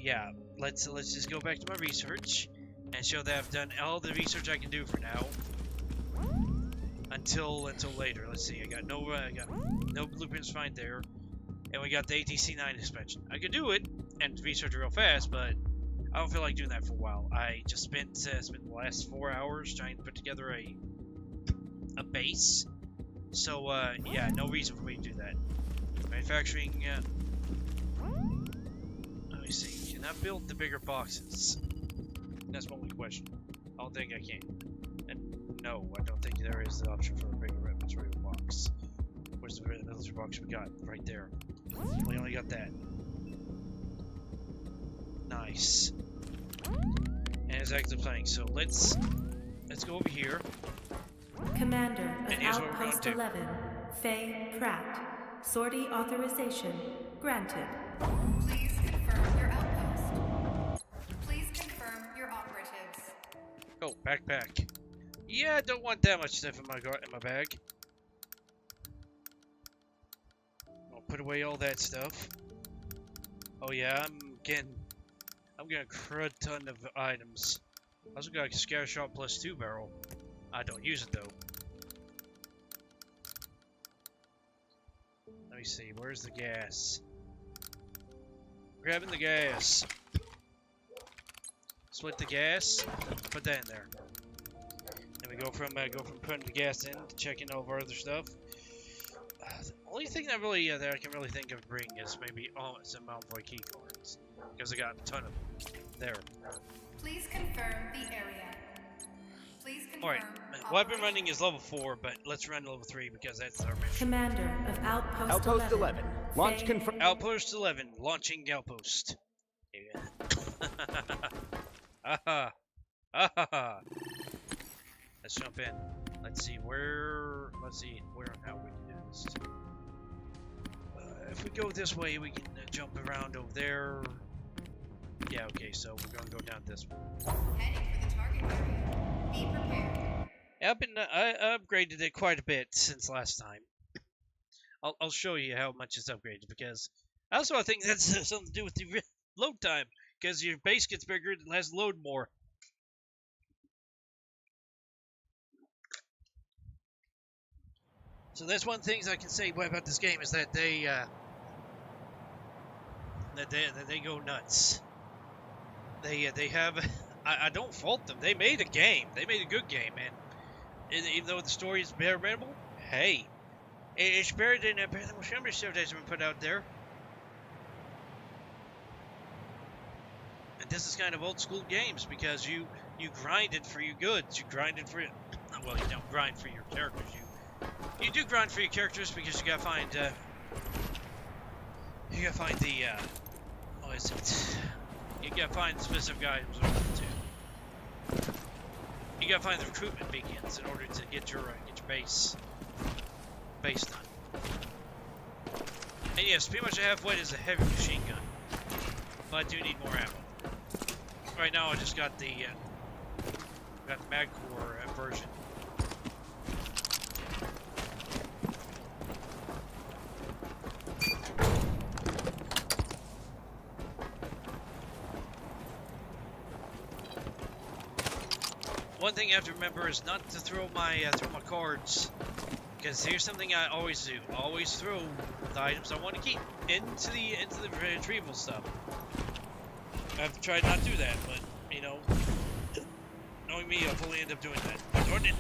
yeah, let's just go back to my research and show that I've done all the research I can do for now. Until later. Let's see. I got no blueprints to find there, and we got the ATC-9 expansion. I could do it and research it real fast, but I don't feel like doing that for a while. I just spent the last 4 hours trying to put together a base. So yeah, no reason for me to do that. Manufacturing. Let me see. Can I build the bigger boxes? That's my only question. I don't think I can. And no, I don't think there is the option for a bigger material box. Where's the military box we got? Right there. We only got that. Nice. And it's active playing. So let's go over here. Commander of Outpost 11, Faye Pratt. Sortie authorization granted. Please confirm your outpost. Please confirm your operatives. Oh, backpack. Yeah, I don't want that much stuff in my bag. I'll put away all that stuff. Oh yeah, I'm getting a crud ton of items. I also got a scatter shot +2 barrel. I don't use it though. Let me see, where's the gas? Grabbing the gas. Split the gas, put that in there. Then we go from putting the gas in to checking all of our other stuff. The only thing that I can really think of bringing is maybe some envoy key cards, because I got a ton of them there. Please confirm the area. Please confirm. All right, weapon running is level 4, but let's run level 3 because that's our mission. Commander of Outpost 11. Launch confirmed. Outpost 11, launching outpost. Yeah. Aha. Aha. Let's jump in. Let's see where and how we can do this. If we go this way, we can jump around over there. Yeah, okay, so we're gonna go down this way. Heading for the target area. Be prepared. Yeah, I upgraded it quite a bit since last time. I'll show you how much it's upgraded, because also I think that's something to do with the load time, because your base gets bigger and has to load more. So that's one of the things I can say about this game, is that they go nuts. They have I don't fault them. They made a game. They made a good game, and even though the story is bare minimal, hey, it's better than most other stuff that's been put out there. And this is kind of old school games, because you grinded for your goods. You grinded for well, you don't grind for your characters. You do grind for your characters, because you gotta find the what is it? You gotta find specific items in order to. You gotta find the recruitment beacons in order to get your base done. And yes, pretty much I have what is a heavy machine gun, but I do need more ammo. Right now I just got the MagCore version. One thing you have to remember is not to throw my cards, because here's something I always do: always throw the items I want to keep into the retrieval stuff. I've tried not to do that, but you know, knowing me, I'll probably end up doing that. Darn it!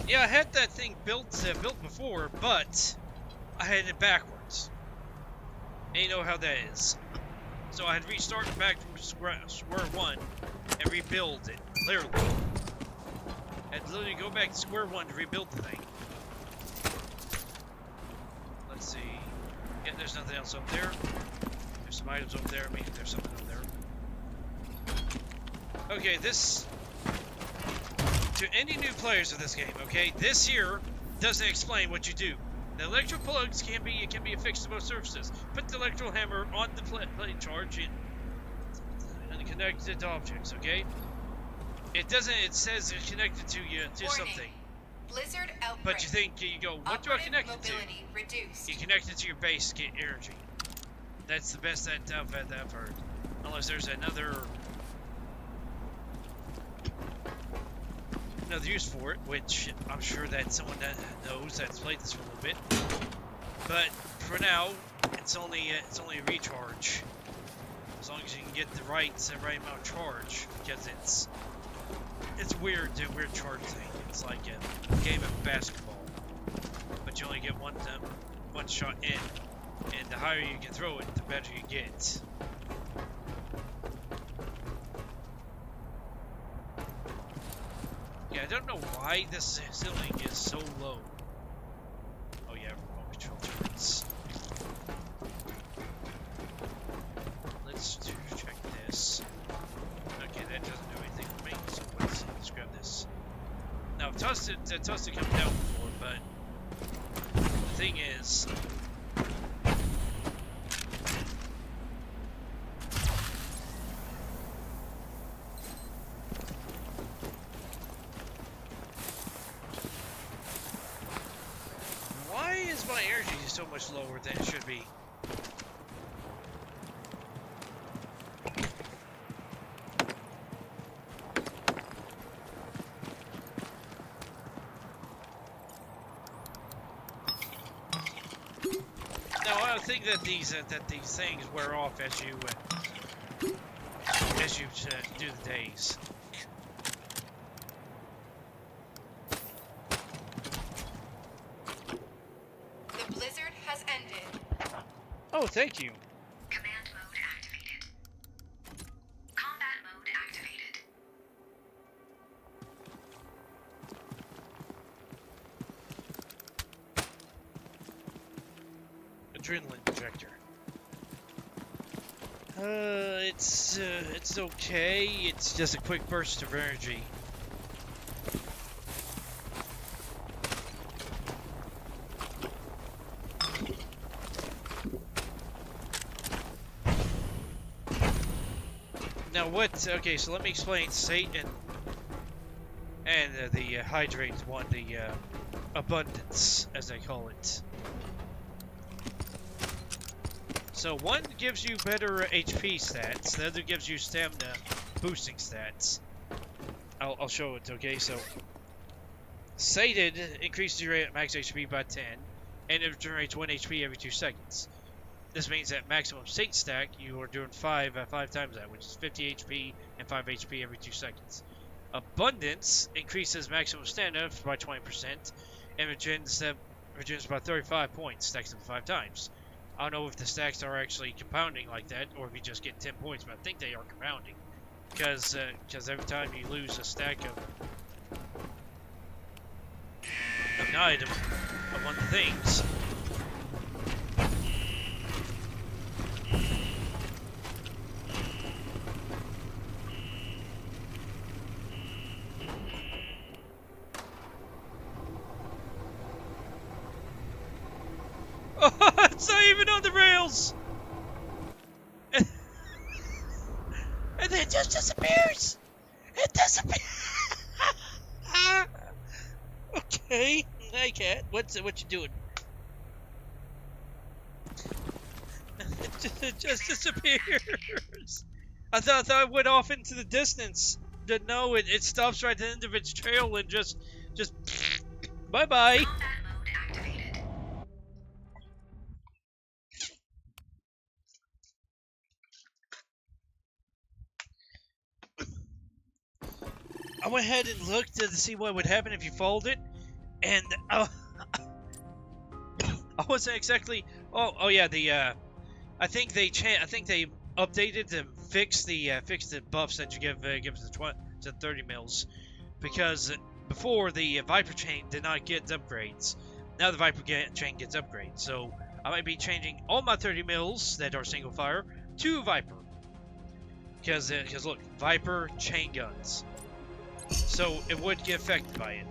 Yeah, I had that thing built before, but I had it backwards. And you know how that is. So I had to restart it back from square one and rebuild it, literally. I had to literally go back to square one to rebuild the thing. Let's see. Yeah, there's nothing else up there. There's some items over there. Maybe there's something over there. Okay, this... To any new players of this game, okay, this here doesn't explain what you do. The electrical plugs can be affixed to most surfaces. Put the electrical hammer on the plate charge and connect it to objects, okay? It doesn't. It says it's connected to you to Warning. something. Blizzard outbreak. But you think you go, what do I connect it to? Mobility reduced. You connect it to your base to get energy. That's the best that I've heard. Unless there's another use for it, which I'm sure that someone that knows that's played this for a little bit. But for now, it's only a recharge. As long as you can get the right amount of charge, because it's weird, the weird charge thing. It's like a game of basketball, but you only get one shot in, and the higher you can throw it, the better you get. Yeah, I don't know why this ceiling is so low. Oh yeah, remote control turrets. Let's check this. Okay, that doesn't do anything for me, so let's grab this. Now, I've tossed it come down before, but the thing is, why is my energy so much lower than it should be? I think that these things wear off as you do the days. The blizzard has ended. Oh, thank you. Command mode activated. Combat mode activated. Adrenaline injector. It's okay. It's just a quick burst of energy. Now what? Okay, so let me explain Satan and the hydrate one, the abundance, as they call it. So one gives you better HP stats, the other gives you stamina boosting stats. I'll show it, okay? So Sated increases your max HP by 10, and it generates 1 HP every 2 seconds. This means that maximum state stack, you are doing 5 times that, which is 50 HP and 5 HP every 2 seconds. Abundance increases maximum stamina by 20%, and regens by 35 points, stacks them 5 times. I don't know if the stacks are actually compounding like that, or if you just get 10 points, but I think they are compounding. Because every time you lose a stack of an item, of one of the things, it's not even on the rails! And then it just disappears! It disappears! Okay, hey cat, what you doing? It just disappears! I thought it went off into the distance. But no, it stops right at the end of its trail and just bye-bye! Combat mode activated. I went ahead and looked to see what would happen if you fold it, and I wasn't exactly. Oh yeah, I think they updated to fix the buffs that you give to 30 mils, because before the Viper chain did not get upgrades. Now the Viper chain gets upgrades, so I might be changing all my 30 mils that are single fire to Viper, because look, Viper chain guns. So it would get affected by it.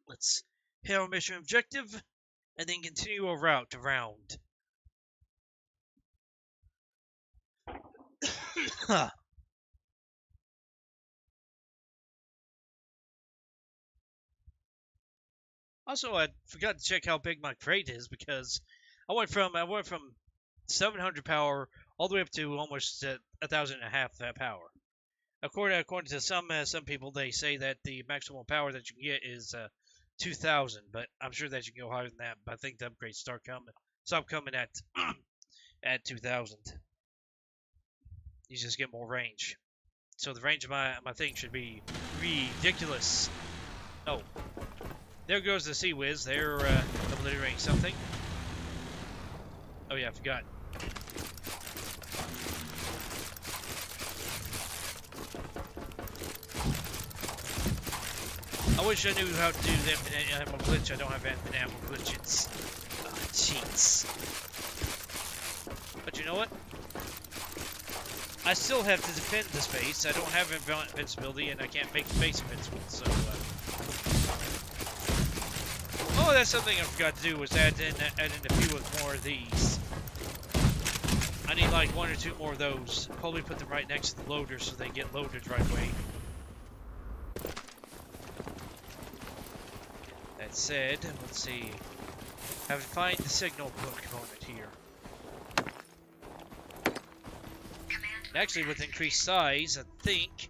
Let's hit our mission objective, and then continue our route around. Also, I forgot to check how big my crate is because I went from 700 power all the way up to almost 1,500 that power. According to some people, they say that the maximum power that you can get is 2,000, but I'm sure that you can go higher than that. But I think the upgrades stop coming at at 2,000. You just get more range. So the range of my thing should be ridiculous. Oh, there goes the Sea Whiz. They're obliterating something. Oh yeah, I forgot. I wish I knew how to do the infinite ammo glitch. I don't have infinite ammo glitches. Cheats. But you know what? I still have to defend the space. I don't have invincibility, and I can't make the base invincible. So, oh, that's something I forgot to do was add in a few more of these. I need like 1 or 2 more of those. Probably put them right next to the loaders so they get loaded right away. That said, let's see. Have to find the signal component here. Actually, with increased size, I think.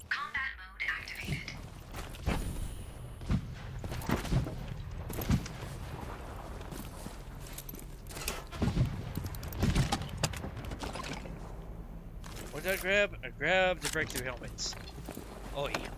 Combat mode activated. What did I grab? I grabbed the breakthrough helmets. Oh yeah.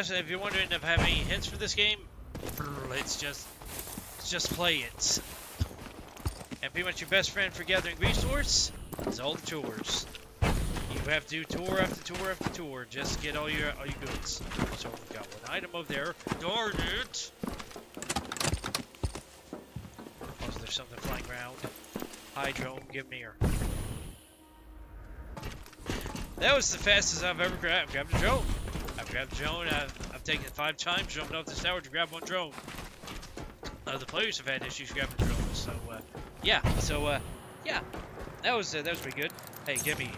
If you're wondering if I have any hints for this game, it's just play it. And pretty much your best friend for gathering resource is all the tours. You have to do tour after tour after tour, just to get all your goods. So we've got one item over there. Darn it! Oh, there's something flying around. Hi drone, give me here. That was the fastest I've ever grabbed a drone. I've grabbed a drone. I've taken it 5 times, jumping off this tower to grab one drone. The players have had issues grabbing drones, so yeah. So yeah, that was pretty good. Hey, give me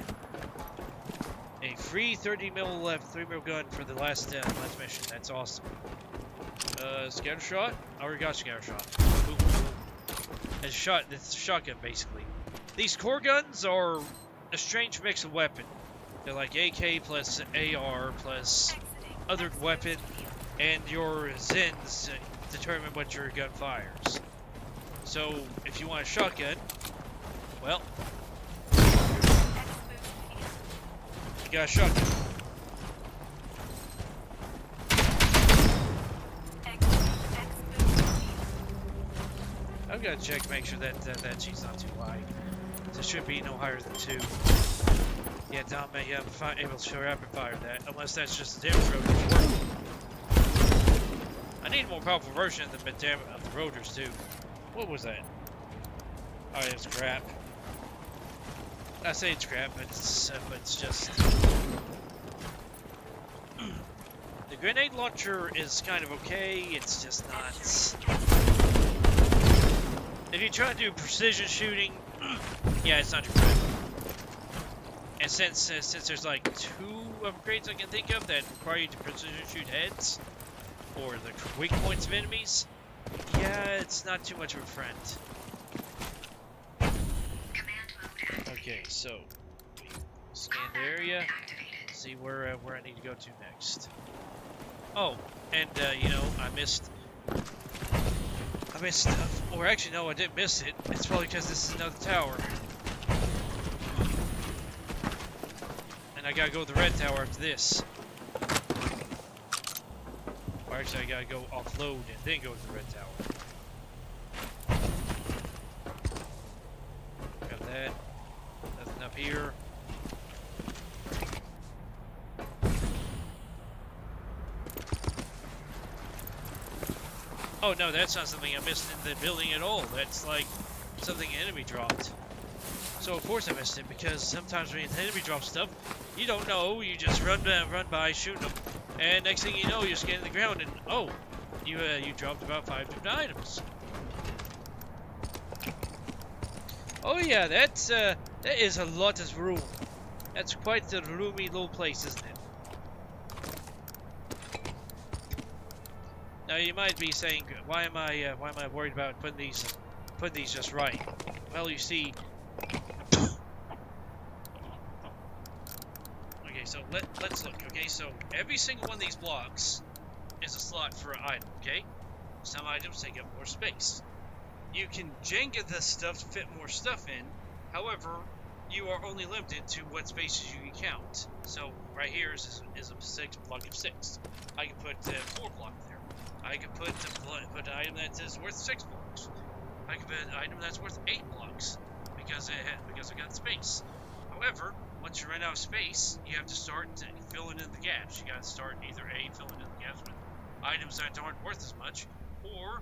a free 30mm 3mm gun for the last mission. That's awesome. Scatter shot. I already got scatter shot. Boom, boom. It's a shotgun basically. These core guns are a strange mix of weapon. They're like AK plus AR plus other weapon, and your Zins determine what your gun fires. So, if you want a shotgun, well, you got a shotgun. I've got to check to make sure that that cheat's not too high. There should be no higher than 2. Yeah, Dom, yeah, I'm able to show rapid fire that, unless that's just the damage rotors working. I need a more powerful version of the rotors too. What was that? Oh, it's crap. I say it's crap, but it's just the grenade launcher is kind of okay. It's just not. If you try to do precision shooting, yeah, it's not too bad. And since there's like 2 upgrades I can think of that require you to precision shoot heads or the weak points of enemies, yeah, it's not too much of a friend. Command mode activated. Okay, so scan the area, see where I need to go to next. Oh, and you know, I missed, or actually no, I didn't miss it. It's probably because this is another tower. I gotta go to the red tower after this. Or actually, I gotta go offload and then go to the red tower. Got that. Nothing up here. Oh no, that's not something I missed in the building at all. That's like something an enemy dropped. So of course I missed it, because sometimes when the enemy drops stuff, you don't know, you just run by shooting them, and next thing you know, you're scanning the ground, and oh, you dropped about 5 different items. Oh yeah, that is a lot of room. That's quite the roomy little place, isn't it? Now you might be saying, why am I worried about putting these just right? Well, you see. Okay, so let's look. Okay, so every single one of these blocks is a slot for an item. Okay, some items take up more space. You can Jenga this stuff to fit more stuff in. However, you are only limited to what spaces you can count. So right here is a block of 6. I can put 4 blocks there. I can put an item that is worth 6 blocks. I can put an item that's worth 8 blocks because I got space. However, once you run out of space, you have to start filling in the gaps. You got to start either A, filling in the gaps with items that aren't worth as much, or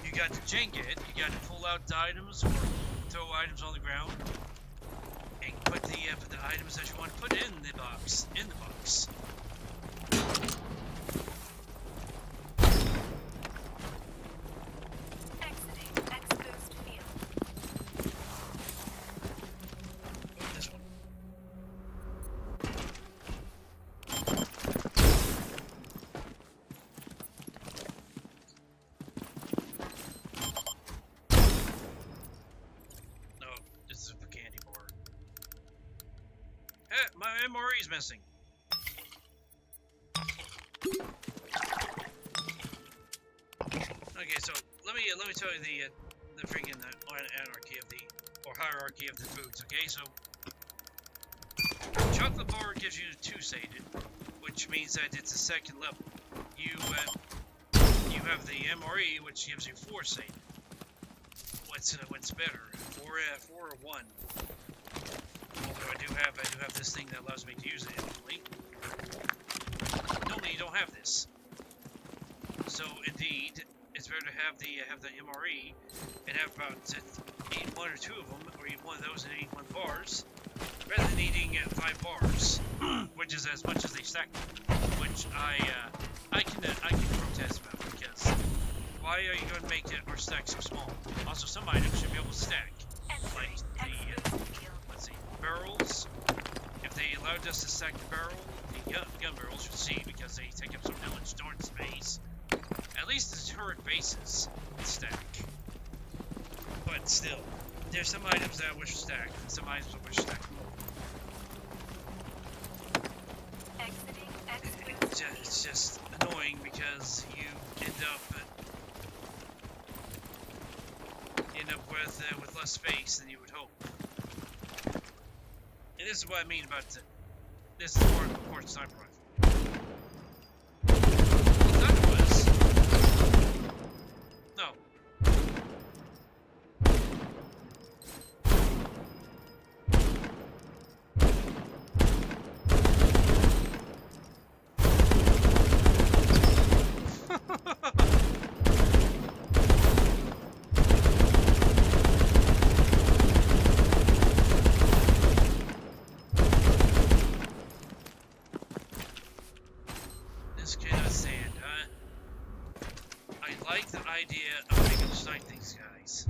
you got to Jenga it. You got to pull out the items or throw items on the ground and put the items that you want to put in the box. Exiting exposed field. This one. No, this is a candy bar. Hey, my MRE is missing. Okay, so let me tell you the freaking anarchy of or hierarchy of the foods. Okay, so chocolate bar gives you 2 sated, which means that it's a second level. You have the MRE, which gives you 4 sated. What's better, 4 or 1? Although I do have this thing that allows me to use it instantly. Normally you don't have this. So indeed, it's better to have the MRE and have about 1 or 2 of them, or eat one of those and eat 1 bars, rather than eating 5 bars, which is as much as they stack them, which I can protest about, because why are you going to make our stack so small? Also, some items should be able to stack, like the let's see, barrels. If they allowed us to stack the gun barrels, should see, because they take up so much darn space. At least the turret bases stack. But still, there's some items that I wish stacked, and some items I wish stacked. It's just annoying because you end up with less space than you would hope. And this is what I mean about this is more important sniper rifle. That was no. This cannot stand, huh? I like the idea of making to snipe these guys.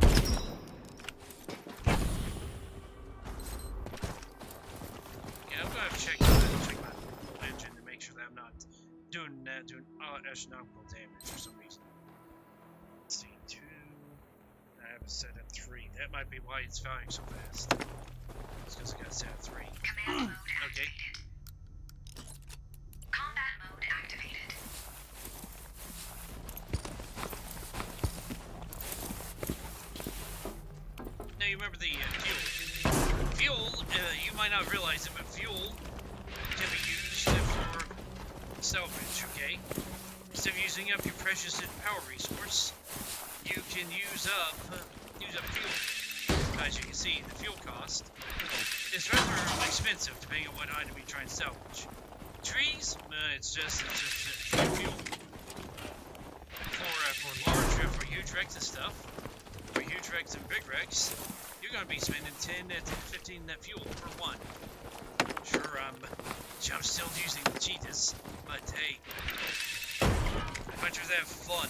Yeah, I'm gonna have to check my engine to make sure that I'm not doing astronomical damage for some reason. Let's see, 2. I have it set at 3. That might be why it's firing so fast. It's because I got it set at 3. Command mode Okay. activated. Combat mode activated. Now you remember the fuel. Fuel, you might not realize it, but fuel can be used for salvage, okay? Instead of using up your precious power resource, you can use up fuel. As you can see, the fuel cost is rather expensive depending on what item you try and salvage. Trees, it's just fuel. For huge wrecks and stuff, or huge wrecks and big wrecks, you're going to be spending 10 to 15 net fuel per one. Sure, I'm still using the cheetahs, but hey, I'd much rather have fun.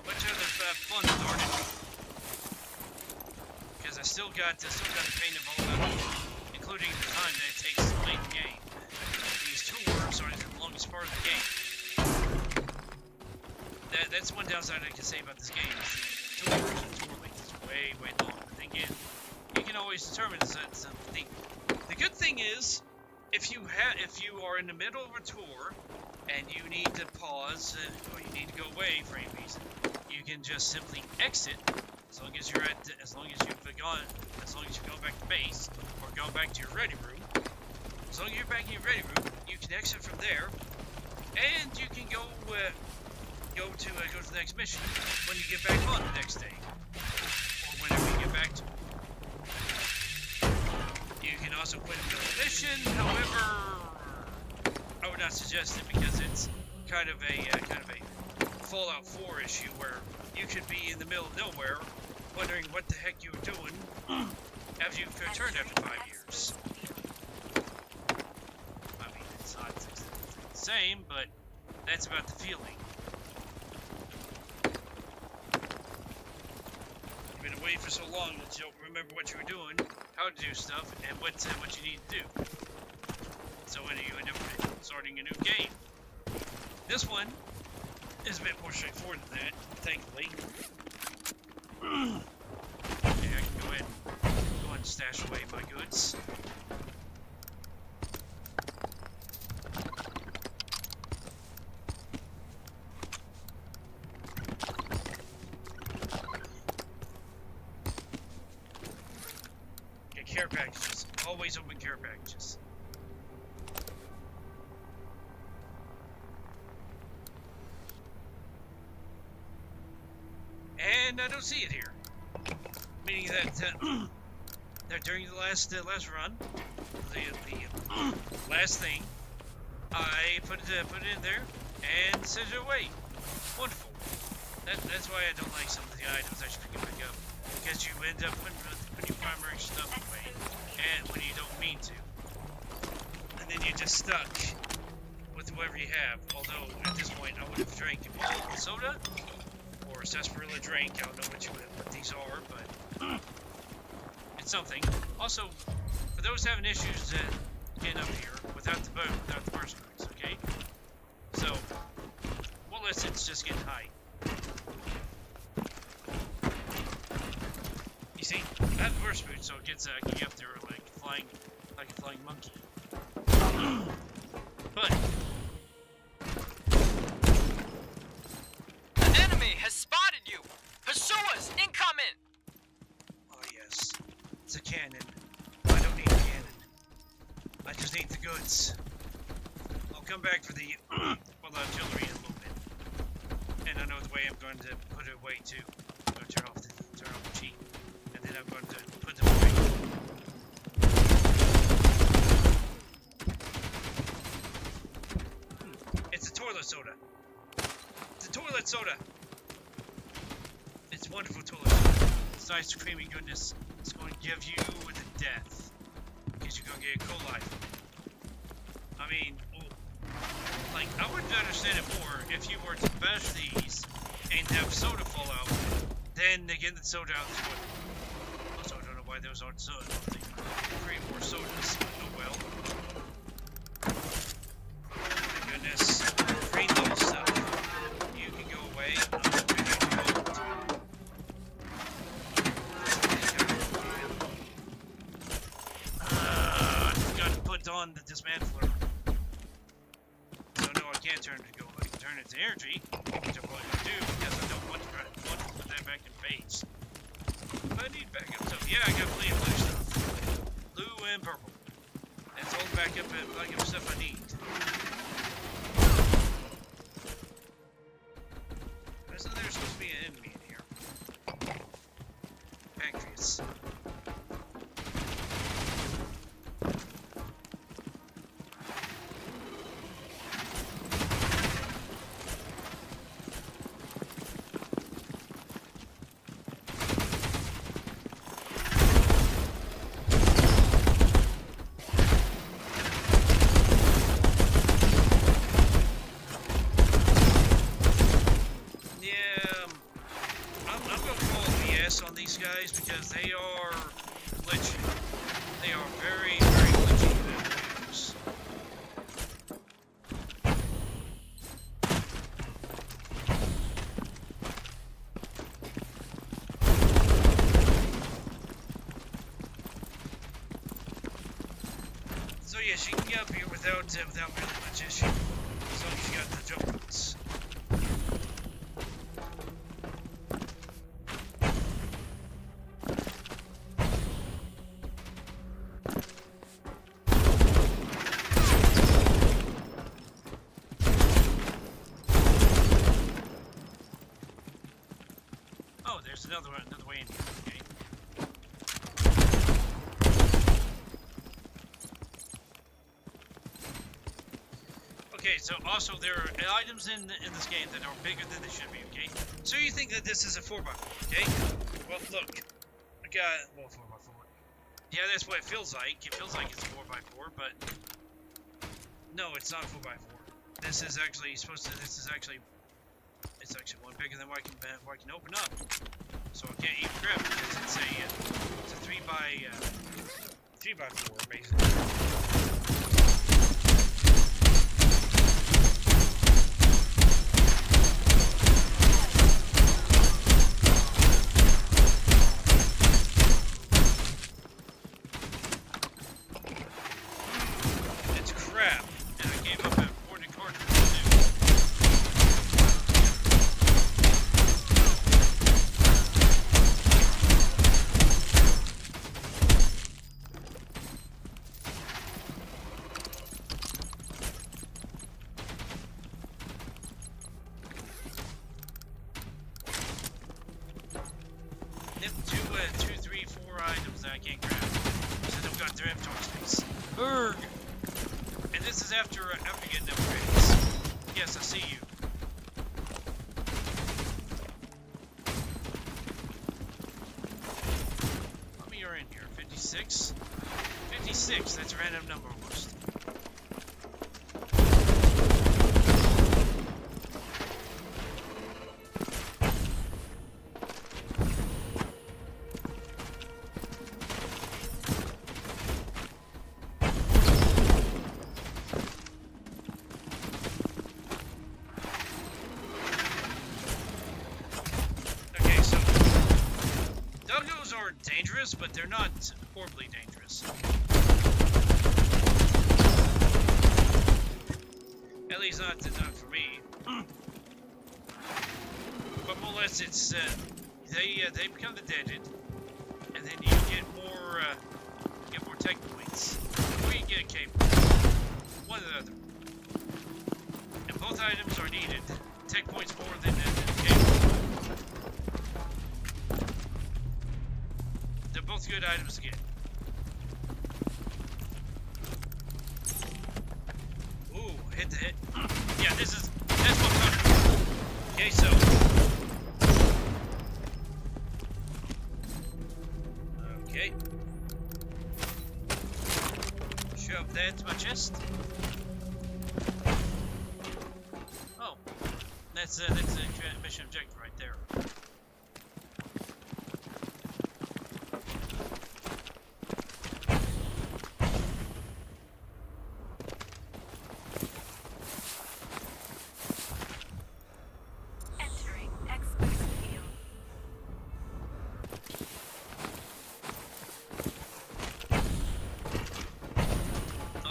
Much rather have fun, darn it. Because I still got the pain of all that, including the time that it takes to play the game. These tours are the longest part of the game. That's one downside I can say about this game. Is the tour length is way long. But then again, you can always determine something. The good thing is, if you are in the middle of a tour and you need to pause or you need to go away for any reason, you can just simply exit. As long as you've gone back to base or gone back to your ready room. As long as you're back in your ready room, you can exit from there, and you can go to the next mission when you get back on the next day, or whenever you get back to it. You can also quit the mission. However, I would not suggest it because it's kind of a Fallout 4 issue where you could be in the middle of nowhere, wondering what the heck you were doing after you've returned after 5 years. I mean, it's not the same, but that's about the feeling. You've been away for so long that you don't remember what you were doing, how to do stuff, and what you need to do. So when you end up starting a new game. This one is a bit more straightforward than that, thankfully. Okay, I can go ahead and stash away my goods. Okay, care packages. Always open care packages. And I don't see it here, meaning that during the last run, the last thing, I put it in there and sent it away. Wonderful. That's why I don't like some of the items I should pick back up, because you end up putting your primary stuff away, and when you don't mean to, and then you're just stuck with whatever you have. Although at this point I would have drank a soda. Or a sarsaparilla drink. I don't know what these are, but it's something. Also, for those having issues getting up here without the burst boots, okay? So, well, it's just getting high. You see, I have the burst boots, so it gets I can get up there like a flying monkey. But has spotted you! Pursue us! Incoming! oh yes, it's a cannon. I don't need a cannon. I just need the goods. I'll come back for the artillery in a little bit. And I know the way I'm going to put it away too. I'm going to turn off the cheat, and then I'm going to put them away. It's a toilet soda. It's a toilet soda. It's wonderful toilet soda. It's nice creamy goodness. It's going to give you the death. Because you're going to get E. coli. I mean, like, I would understand it more if you were to bash these and have soda fall out, then they get the soda out of the toilet. Also, I don't know why those aren't soda. They create more sodas. Oh well. Oh my goodness. Green little stuff. You can go away. On the dismantler. So no, I can't turn it to go. I can turn it to energy, which I'm probably going to do because I don't want to put that back in base. But I need backup stuff. Yeah, I got plenty of blue stuff. Blue and purple. That's all the backup stuff I need. Isn't there supposed to be an enemy in here? Pancreas. without really much issue. As long as you got the jump boots. Oh, there's another way in here. Okay. Okay, so also there are items in this game that are bigger than they should be, okay? So you think that this is a 4x4, okay? Well, look. I got, well, 4x4. Yeah, that's what it feels like. It feels like it's a 4x4, but no, it's not 4x4. This is actually supposed to, it's actually one bigger than what I can open up. So I can't even grab it because it's a 3x4, basically. I can't grab because I don't got their inventory space. Urgh! And this is after getting upgrades. Yes, I see you. How many are in here? 56? 56, that's a random number almost. Dangerous, but they're not horribly dangerous. At least not for me. But more or less, it's they become the deaded, and then you get more tech points, or you get a cape. One or the other. And both items are needed. Tech points more than cape. Both good items to get. Ooh, hit the hit. Yeah, that's what comes. Okay, so. Okay. Shove that to my chest. Oh, that's a mission objective right there.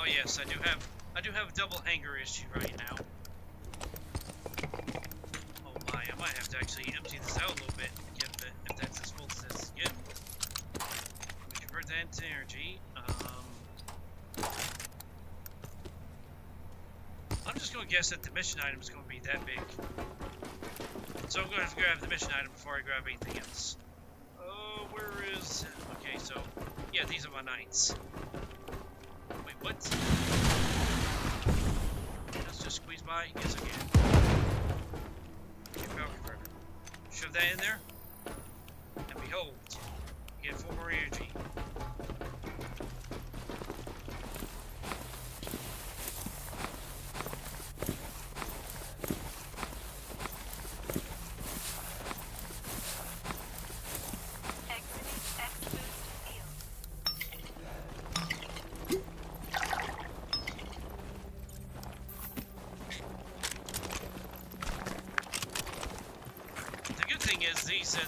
Yes, I do have a double hanger issue right now. Oh my, I might have to actually empty this out a little bit if that's as full as this is getting. We convert that into energy. I'm just gonna guess that the mission item is gonna be that big. So I'm gonna have to grab the mission item before I grab anything else. Oh, where is it? Okay, so yeah, these are my knights. Wait, what? Let's just squeeze by. Yes, I can. Okay, power converter. Shove that in there. And behold, you get 4 more energy.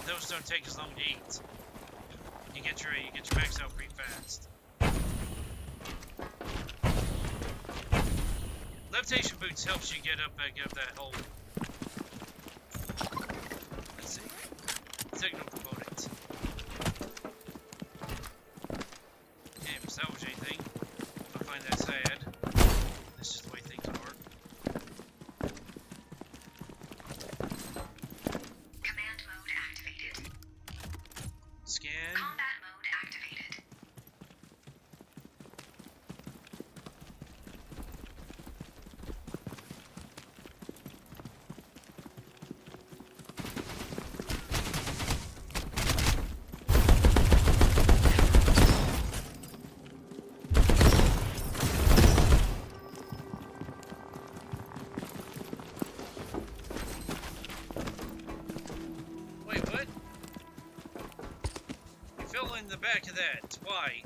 Those don't take as long to eat. You get your max out pretty fast. Levitation boots helps you get up back up that hole. Let's see. Signal component. Can't even salvage anything. I find that sad. This is the way things are. Command mode activated. Scan. Combat mode activated. Wait, what? You fell in the back of that. Why?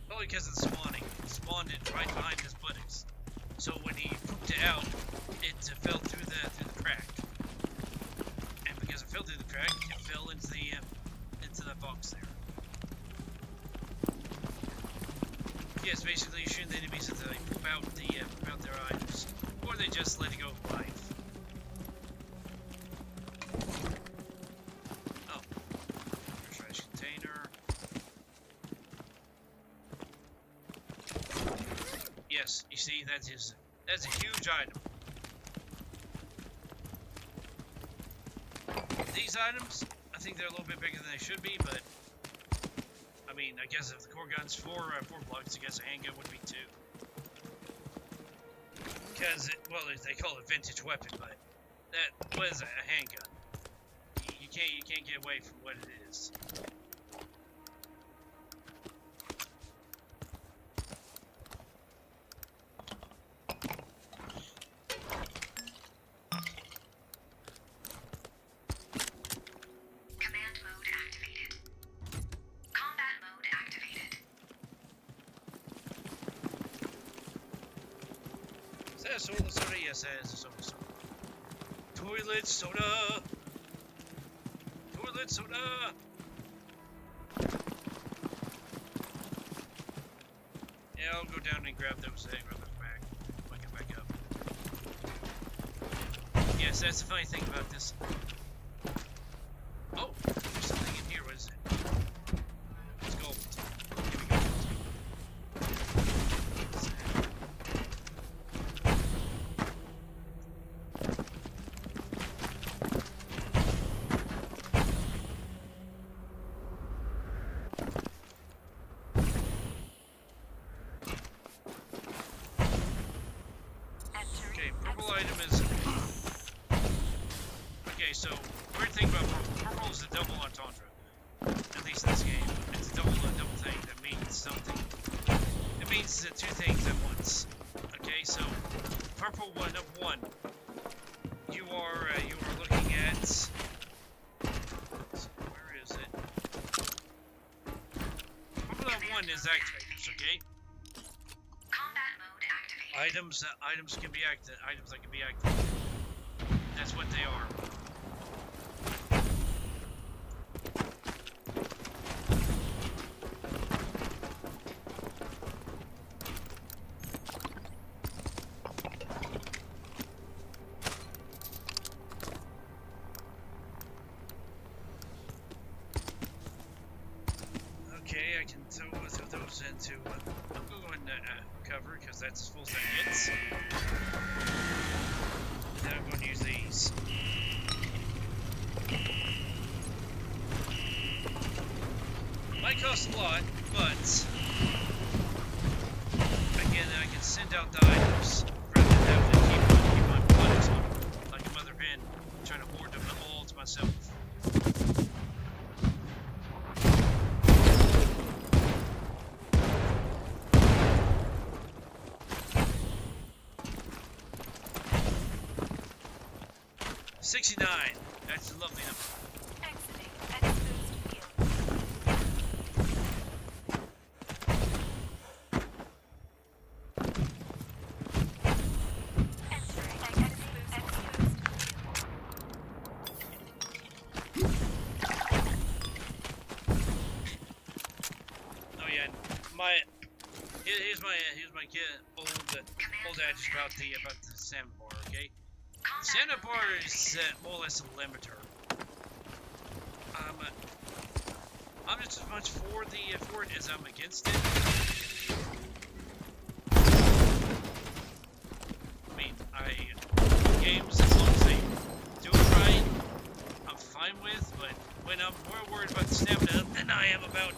Probably because of the spawning. It spawned it right behind his buttocks. So when he pooped it out, it fell through the crack. And because it fell through the crack, it fell into the box there. Yes, basically you shoot the enemies until they poop out their items, or they just let it go of life. Oh, trash container. Yes, you see, that's a huge item. These items, I think they're a little bit bigger than they should be, but I mean, I guess if the core gun's four blocks, I guess a handgun would be 2. Because well, they call it vintage weapon, but what is a handgun? You can't get away from what it is. Command mode activated. Combat mode activated. Is that a soda soda? Yes, that is a soda soda. Toilet soda! Toilet soda! Yeah, I'll go down and grab those back when I get back up. Yes, that's the funny thing about this. Oh, there's something in here. What is it? It's gold. Here we go. Okay, purple item is. Okay, so weird thing about purple. Purple is a double entendre. At least in this game, it's a double thing that means something. It means 2 things at once. Okay, so purple 1 of 1. You are looking at. Where is it? Purple of 1 is activators. Okay. Combat mode activated. Items can be active. Items that can be activated. That's what they are. Okay, I can throw those into. I'm going to cover because that's as full as that gets. And then I'm going to use these. Might cost a lot, but again, I can send out the items rather than having to keep my buttons on like a mother hen, trying to hoard them all to myself. $69. That's a lovely number. Exiting exposed field. Entering exposed Oh yeah, here's my old Command old adage about the stamina bar. Okay, the stamina bar is more or less a limiter. I'm just as much for it as I'm against it. I mean, games as long as they do it right, I'm fine with. But when I'm more worried about the stamina than I am about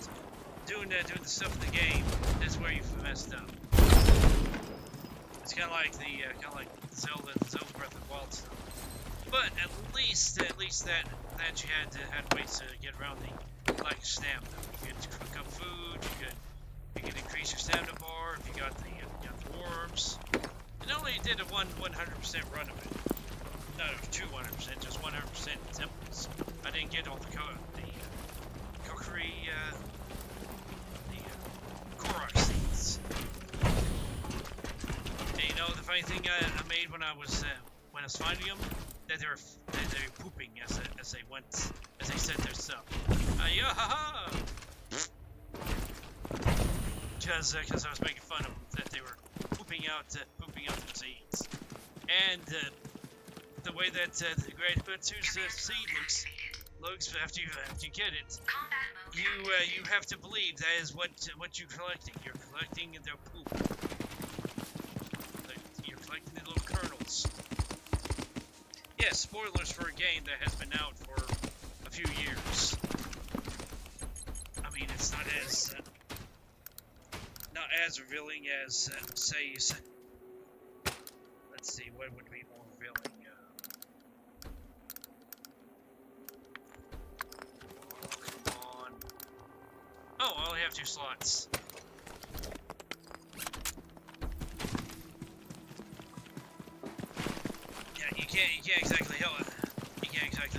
doing the stuff in the game, that's where you've messed up. It's kind of like Zelda's Breath of the Wild stuff. But at least that you had ways to get around the lack of stamina. You could cook up food. You could increase your stamina bar if you got the orbs. And only did a 100% run of it. Not a true 100%, just 100% temples. I didn't get all the cookery, the Korok seeds. And you know the funny thing I made when I was finding them, that they were pooping as they said their stuff. Because I was making fun of them that they were pooping out their seeds, and the way that the Great Batsu's seed looks after you get it, you have to believe that is what you're collecting. You're collecting their poop. You're collecting the little kernels. Yes, spoilers for a game that has been out for a few years. I mean, it's not as revealing as say. Let's see, what would be more revealing? Come on. Oh, I only have 2 slots. Yeah, you can't exactly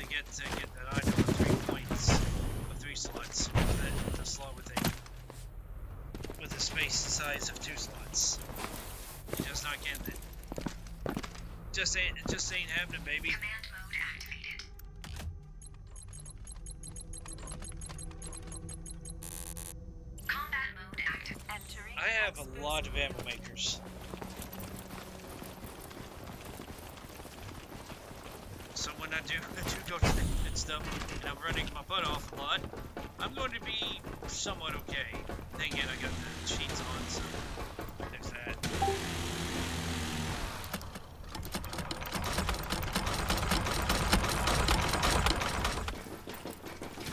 get that item with 3 points of 3 slots with a slot with a space the size of 2 slots. You're just not getting it. Just ain't happening, baby. Command mode activated. Combat mode active. Entering. I have a lot of ammo makers. So when I do go to and stuff, and I'm running my butt off a lot, I'm going to be somewhat okay. Then again, I got the cheats on, so there's that.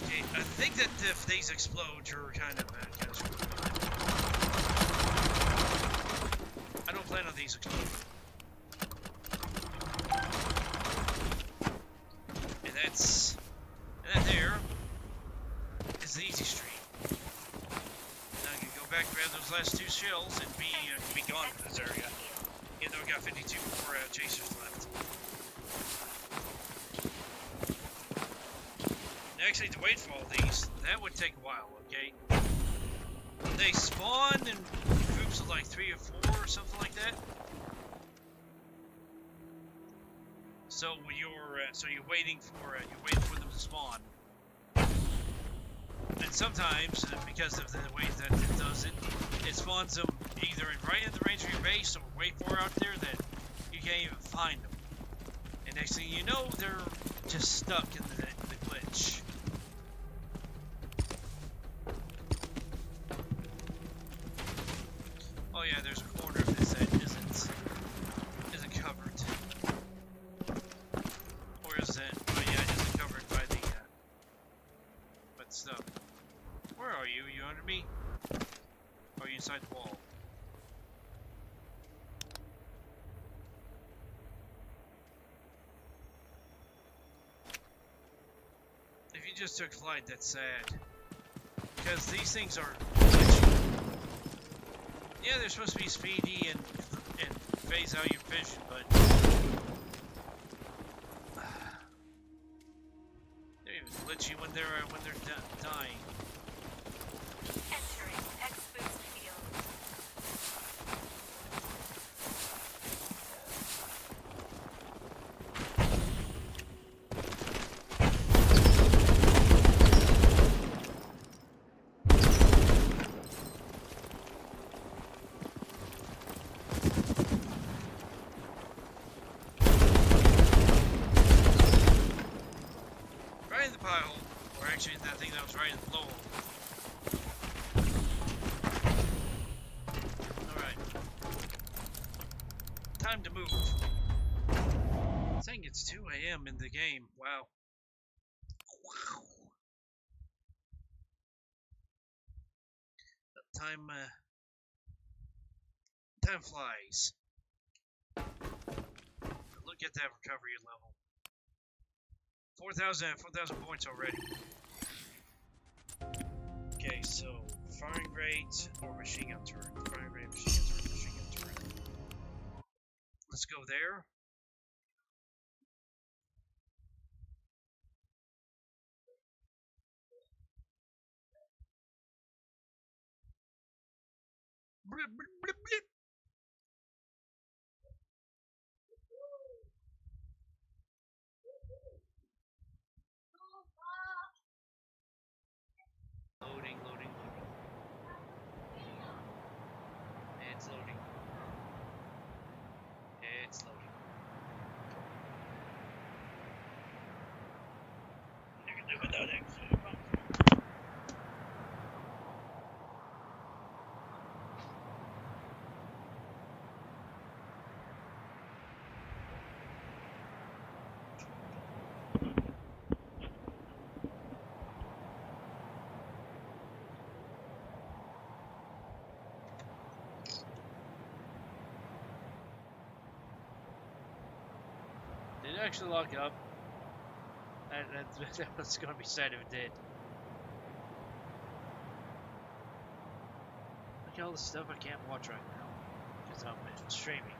Okay, I think that if these explode, you're kind of screwed. I don't plan on these exploding. And that there is the easy stream. Now I can go back, grab those last 2 shells, and be gone from this area. Even though we got 52 more chasers left. And actually, to wait for all these, that would take a while, okay? They spawn in groups of like 3 or 4 or something like that. So you're waiting for them to spawn. And sometimes, because of the way that it does it, it spawns them either right in the range of your base or way far out there that you can't even find them. And next thing you know, they're just stuck in the glitch. Oh yeah, there's a corner of this that isn't covered. Or is it? Oh yeah, it isn't covered by the stuff. Where are you? Are you under me? Or are you inside the wall? If you just took flight, that's sad. Because these things are glitchy. Yeah, they're supposed to be speedy and phase out your vision, but they're even glitchy when they're dying. Entering exposed field. pile, or actually that thing that was right in the low. Alright. Time to move. I think it's 2 AM in the game. Wow. Wow. Time flies. Look at that recovery level. 4,000 points already. Okay, so firing rate or machine gun turret. Firing rate, machine gun turret, machine gun turret. Let's go there. Blip, blip, blip, blip. Loading, loading, loading. It's loading. It's loading. You can do without it. Did it actually lock up? That was going to be sad if it did. Look at all the stuff I can't watch right now because I'm streaming.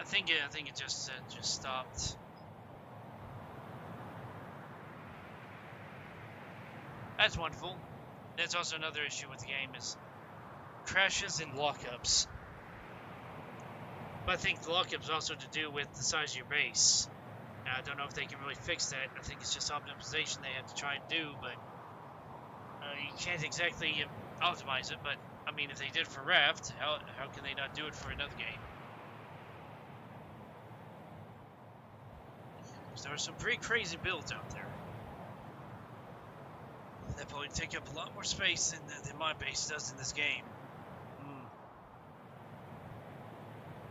I think it just stopped. That's wonderful. That's also another issue with the game is crashes and lockups. But I think the lockups also to do with the size of your base. Now, I don't know if they can really fix that. I think it's just optimization they have to try and do, but you can't exactly optimize it. But I mean, if they did for Raft, how can they not do it for another game? There are some pretty crazy builds out there. That probably take up a lot more space than my base does in this game.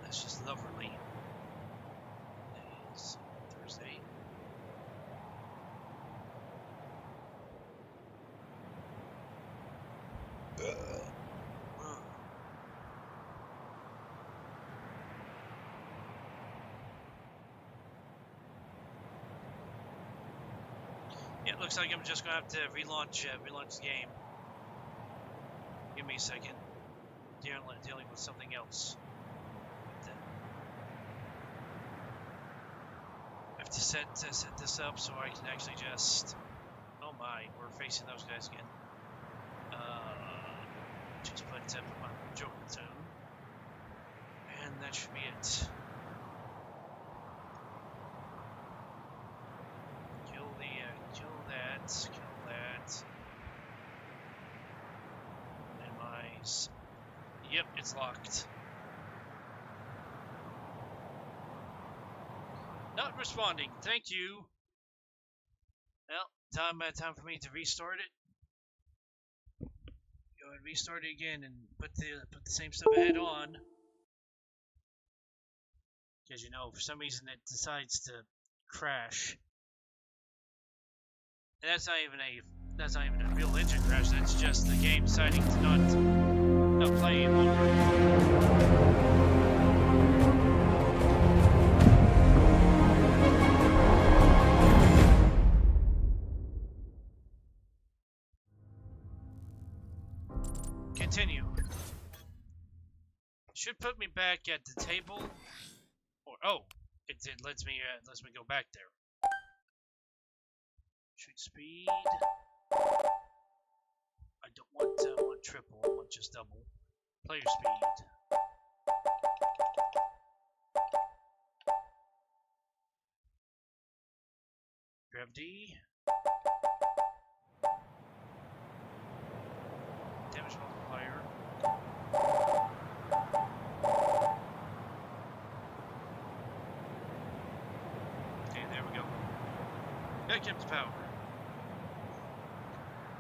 That's just lovely. It's Thursday. Yeah, it looks like I'm just gonna have to relaunch the game. Give me a second. Dealing with something else. I have to set this up so I can actually just. Oh my, we're facing those guys again. Just put my Joker zone, and that should be it. Kill that. Minimize. Yep, it's locked. Not responding. Thank you. Well, time for me to restart it. Go ahead, restart it again, and put the same stuff I had on. Because you know, for some reason it decides to crash. And that's not even a real engine crash. That's just the game deciding to not play any longer. Continue. Should put me back at the table, or it lets me go back there. Shoot speed. I don't want triple. I want just double. Player speed. gravity. Damage multiplier. Okay, there we go. Back up to power.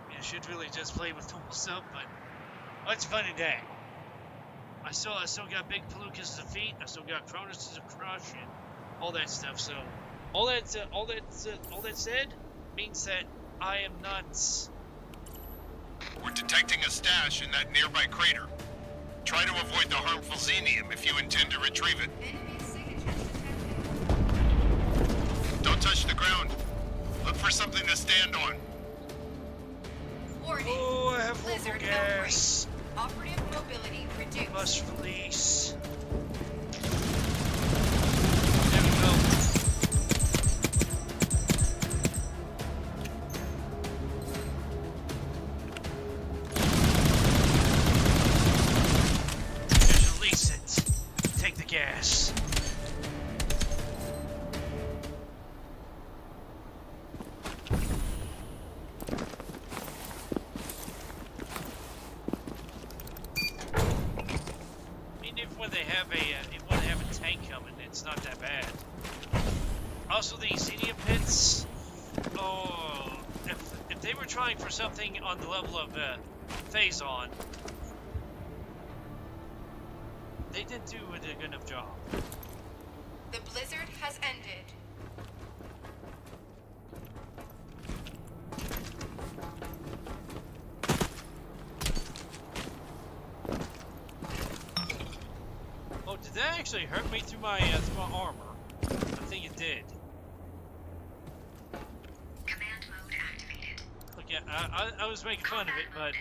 I should really just play with normal stuff, but it's a funny day. I still got Big Palookas as a feat. I still got Cronus as a crush and all that stuff. So all that said means that I am not. We're detecting a stash in that nearby crater. Try to avoid the harmful xenium if you intend to retrieve it. Enemy signatures detected. Don't touch the ground. Look for something to stand on. Warning. Oh, I have Blizzard local gas. Operative mobility reduced. Must release. There we go. Just release it. Take the gas. When they have a tank coming, it's not that bad. Also, the xenium pits. Oh, if they were trying for something on the level of Phazon, they didn't do a good enough job. The blizzard has ended. Did that actually hurt me through my armor? I think it did. Command mode activated. Look, yeah, I was making fun of it, but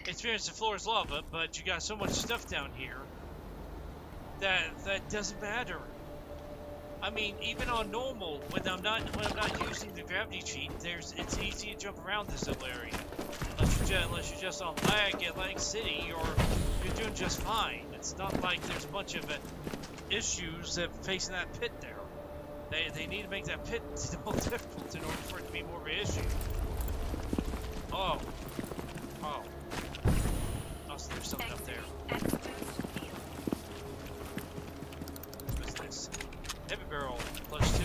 experience the floor is lava. But you got so much stuff down here that doesn't matter. I mean, even on normal, when I'm not using the gravity cheat, it's easy to jump around this little area. Unless you're just on lag at Lag City, you're doing just fine. It's not like there's a bunch of issues that facing that pit there. They need to make that pit more difficult in order for it to be more of an issue. Oh. Also, there's something up there. What's this? Heavy barrel +2.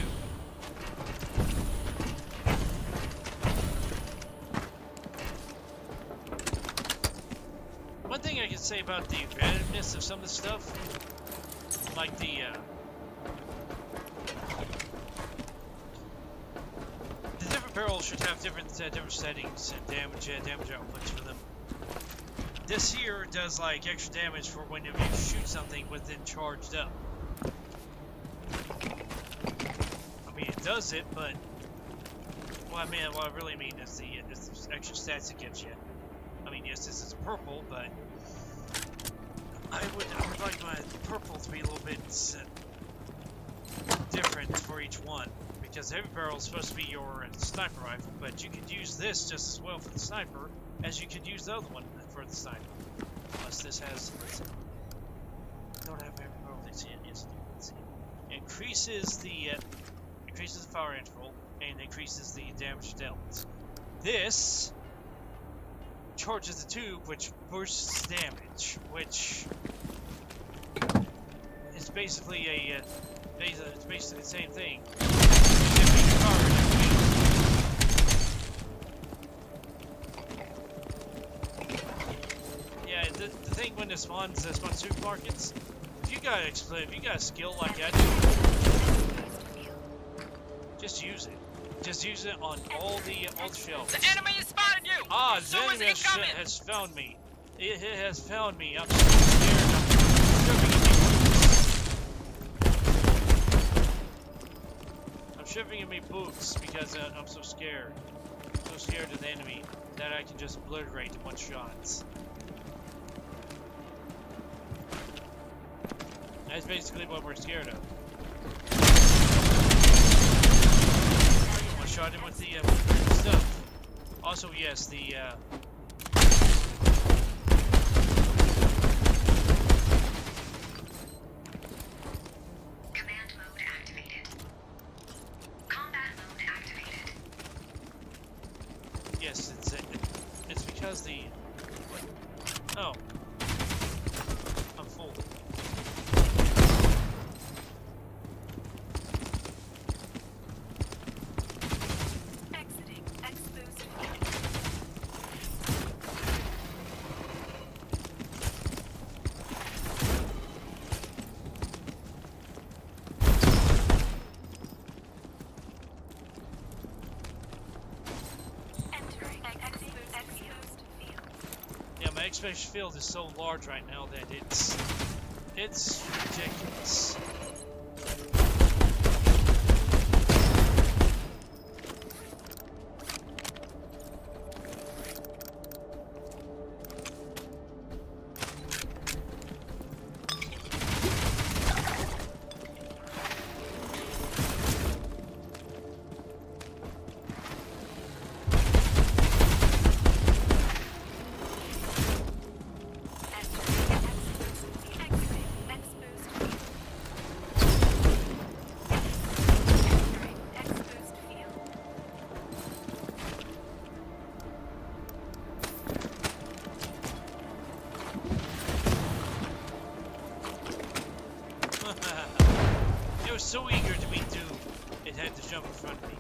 One thing I can say about the randomness of some of the stuff, like the different barrels should have different settings and damage outputs for them. This here does like extra damage for whenever you shoot something with it charged up. I mean, it does it, but what I really mean is the extra stats it gives you. I mean, yes, this is purple, but I would like my purple to be a little bit different for each one, because heavy barrel is supposed to be your sniper rifle, but you could use this just as well for the sniper as you could use the other one for the sniper. Plus, this has don't have heavy barrel. Let's see. Increases the fire interval and increases the damage dealt. This charges the tube, which bursts damage, which is basically it's basically the same thing. Yeah, the thing when it spawns supermarkets, if you got a skill like that, just use it. Just use it on all the shelves. The enemy has spotted you! Ah, the Pursuers enemy incoming! has found me. It has found me. I'm so scared. I'm shivering in my boots because I'm so scared. I'm so scared of the enemy that I can just obliterate in one shot. That's basically what we're scared of. One shot him with the stuff. Also, yes, the Command mode activated. Combat mode activated. space field is so large right now that it's ridiculous. It was so eager to meet Doom, it had to jump in front of me.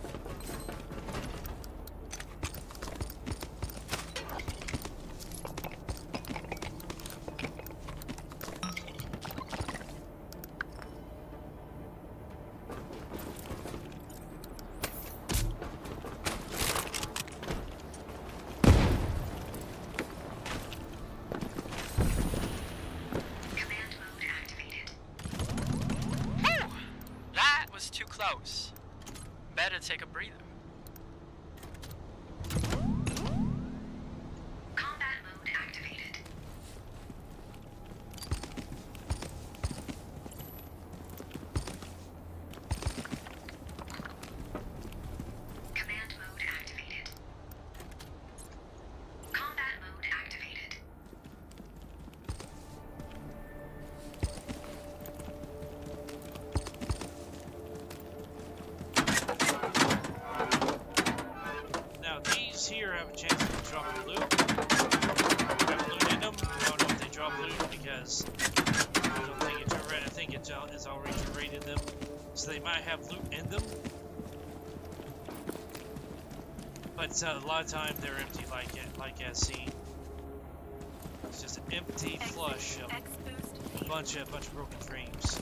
Command mode activated. Whew! That was too close. Better take a breather. Combat mode activated. Command mode activated. Combat mode activated. Now these here have a chance of dropping loot. Have loot in them. I don't know if they drop loot because I don't think it's already. I think it's already rated them, so they might have loot in them. But a lot of time they're empty, like as seen. It's just an empty flush of a bunch of broken dreams.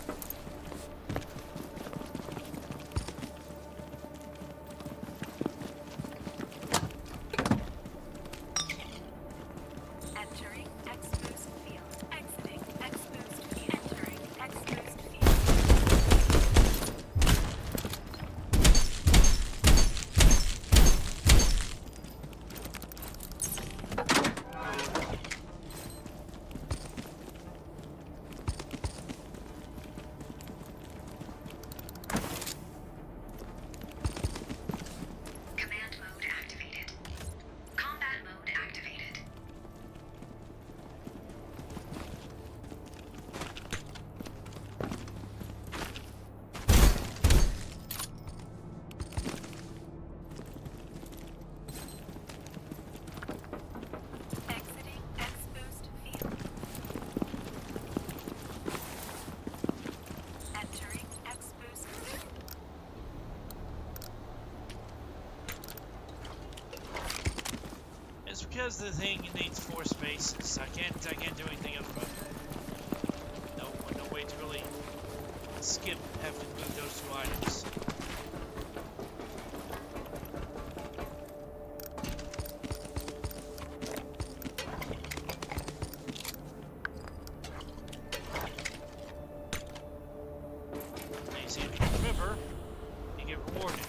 Entering exposed field. Exiting exposed field. Entering exposed field. Command mode activated. Combat mode activated. Exiting exposed field. Entering exposed field. It's because the thing needs 4 spaces. I can't do anything else about it. No way to really skip having to move those 2 items. And you see, if you remember, you get rewarded.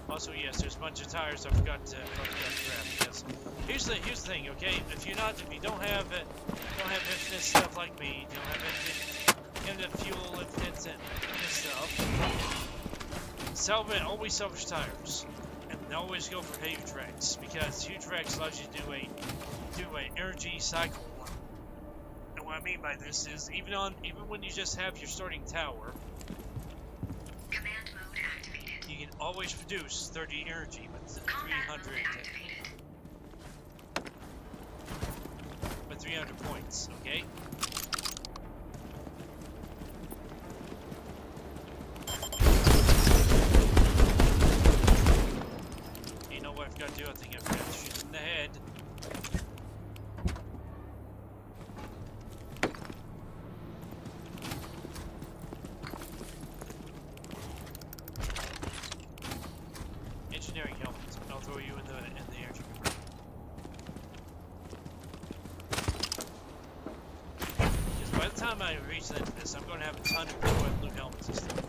Also, yes, there's a bunch of tires I forgot to grab. Because here's the thing, okay? If you don't have infinite stuff like me, you don't have infinite fuel, infinite stuff. Always salvage tires, and always go for huge wrecks, because huge wrecks allows you to do a energy cycle. And what I mean by this is even when you just have your starting tower, Command mode activated. you can always produce 30 energy with Combat 300 mode activated. with 300 points. Okay. You know what I've got to do? I think I've got to shoot in the head. Engineering helmet. I'll throw you I reach the end of this, I'm going to have a ton of people with blue helmets and stuff.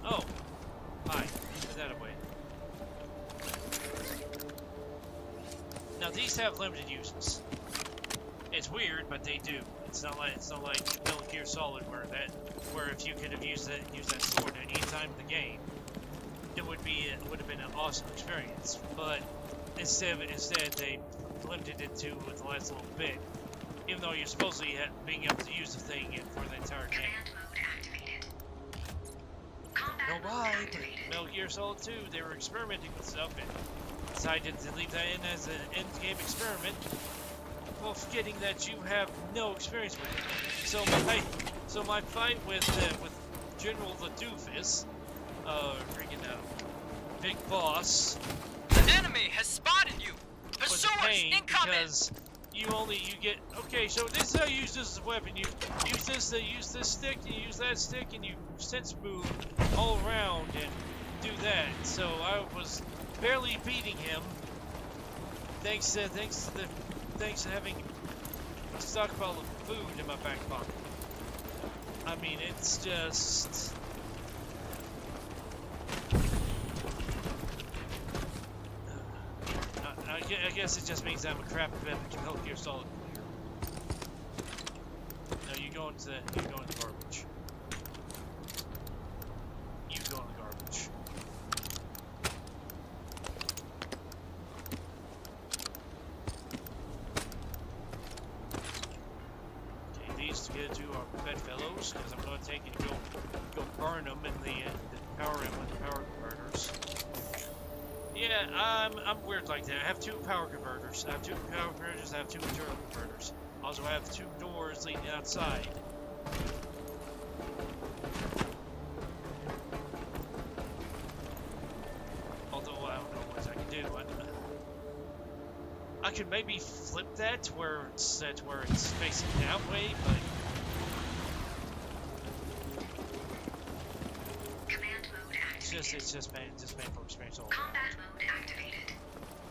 Oh, hi. Put that away. Now these have limited uses. It's weird, but they do. It's not like Metal Gear Solid where if you could have used that sword at any time in the game, it would have been an awesome experience. But instead they limited it to the last little bit, even though you're supposedly being able to use the thing for the entire game. Command mode activated. Combat No, mode why? activated. Metal Gear Solid 2, they were experimenting with stuff and decided to leave that in as an end-game experiment, while forgetting that you have no experience with it. So my fight with General the Doofus, freaking big boss, The enemy has spotted you. was a Pursuers pain incoming. because you get okay. So this is how you use this as a weapon. You use this stick, you use that stick, and you sense move all around and do that. So I was barely beating him, thanks to having a stockpile of food in my back pocket. I mean, it's just. I guess it just means I'm a crap at Metal Gear Solid player. No, you go into the garbage. You go in the garbage. Okay, these to get to our bedfellows, because I'm going to take and go burn them in the power in with the power converters. Yeah, I'm weird like that. I have two power converters. I have two material converters. Also, I have two doors leading outside. Although I don't know what I can do. I could maybe flip that to where it's facing that way, but. Command mode activated. It's just painful experience all around. Combat mode activated.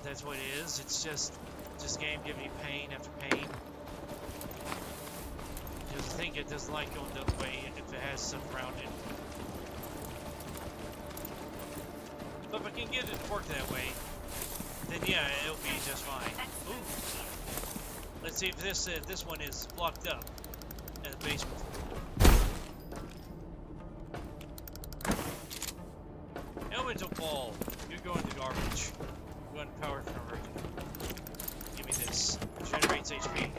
That's what it is. It's just game giving you pain after pain. Just think it doesn't like going the other way if it has stuff around it. But if I can get it to work that way, then yeah, it'll be just fine. Ooh. Let's see if this one is blocked up in the basement. Elemental ball. You go in the garbage. Go in power converter. Give me this. Generates HP.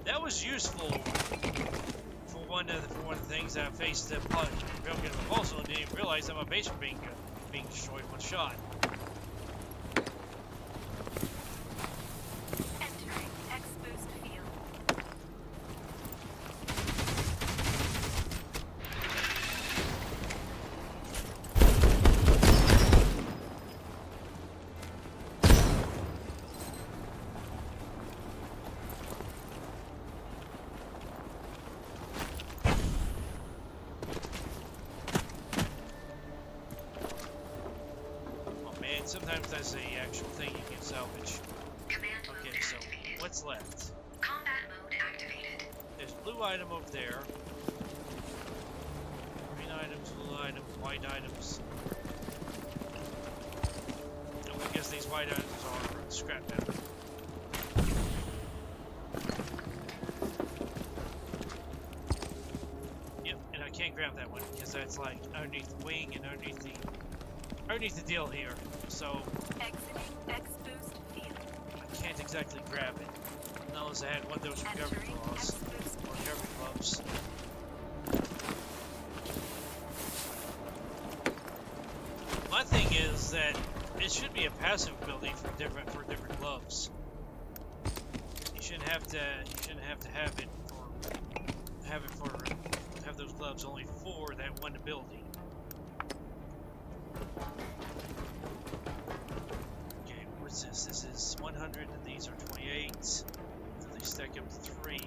That was useful for one of the things that I faced the also and didn't realize that my base was being destroyed with one shot. Entering X-Boost field. Sometimes that's the actual thing you can salvage. Command Okay, mode so activated. what's left? Combat mode activated. There's blue item over there. Green items, blue items, white items. Oh, I guess these white items are scrap metal. Yep, and I can't grab that one because that's like underneath the wing and underneath the deal here. So Exiting X-Boost field. I can't exactly grab it. Unless I had one of those recovery Entering claws X-Boost or recovery gloves. My thing is that it should be a passive ability for different gloves. You shouldn't have to have those gloves only for that one ability. Okay, what's this? This is 100 and these are 28. So they stack up to 3.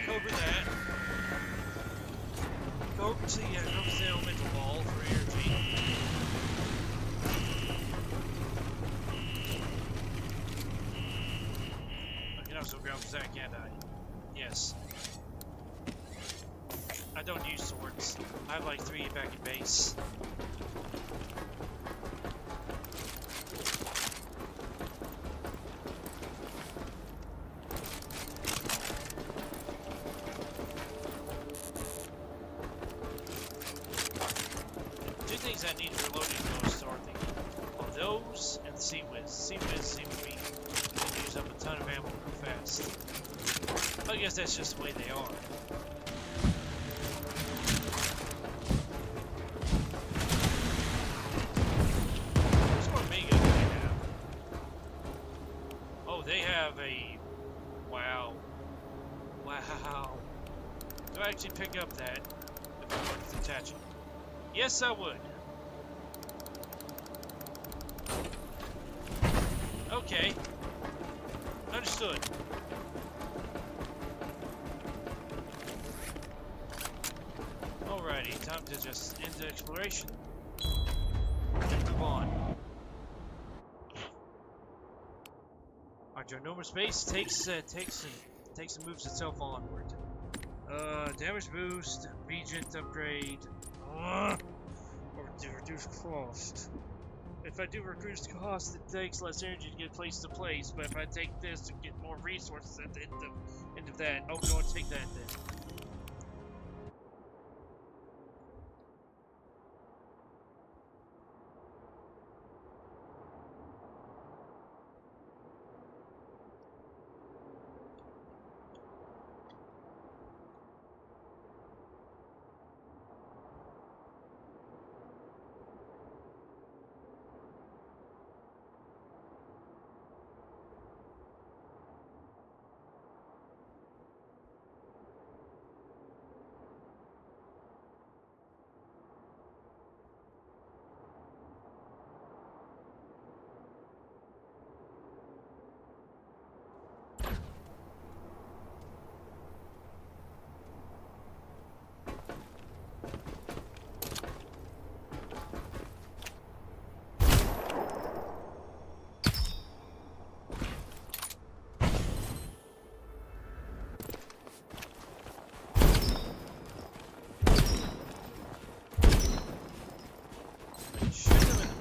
Cover that. Go over to the elemental ball for energy. can't I? Yes. I don't use swords. I have like 3 back in base. Two things I need reloading most are those and the Sea Whiz. Sea Whiz seems to be they use up a ton of ammo real fast. I guess that's just the way they are. What's more Omega do they have? Oh, they have a wow. Wow. Do I actually pick up that if I were to detach it? Yes, I would. Okay. Understood. Alrighty, time to just end the exploration and move on. Our ginormous base takes and moves itself onward. Damage boost, regent upgrade, or reduce cost. If I do reduce cost, it takes less energy to get place to place, but if I take this to get more resources at the end of that, I'll go and take that then.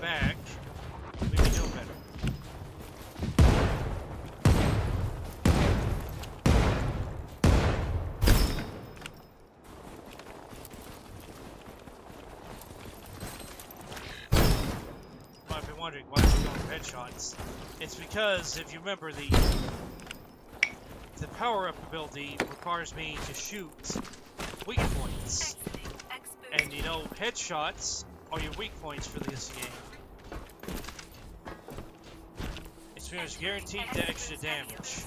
Back, we can do better. You might be wondering why we're going for headshots. It's because, if you remember, the power-up ability requires me to shoot weak points. And you know, headshots are your weak points for this game. It's pretty much guaranteed the extra damage.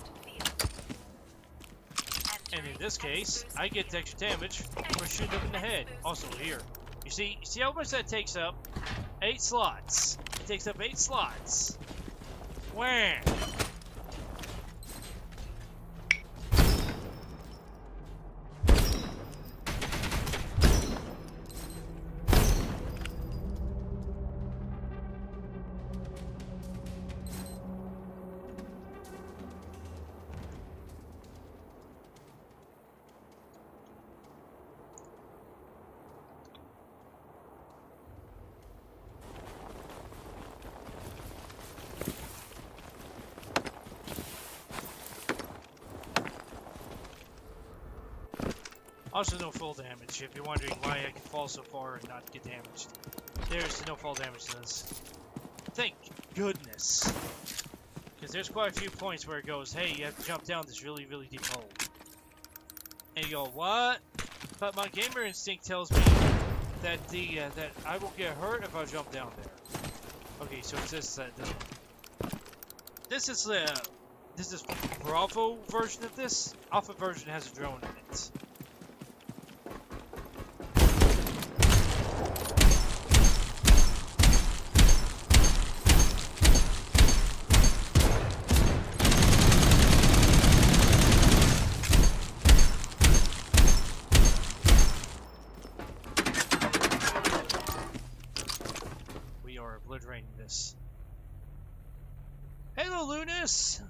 And in this case, I get the extra damage for shooting them in the head. Also here. You see how much that takes up? 8 slots. It takes up 8 slots. Wham! Also no full damage, if you're wondering why I can fall so far and not get damaged. There's no fall damage to this. Thank goodness. Because there's quite a few points where it goes, hey, you have to jump down this really, really deep hole. And you go, what? But my gamer instinct tells me that that I will get hurt if I jump down there. Okay, so it's this this is Bravo version of this. Alpha version has a drone in it. Obliterating this. Hello, Lunas!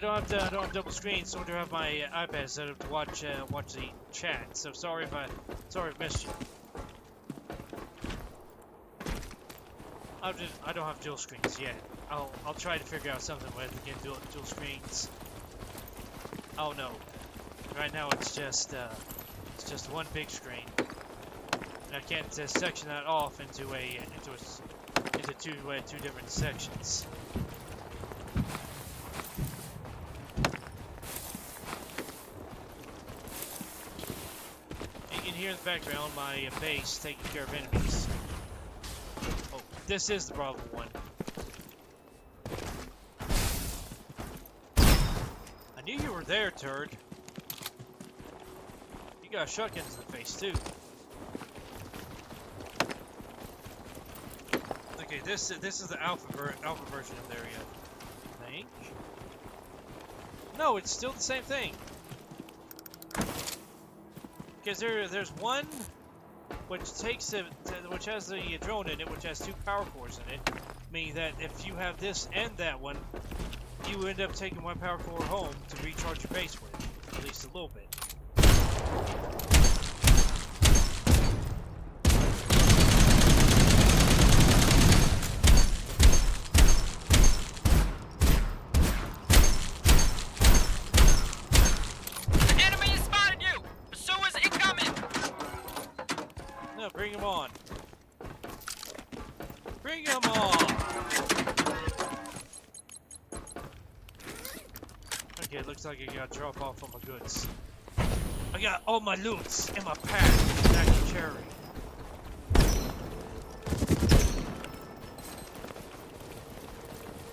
I don't have double screen, so I don't have my iPad set up to watch the chat. So sorry if I missed you. I don't have dual screens yet. I'll try to figure out something with to get dual screens. Oh no, right now it's just one big screen, and I can't section that off into two different sections. You can hear in the background my base taking care of enemies. Oh, this is the Bravo one. I knew you were there, turd. You got shotguns in the face too. Okay, this is the alpha version of the area, I think. No, it's still the same thing. Because there's one which which has the drone in it, which has 2 power cores in it, meaning that if you have this and that one, you end up taking 1 power core home to recharge your base with, at least a little bit. The enemy has spotted you! Pursuers incoming! No, bring him on. Bring him on! Okay, it looks like I got to drop off all my goods. I got all my loots in my pack that I can carry.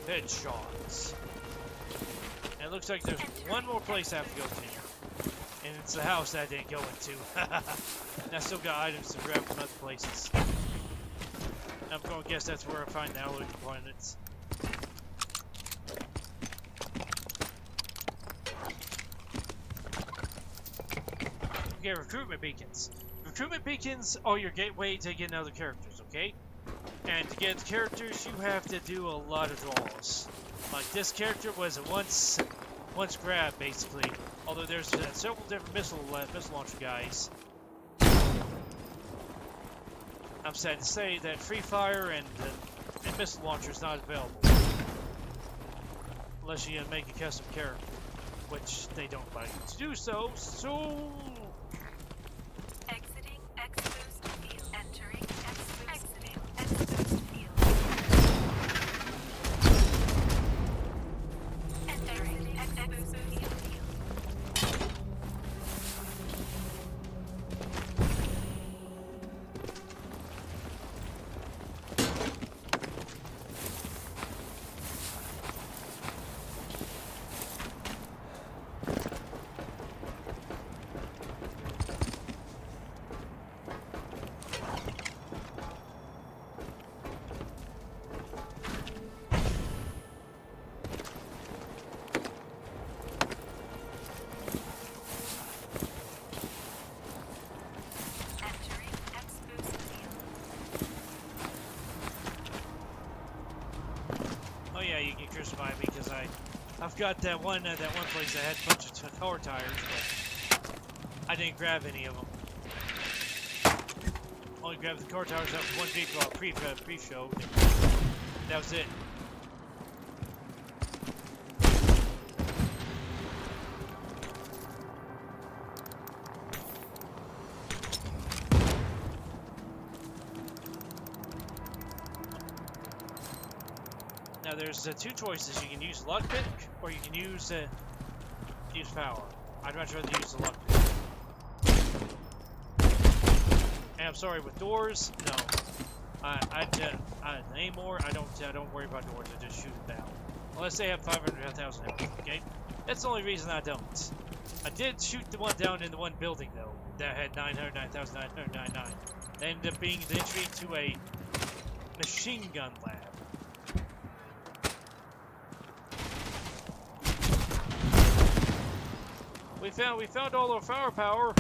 Headshots. And it looks like there's one more place I have to go to. And it's the house that I didn't go into. And I still got items to grab from other places. I'm going to guess that's where I find the alloy components. Okay, recruitment beacons. Recruitment beacons are your gateway to getting other characters, okay? And to get characters, you have to do a lot of draws. Like this character was a once grab, basically. Although there's several different missile launcher guys. I'm sad to say that free fire and missile launcher is not available. Unless you make a custom character, which they don't like to do so. So Exiting exposed field. Entering exposed field. Entering exposed field. Entering exposed field. oh yeah, you can crucify me because I've got that one place that had a bunch of car tires, but I didn't grab any of them. Only grabbed the car tires out of one vehicle I pre-showed. That was it. Now there's 2 choices. You can use lockpick or you can use power. I'd much rather use the lockpick. And I'm sorry, with doors, no. Anymore, I don't worry about doors. I just shoot them down. Unless they have 500,000 health. Okay, that's the only reason I don't. I did shoot the one down in the one building though that had 909,999. That ended up being the entry to a machine gun lab. We found all our firepower.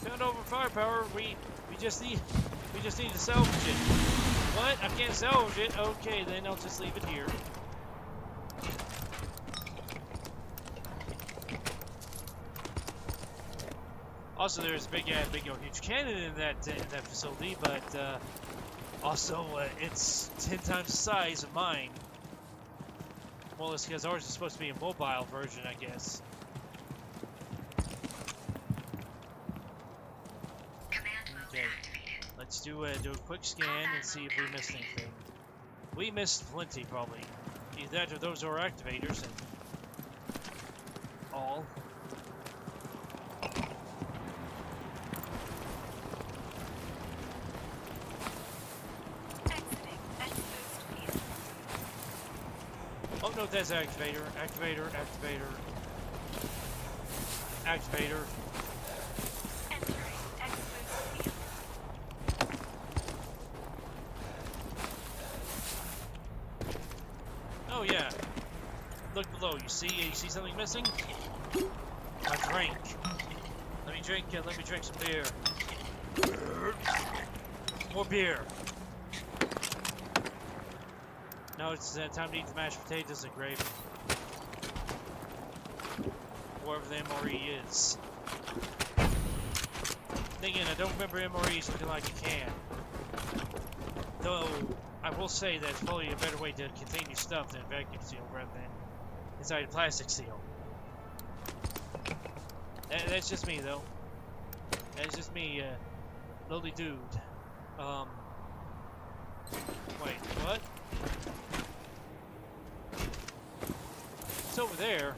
Found all our firepower. We just need to salvage it. What? I can't salvage it. Okay, then I'll just leave it here. Also, there's a big huge cannon in that facility, but also it's 10 times the size of mine. Well, it's because ours is supposed to be a mobile version, I guess. Command mode Okay, activated. let's do a quick scan and see if we missed anything. We missed plenty, probably. Either that or those are activators and all. Exiting exposed field. Oh no, that's activator, activator. Entering exposed field. Oh yeah. Look below. You see something missing? A drink. Let me drink some beer. More beer. Now it's time to eat the mashed potatoes and gravy. Wherever the MRE is. Thinking, I don't remember MREs looking like a can. Though, I will say that it's probably a better way to contain your stuff than a vacuum seal rather than inside a plastic seal. That's just me, though. That's just me, lowly dude. Wait, what? It's over there.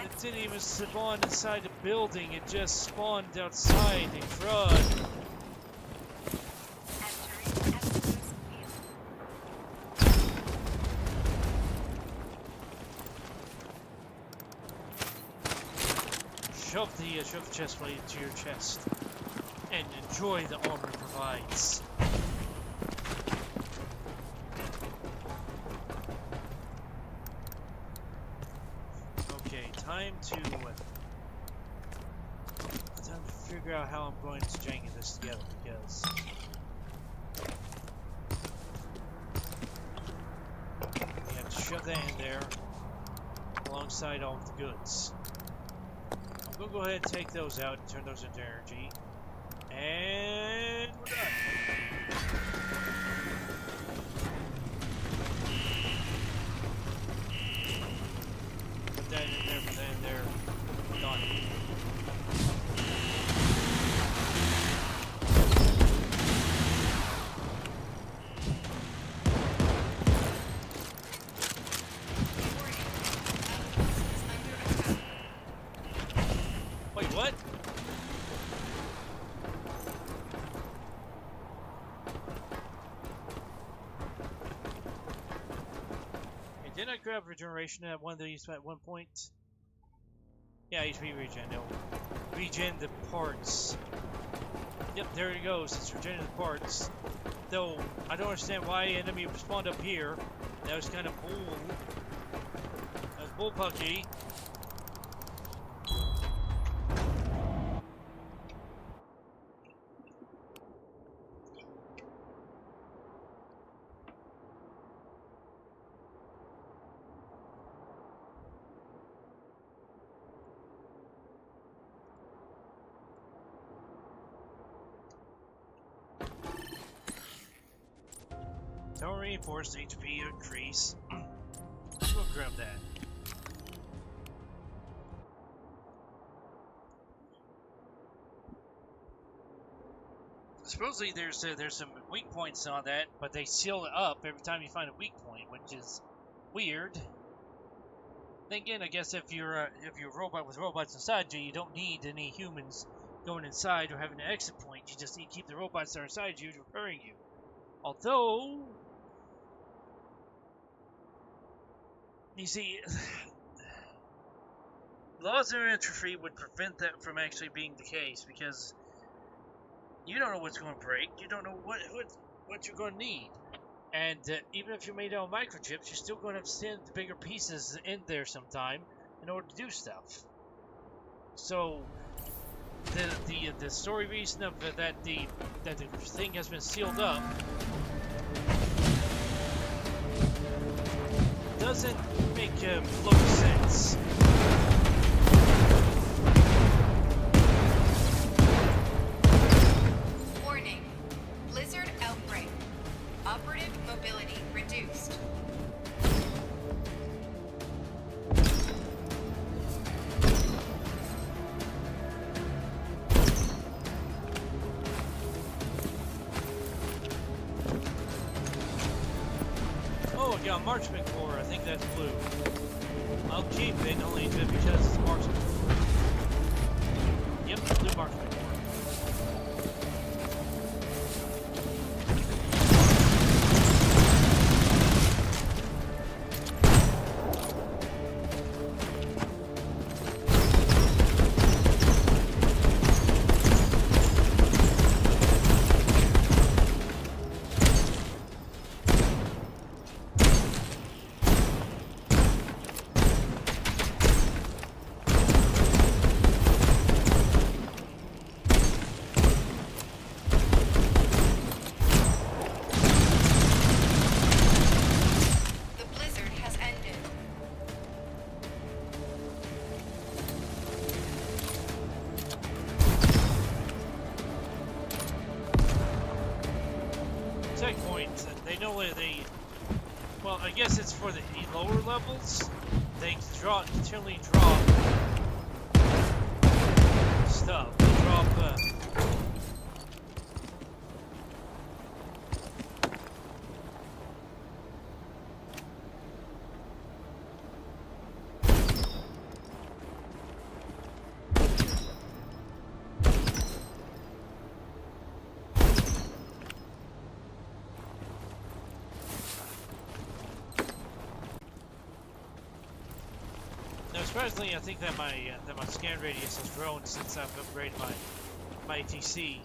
It didn't even spawn inside the building, it just spawned outside in crud. Entering exposed field. Shove the chest plate into your chest and enjoy the armor it provides. Okay, time to figure out how I'm going to jangle this together because we have to shove that in there alongside all of the goods. We'll go ahead and take those out and turn those into energy. And we're done. Put that in there, put that in there. Done. Wait, what? Hey, didn't I grab regeneration at one of these at one point? Yeah, HP regen. No. Regen the parts. Yep, there it goes. It's regening the parts. Though, I don't understand why enemy spawned up here. That was kind of bull. That was bullpucky. Tower reinforced HP increase. We'll grab that. Supposedly there's some weak points on that, but they seal it up every time you find a weak point, which is weird. Then again, I guess if you're a robot with robots inside you, you don't need any humans going inside or having an exit point. You just need to keep the robots that are inside you repairing you. Although, you see, laws of entropy would prevent that from actually being the case because you don't know what's going to break. You don't know what you're going to need. And even if you're made out of microchips, you're still going to have to send the bigger pieces in there sometime in order to do stuff. So the story reason of that the thing has been sealed up doesn't make flow sense. Warning. Blizzard outbreak. Operative mobility reduced. Oh, I got a marksman core. I think that's blue. I'll keep it only because it's marksman. Yep, blue marksman core. The blizzard has ended. Checkpoints, they know where they. Well, I guess it's for the lower levels. They continually drop stuff. They drop. Now, especially, I think that my scan radius has grown since I've upgraded my ATC.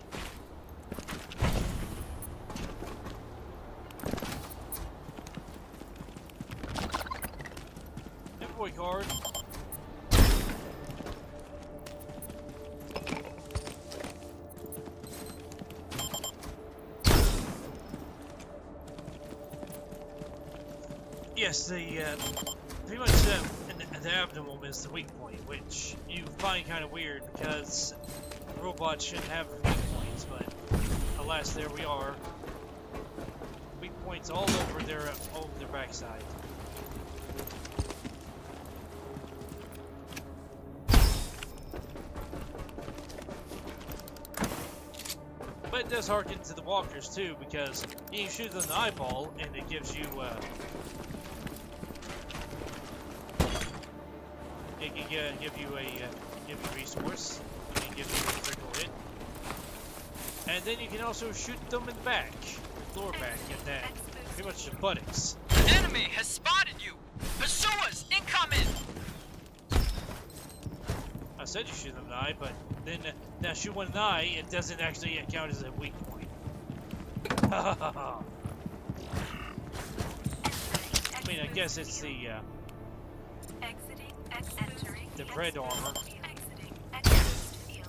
Inventory card. Yes, the pretty much the abdomen is the weak point, which you find kind of weird because robots shouldn't have weak points, but alas, there we are. Weak points all over their backside. But it does harken to the walkers too, because you can shoot them in the eyeball and it gives you it can give you a resource. It can give you a critical hit, and then you can also shoot them in the back, the lower back, and then pretty much the buttocks. The enemy has spotted you! Pursue us! Incoming! I said you shoot them in the eye, but then now shoot one in the eye, it doesn't actually count as a weak point. I mean, I guess it's the Exiting, entering, the red armor. exiting, exposed field.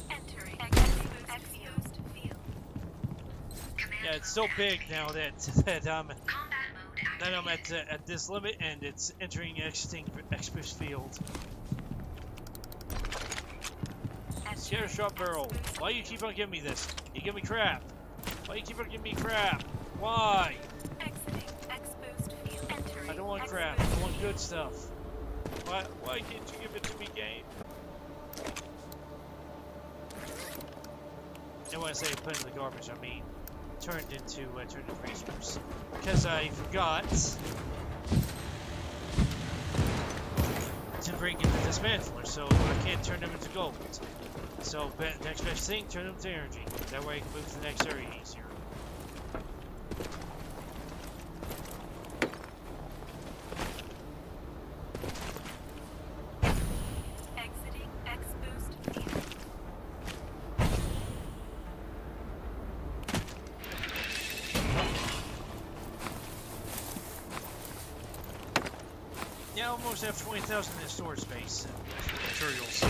Entering, exposed field. Yeah, it's so big now that Combat mode I'm activated. at this limit, and it's entering exiting exposed field. Scare shot barrel. Why you keep on giving me this? You give me crap. Why you keep on giving me crap? Why? Exiting, exposed field. Entering, I don't want crap. I want good stuff. Why can't you give it to me, game? And when I say put in the garbage, I mean turned into resource. Because I forgot to bring in the dismantler, so I can't turn them into gold. So next best thing, turn them to energy. That way I can move to the next area easier. exiting, exposed field. Yeah, I almost have 20,000 in storage space and materials.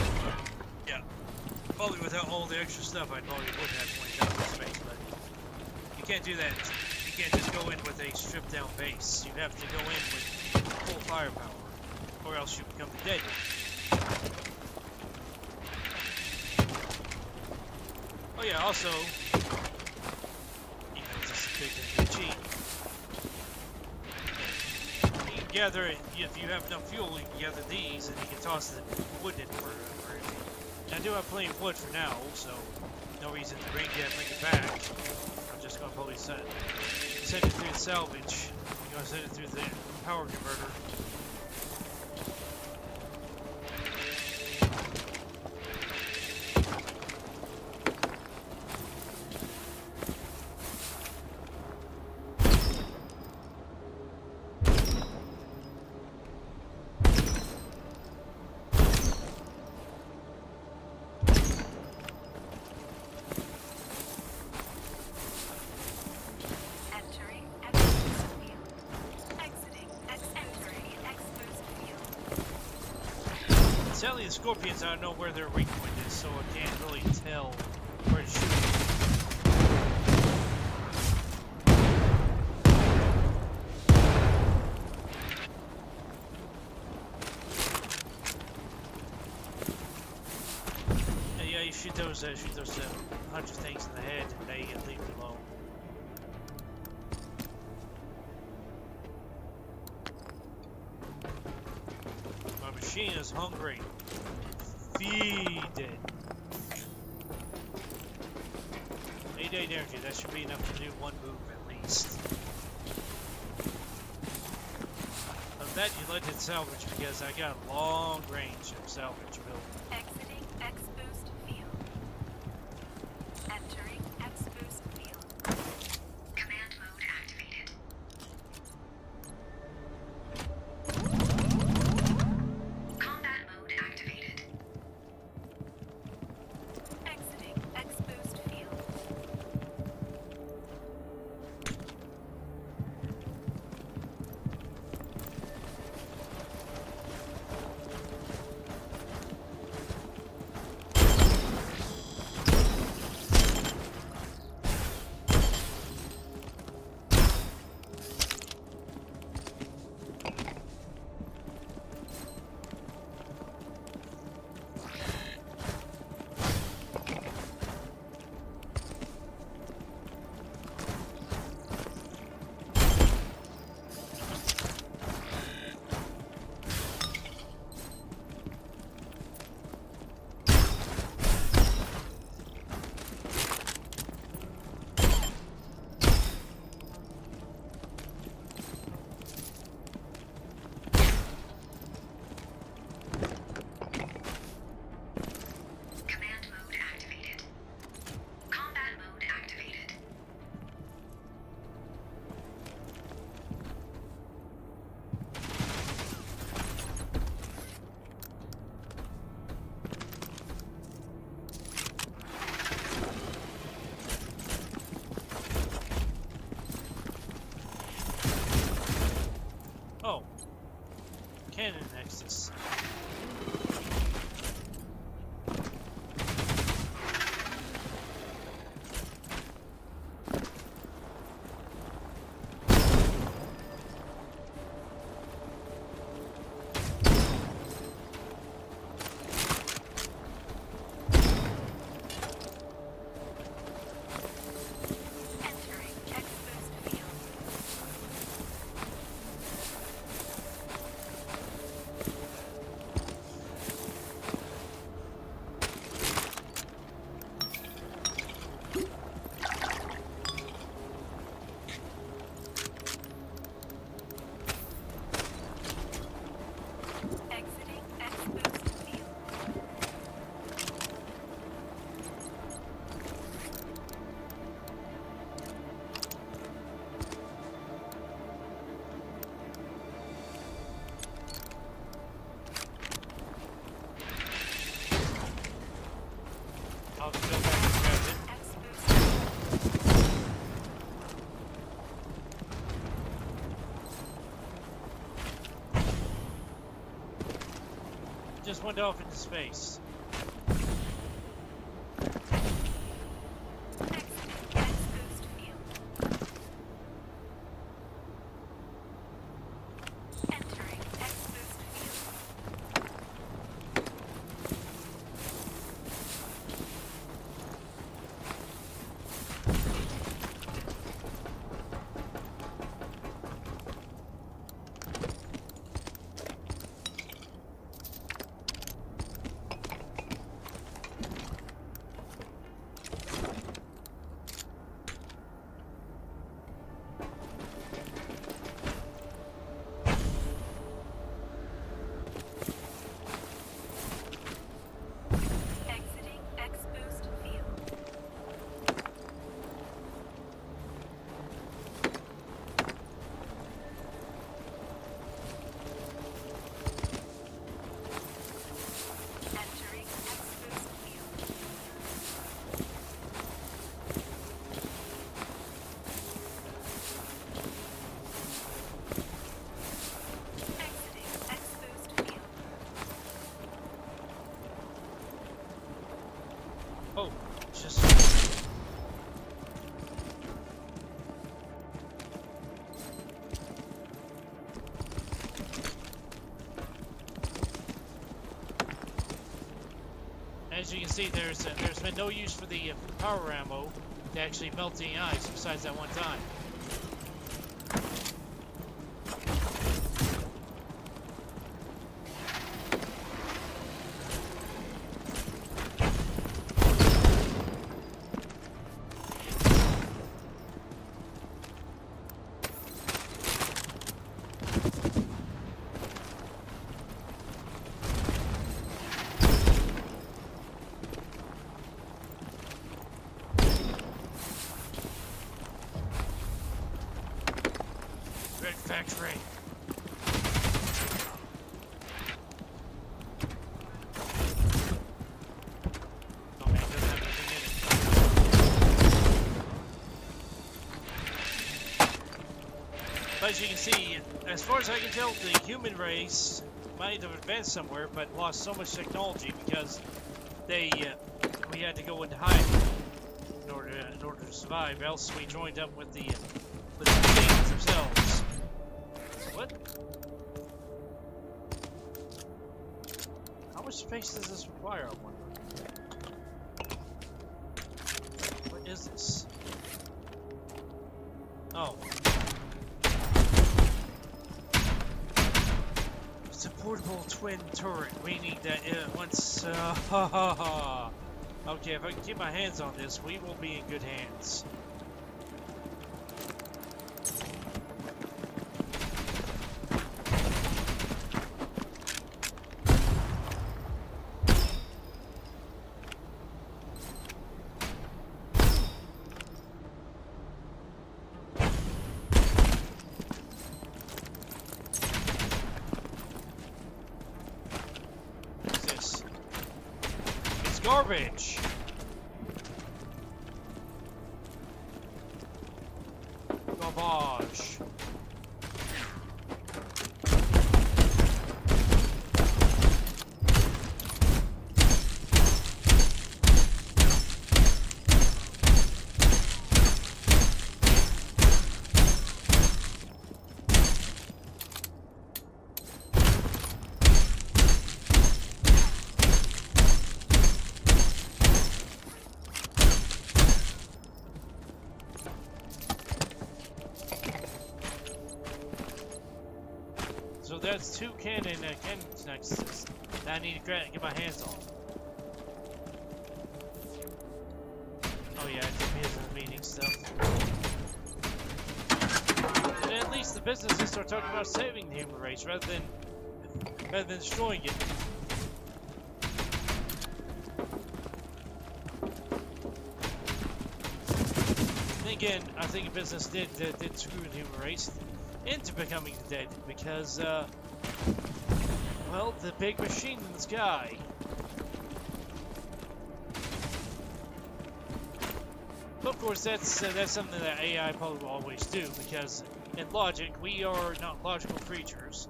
Yeah. Probably without all the extra stuff, I probably wouldn't have 20,000 in space, but can't do that. You can't just go in with a stripped down base. You have to go in with full firepower, or else you become the dead. Oh yeah, also, you know, just a big cheat. You can gather it, if you have enough fuel, you can gather these, and you can toss the wood in for everything. I do have plenty of wood for now, so no reason to bring it back. I'm just gonna probably send it through the salvage. I'm gonna send it through the power converter. Entering exposed field. Exiting entering exposed field. Sadly, the scorpions, I don't know where their weak point is, so I can't really tell where to shoot. Yeah, you shoot those 100 things in the head, and they leave it alone. My machine is hungry. Feed it. 8 energy, that should be enough to do one move at least. Of that, you let it salvage because I got a long range of salvage built. Exiting exposed field. Entering exposed field. Command mode activated. Combat mode activated. Exiting exposed field. Command mode activated. Combat mode activated. Oh. Cannon Nexus. Entering exposed field. Exiting exposed field. I'll just go back and grab it. Exposed field. Just went off into space. Exiting exposed field. As you can see, there's been no use for the power ammo to actually melt any ice besides that one time. Red Factory. Oh man, it doesn't have anything in it. But as you can see, as far as I can tell, the human race might have advanced somewhere, but lost so much technology because we had to go into hiding in order to survive. Else we joined up with the things themselves. What? How much space does this require, I wonder? What is this? Oh. It's a portable twin turret, meaning that once... okay, if I can keep my hands on this, we will be in good hands. Garbage. Garbage. So that's two cannon nexuses that I need to get my hands on. Oh yeah, it's business meeting stuff. And at least the businesses start talking about saving the human race rather than destroying it. And again, I think a business did screw the human race into becoming dead because, well, the big machine in the sky. But of course, that's something that AI probably will always do because, in logic, we are not logical creatures.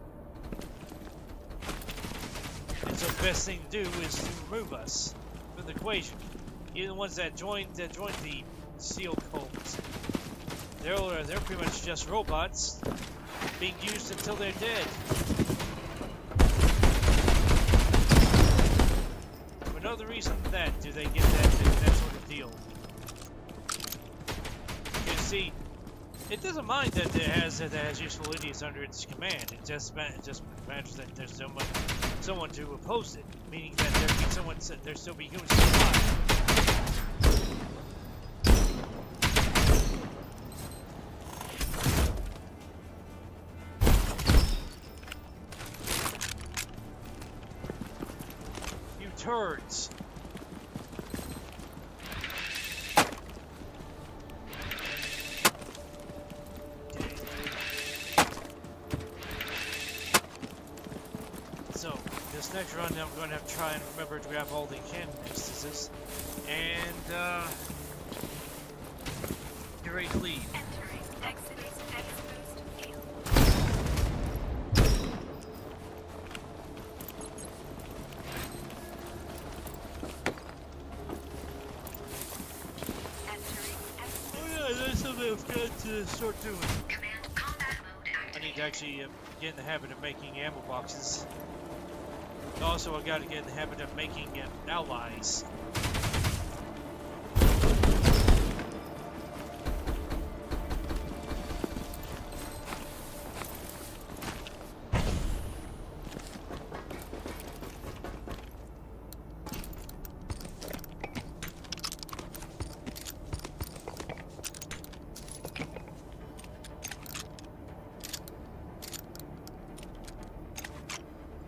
And so the best thing to do is to remove us from the equation. Even the ones that joined the SEAL cult. They're pretty much just robots being used until they're dead. For no other reason than that do they get that sort of deal. You see, it doesn't mind that it has useful idiots under its command. It just matters that there's someone to oppose it, meaning that there still be humans alive. Turds. Okay. So, this next run, I'm going to have to try and remember to grab all the cannon instances and get ready to leave. Entering Exodus X-Boost field. I've got to start doing. Command combat mode I activated. need to actually get in the habit of making ammo boxes. Also, I got to get in the habit of making allies.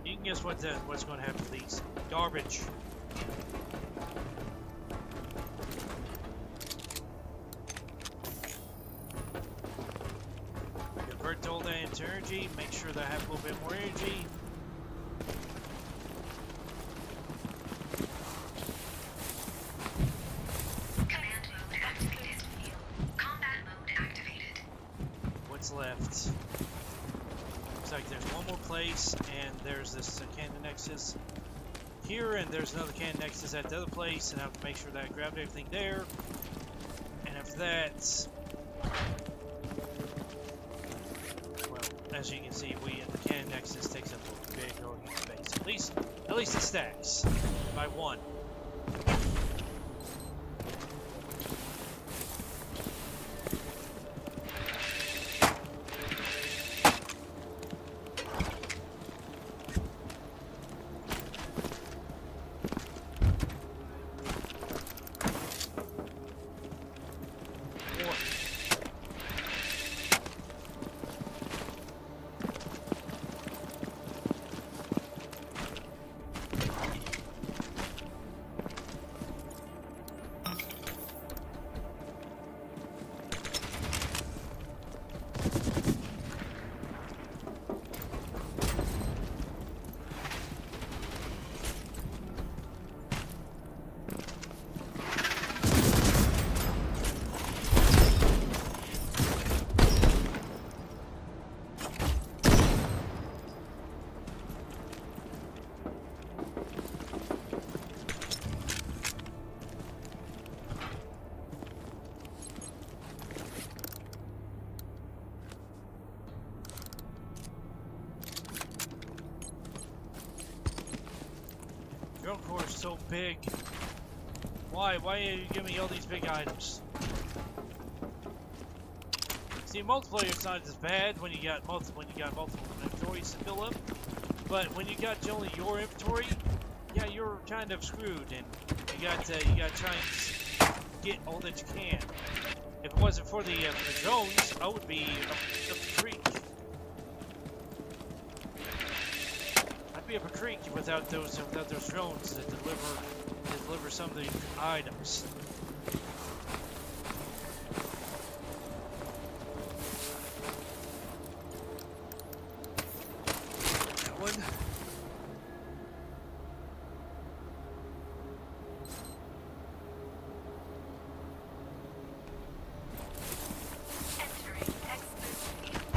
You can guess what's going to happen to these. Garbage. Convert all that into energy. Make sure that I have a little bit more energy. Command mode activated. Combat mode activated. What's left? Looks like there's one more place, and there's this cannon nexus here, and there's another cannon nexus at the other place, and I have to make sure that I grabbed everything there. And after that, well, as you can see, the cannon nexus takes up a big old space. At least it stacks by one. Drone core is so big. Why? Why are you giving me all these big items? See, multiplayer it's not as bad when you got multiple inventories to fill up, but when you got only your inventory, yeah, you're kind of screwed, and you got to try and get all that you can. If it wasn't for the drones, I would be up the creek. I'd be up a creek without those drones that deliver some of the items. That one. Entering X-boost field.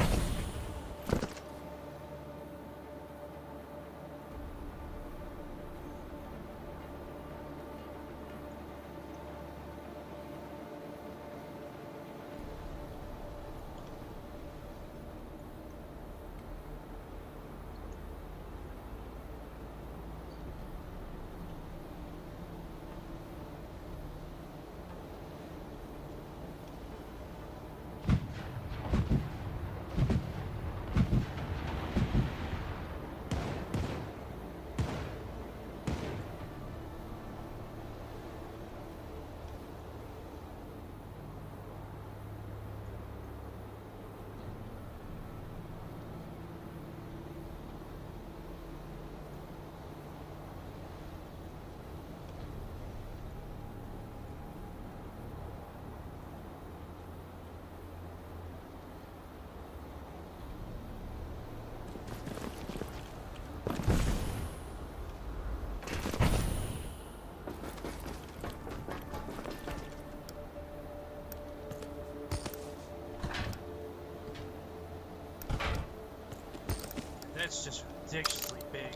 That's just ridiculously big.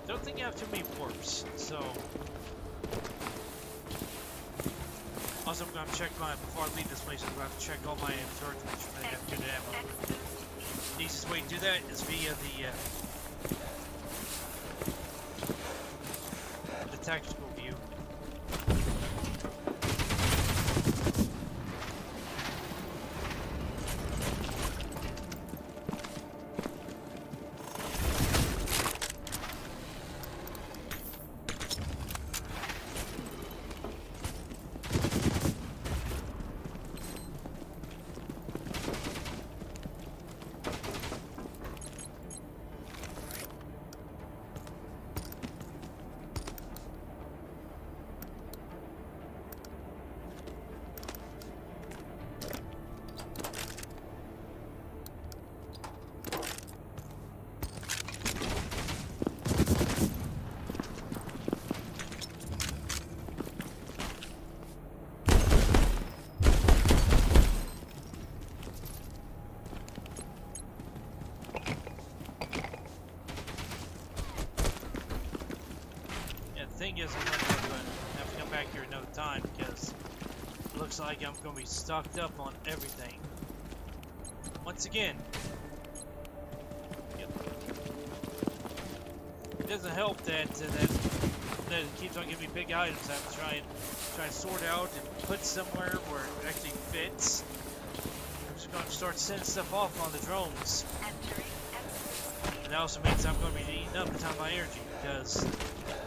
Don't think you have too many warps, so Also, I'm gonna check before I leave this place, I'm gonna have to check all my inventory to make sure they have good ammo. The easiest way to do that is via the tactical view. The thing is, I'm not going to have to come back here another time because it looks like I'm going to be stocked up on everything. Once again, it doesn't help that it keeps on giving me big items. I have to try and sort out and put somewhere where it actually fits. I'm just going to start sending stuff off on the drones. And that also means I'm going to be eating up a ton of my energy because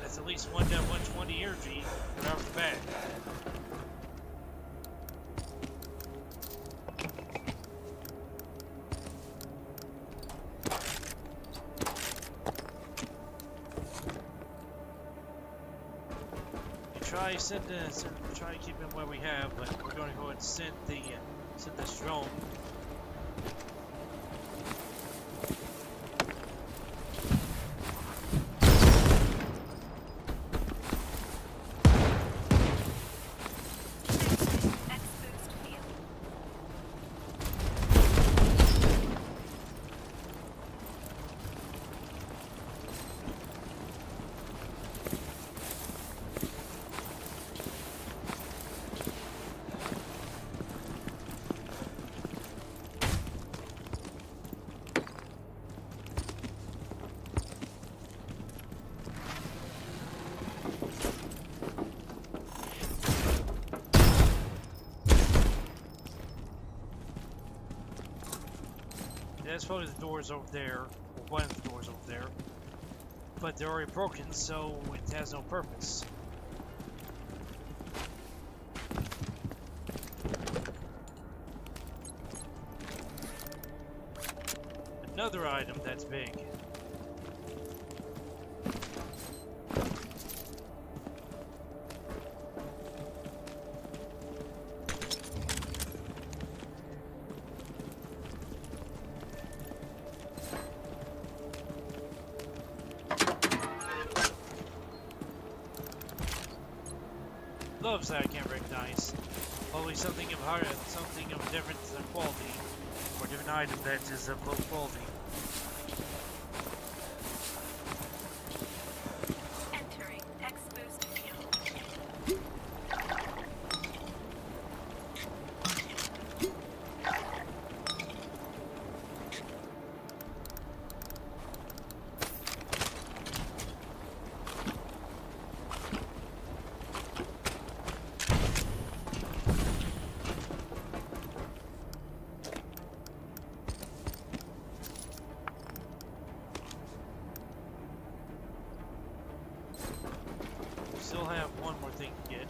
that's at least 120 energy right off the bat. Try to keep them where we have, but we're going to go ahead and send this drone. That's probably the doors over there, or one of the doors over there. But they're already broken, so it has no purpose. Another item that's big. Gloves that I can't recognize. Probably something of a different quality, or different item that is of low quality. Entering X-Boost field. Still have one more thing to get.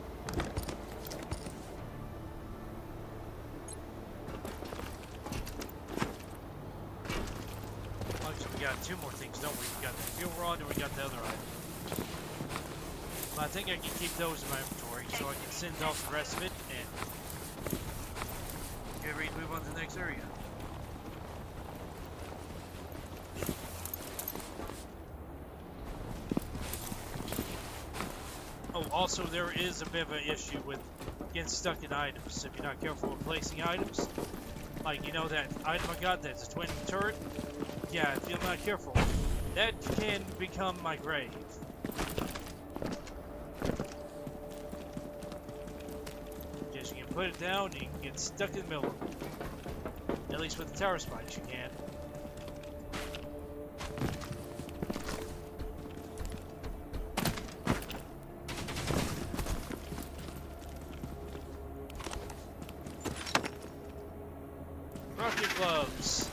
Actually, we got two more things, don't we? We got the fuel rod and we got the other item. But I think I can keep those in my inventory so I can send off the rest of it and get ready to move on to the next area. Oh, also there is a bit of an issue with getting stuck in items if you're not careful with placing items. Like, you know that item I got that's a twin turret? Yeah, if you're not careful, that can become my grave. put it down, you can get stuck in the middle of it. At least with the tower spikes, you can. Rocket gloves.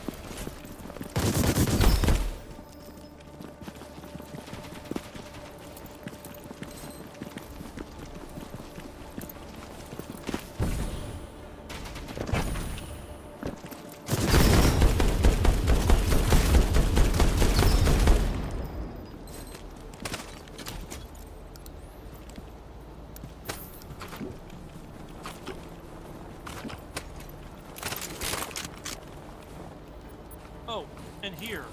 Oh, and here.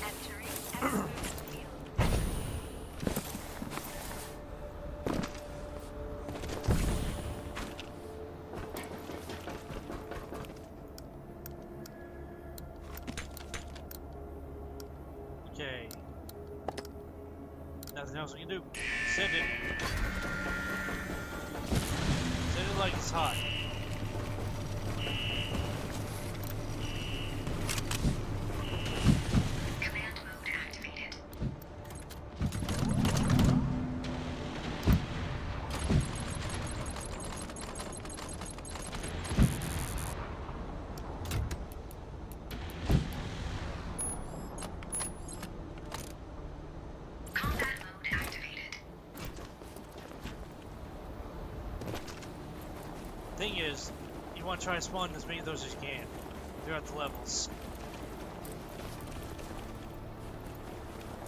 Entering exposed field. Okay. Nothing else we can do. Send it. Send it like it's hot. Command mode activated. Combat mode activated. Thing is, you want to try to spawn as many of those as you can throughout the levels.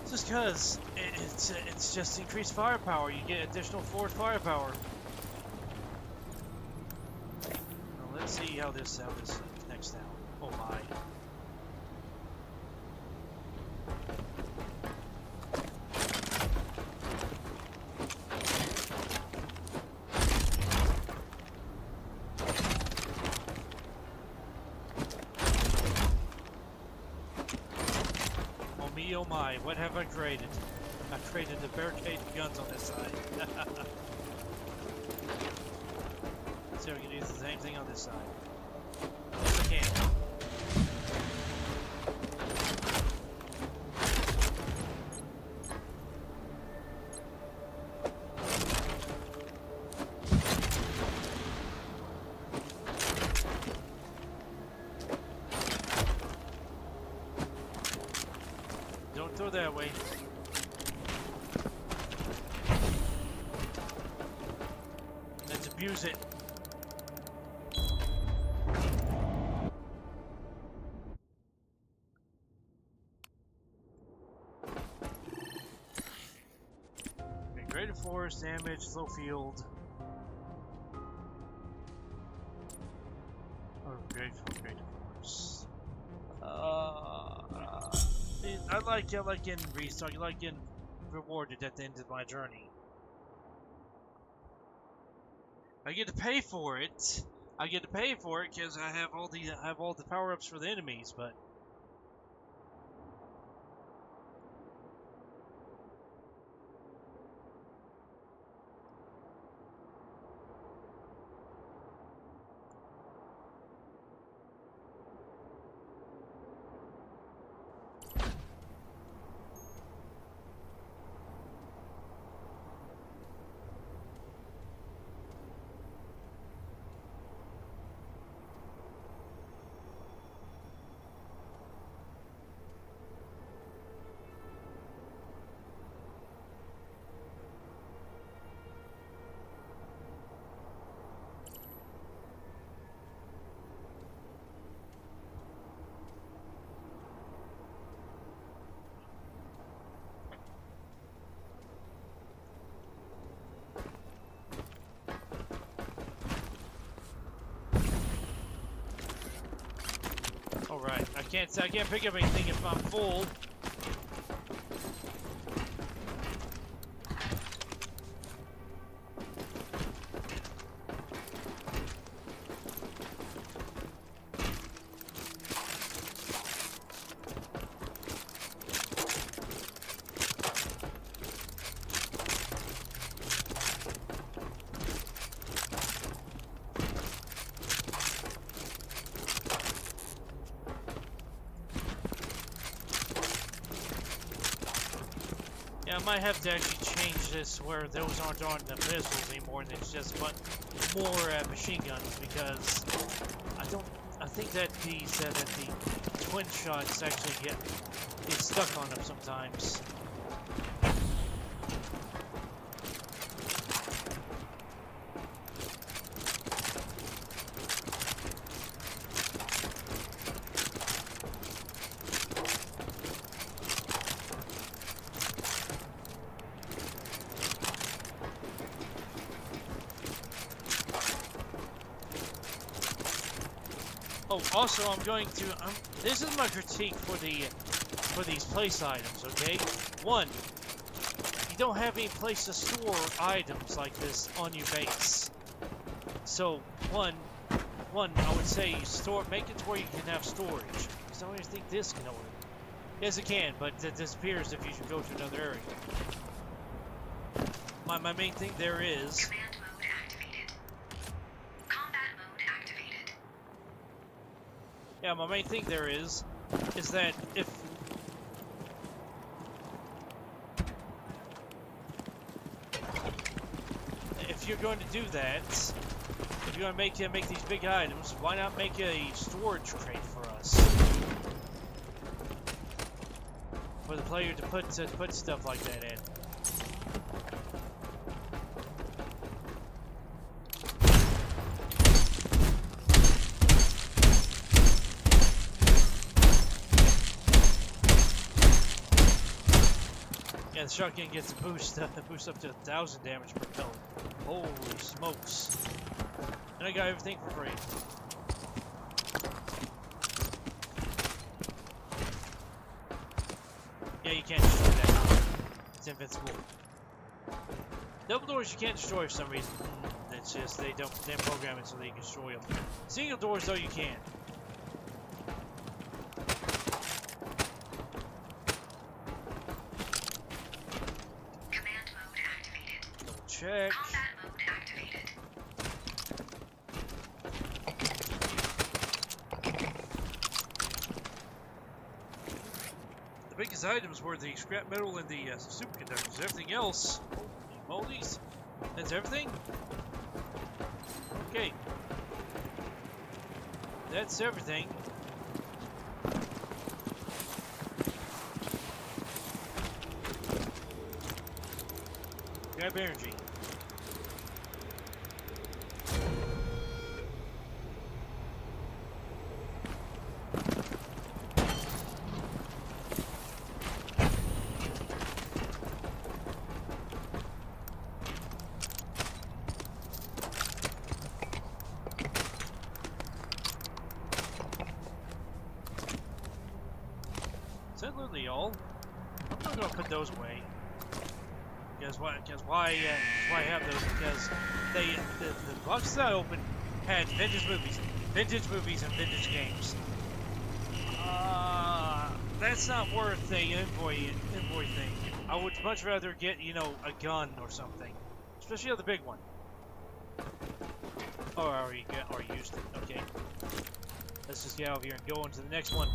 Just because it's just increased firepower. You get additional forward firepower. Now let's see how this connects now. Oh my. Oh me, oh my, what have I created? I created a barricade of guns on this side. So we can do the same thing on this side. Yes, I can. Don't throw that way. Let's abuse it. Okay, greater force damage, low field. Oh, great force. I like getting restock. I like getting rewarded at the end of my journey. I get to pay for it. I get to pay for it because I have all the power ups for the enemies, but. Right. I can't pick up anything if I'm full. Yeah, I might have to actually change this where those aren't on the pistols anymore, and it's just but more machine guns, because I think that the twin shots actually get stuck on them sometimes. Oh, also, this is my critique for these place items, okay? One, you don't have any place to store items like this on your base. So, one, I would say make it to where you can have storage. Because I don't even think this can order. Yes, it can, but it disappears if you should go to another area. My main thing there is... Command mode activated. Combat mode activated. Yeah, my main thing there is that if you're going to do that, if you're going to make these big items, why not make a storage crate for us? For the player to put stuff like that in. Yeah, the shotgun gets a boost up to 1,000 damage per pellet. Holy smokes. And I got everything for free. Yeah, you can't destroy that. It's invincible. Double doors you can't destroy for some reason. It's just they don't program it so they can destroy them. Single doors though you can. Command mode activated. Double check. Combat mode activated. The biggest items were the scrap metal and the superconductors. Everything else, holy moldies, that's everything? Okay. That's everything. Grab energy. Is that literally all? I'm not gonna put those away. Because why I have those? Because the boxes I opened had vintage movies and vintage games. That's not worth the envoy thing. I would much rather get, you know, a gun or something, especially the big one. Oh, I already used it. Okay, let's just get out of here and go on to the next one.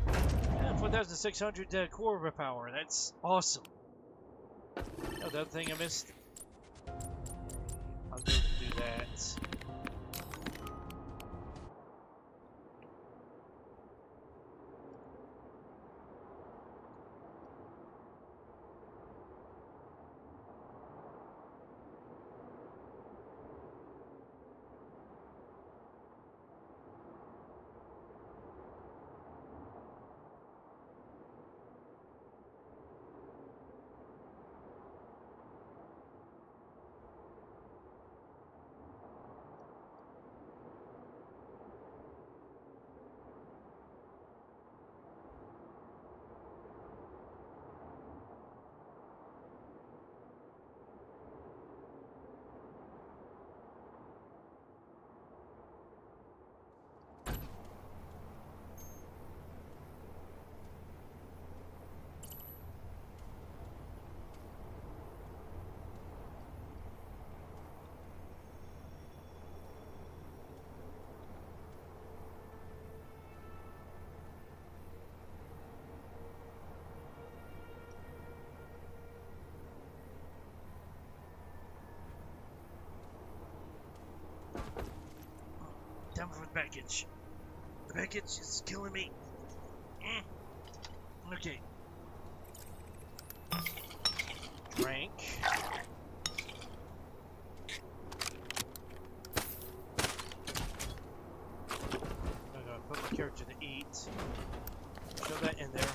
Yeah, 4,600 core power. That's awesome. Oh, the other thing I missed. I'll go do that. time for the package. The package is killing me. Okay. Drink. I'm gonna put my character to eat. Show that in there.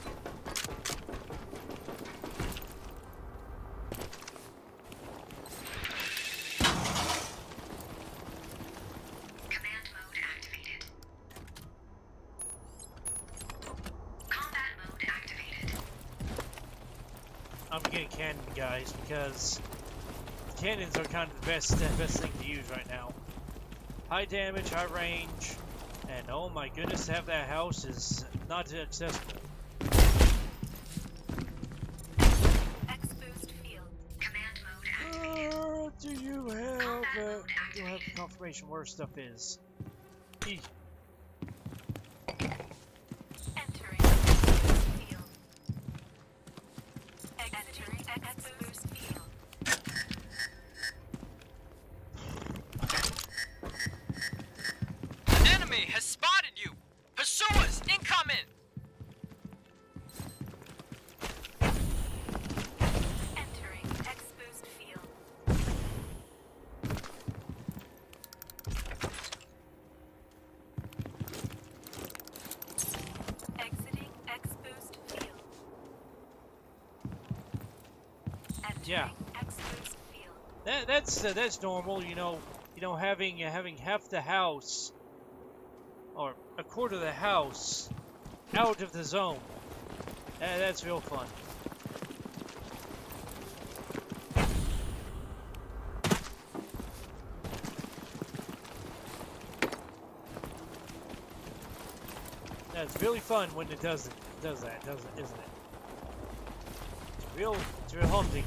Command mode activated. Combat mode activated. I'm getting cannon, guys, because cannons are kind of the best thing to use right now. High damage, high range, and oh my goodness, to have that house is not accessible. X-boost field. Command mode activated. Do you have confirmation where stuff is? E. Entering X-boost field. Entering X-boost field. An enemy has spotted you! Pursue us! Incoming! Entering X-boost field. Exiting X-boost field. Entering Yeah. X-boost field. That's normal, you know, having half the house or a quarter of the house out of the zone. That's real fun. That's really fun when it does that, isn't it? It's real humdinger.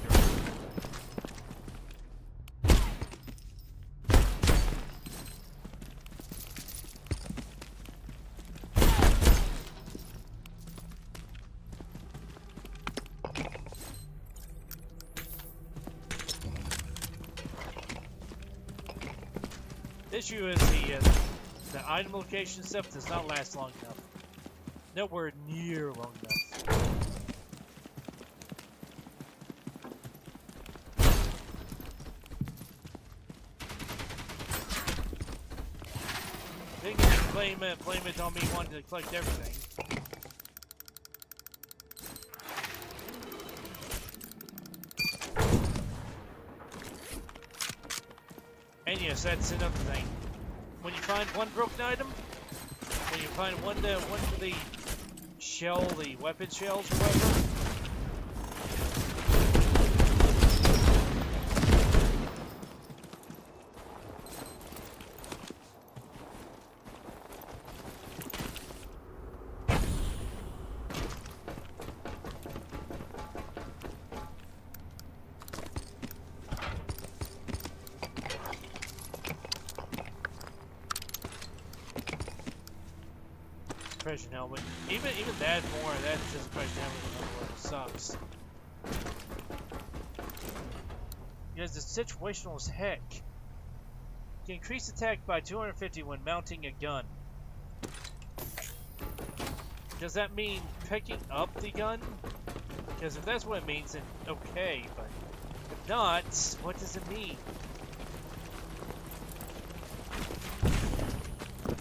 The issue is the item location stuff does not last long enough. Nowhere near long enough. They can blame it on me wanting to collect everything. And yes, that's another thing. When you find one broken item, when you find one for the shell, the weapon shells or whatever, suppression helmet. Even that more, that suppression helmet sucks. Because it's situational as heck. You can increase attack by 250 when mounting a gun. Does that mean picking up the gun? Because if that's what it means, then okay, but if not, what does it mean?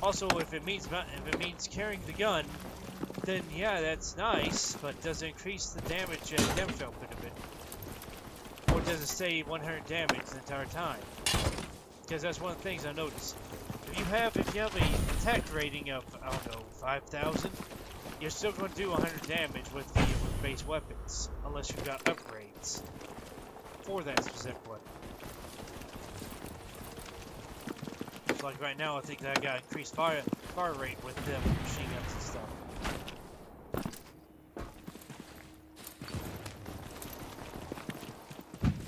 Also, if it means carrying the gun, then yeah, that's nice. But does it increase the damage output of it, or does it stay 100 damage the entire time? Because that's one of the things I noticed. If you have an attack rating of, I don't know, 5,000, you're still going to do 100 damage with the base weapons, unless you've got upgrades for that specific weapon. Like right now, I think that I got increased fire rate with them machine guns and stuff.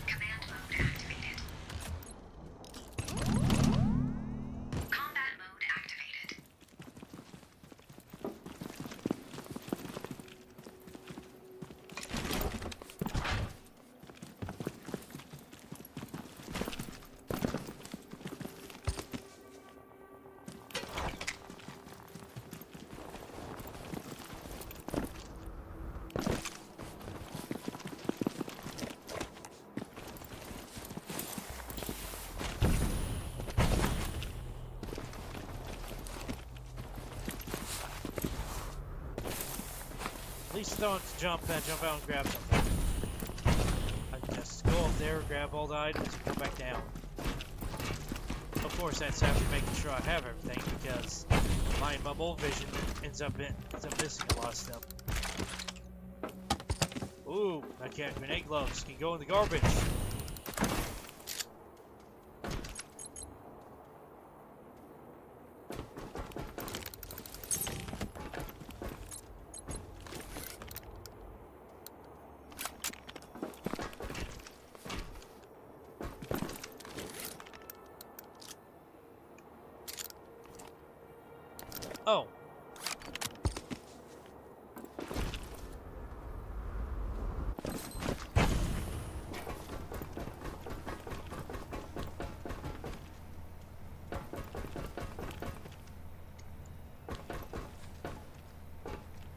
Command mode activated. Combat mode activated. least don't jump out and grab something. I can just go up there, grab all the items, and come back down. Of course, that's after making sure I have everything, because my mobile vision ends up missing a lot of stuff. Ooh, I can't. Grenade gloves can go in the garbage. Oh.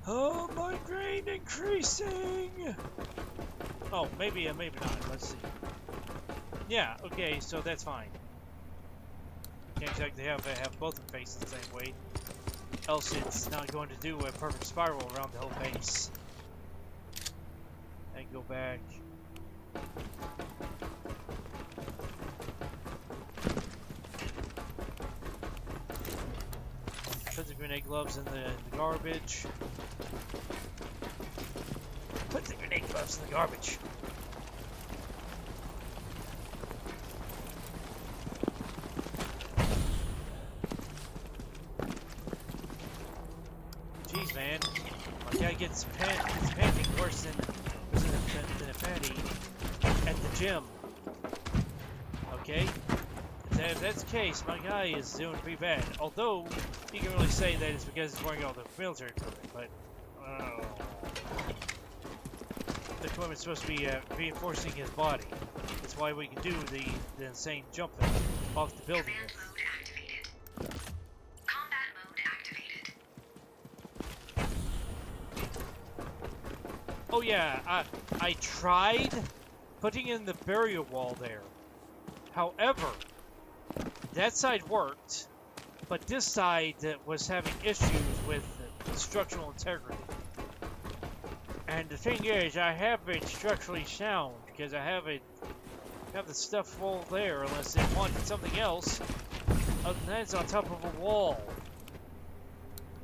Oh, my brain increasing! Oh, maybe not. Let's see. Yeah, okay, so that's fine. Can't exactly have both of them face the same way. Else it's not going to do a perfect spiral around the whole base. And go back. Put the grenade gloves in the garbage. Put the grenade gloves in the garbage. Jeez, man. My guy gets pancake worse than a patty at the gym. Okay? If that's the case, my guy is doing pretty bad. Although, you can really say that it's because he's wearing all the military equipment, but... the equipment's supposed to be reinforcing his body. That's why we can do the insane jumping off the building. Command mode activated. Combat mode activated. Oh yeah, I tried putting in the barrier wall there. However, that side worked, but this side was having issues with structural integrity. And the thing is, I have it structurally sound because I have the stuff full there, unless they wanted something else. Other than that, it's on top of a wall.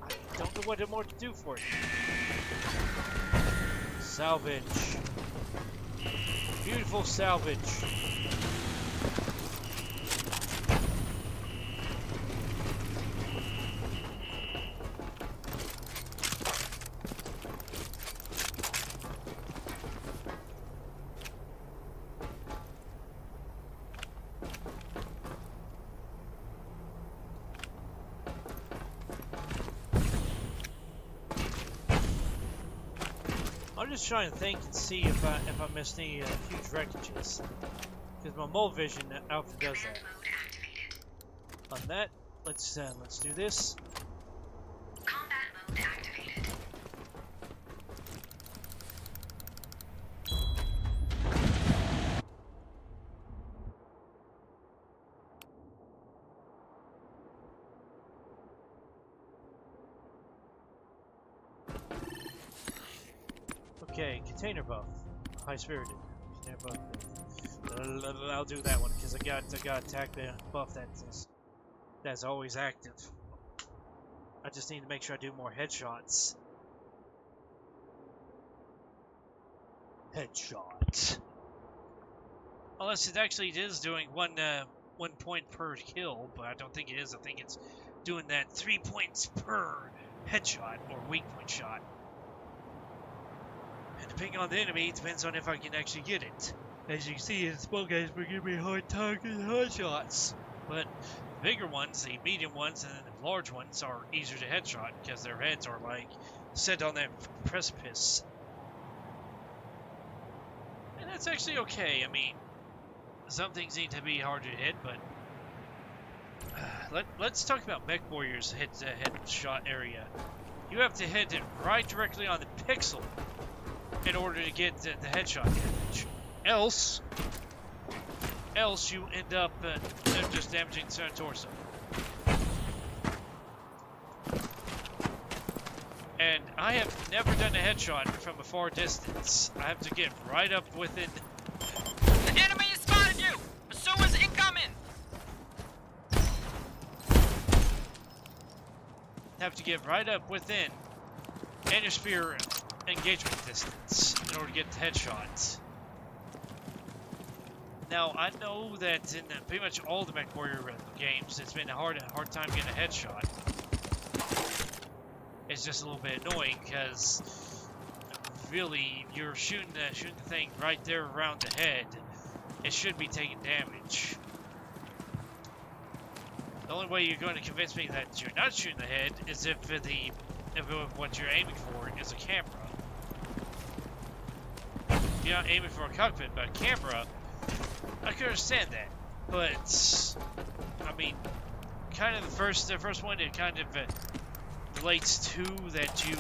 I don't know what more to do for it. Salvage. Beautiful salvage. I'm just trying to think and see if I missed any huge wreckages, because my mole vision outfit does that. Command mode activated. On that, let's do this. Combat mode activated. Okay, container buff, high spirited. Container buff. I'll do that one because I got attack buff that's always active. I just need to make sure I do more headshots. Headshots. Unless it actually is doing 1 point per kill, but I don't think it is. I think it's doing that 3 points per headshot or weak point shot. And depending on the enemy, it depends on if I can actually get it. As you can see, the small guys were giving me hard target headshots. But the bigger ones, the medium ones, and the large ones are easier to headshot because their heads are like set on that precipice. And that's actually okay. I mean, some things need to be harder to hit, but let's talk about Mech Warrior's headshot area. You have to hit it right directly on the pixel in order to get the headshot damage. Else you end up just damaging the torso. And I have never done a headshot from a far distance. I have to get right up within. The enemy has spotted you! Pursuers incoming! Have to get right up within Anisphere engagement distance in order to get the headshots. Now I know that in pretty much all the MechWarrior games, it's been a hard time getting a headshot. It's just a little bit annoying because really you're shooting the thing right there around the head. It should be taking damage. The only way you're going to convince me that you're not shooting the head is if what you're aiming for is a camera. You're not aiming for a cockpit, but a camera, I can understand that. But I mean, kind of the first one, it kind of relates to that you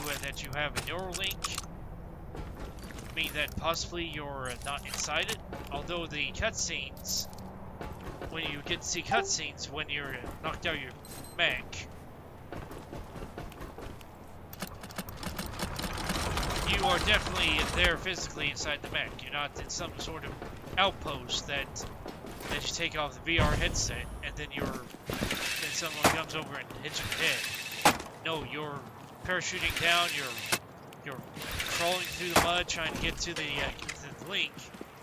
have a Neuralink. Mean that possibly you're not inside it. Although the cutscenes, when you get to see cutscenes when you're knocked out of your mech, you are definitely there physically inside the mech. You're not in some sort of outpost that you take off the VR headset and then someone comes over and hits your head. No, you're parachuting down. You're crawling through the mud trying to get to the link,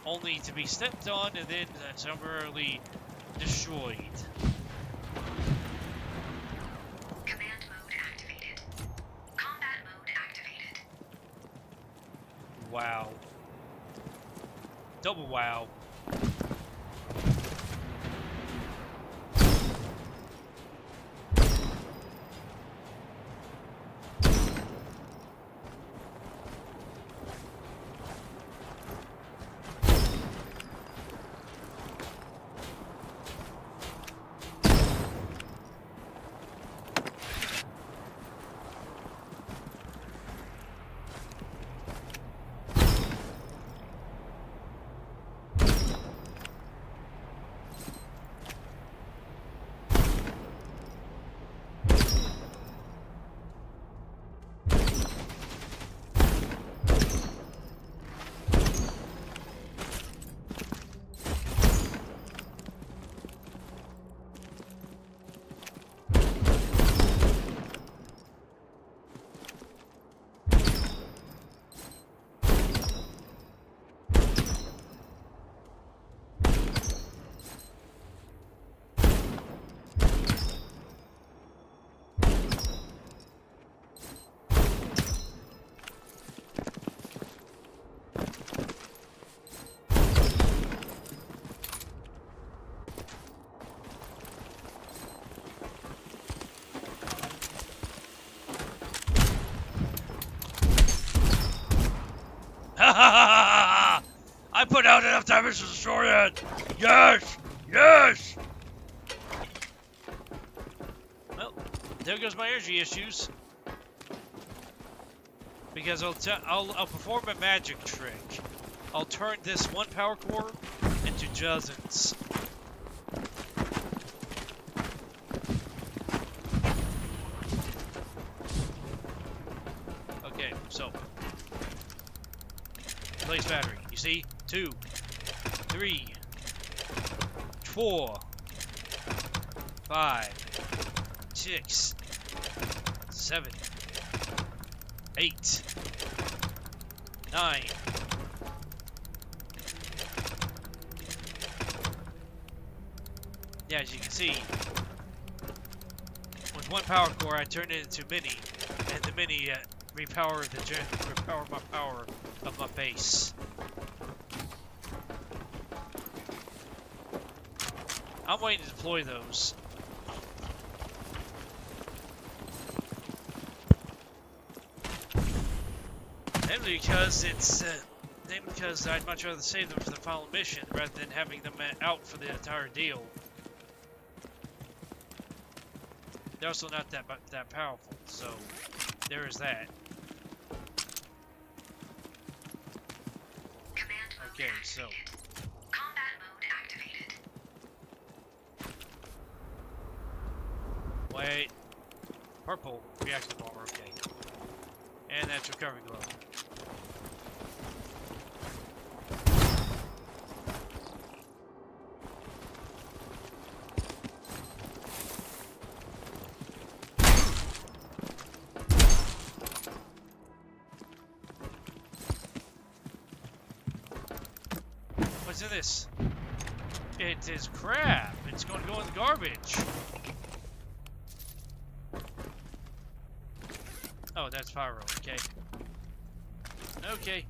only to be stepped on and then summarily destroyed. Command mode activated. Combat mode activated. Wow. Double wow. I put out enough damage to destroy it! Yes! Yes! Well, there goes my energy issues. Because I'll perform a magic trick. I'll turn this one power core into dozens. Okay, so place battery. You see? 2, 3, 4, 5, 6, 7, 8, 9. Yeah, as you can see, with one power core, I turned it into mini, and the mini repower my power of my base. I'm waiting to deploy those. Mainly because I'd much rather save them for the final mission rather than having them out for the entire deal. They're also not that powerful, so there is that. Command mode Okay, so activated. Combat mode activated. wait, purple reactive armor. Okay. And that's recovery glow. What's in this? It is crap. It's going to go in the garbage. Oh, that's pyro. Okay. Okay.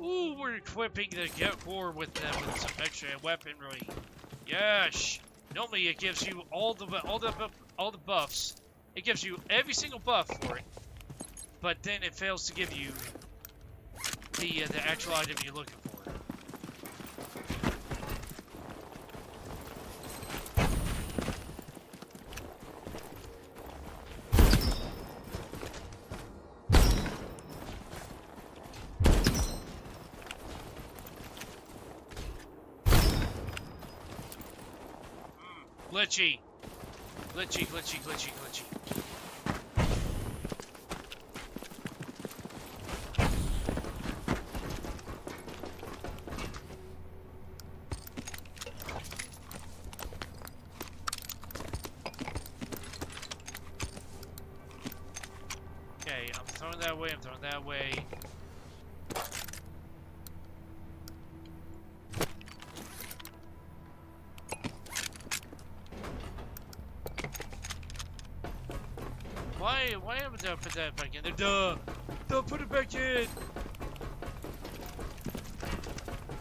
Ooh, we're equipping the core with some extra weaponry. Yes. Normally it gives you all the buffs. It gives you every single buff for it, but then it fails to give you the actual item you're looking for. Glitchy. Glitchy, glitchy, glitchy, glitchy. Okay, I'm throwing that way, I'm throwing that way. Why haven't I put that back in there? Duh! Don't put it back in!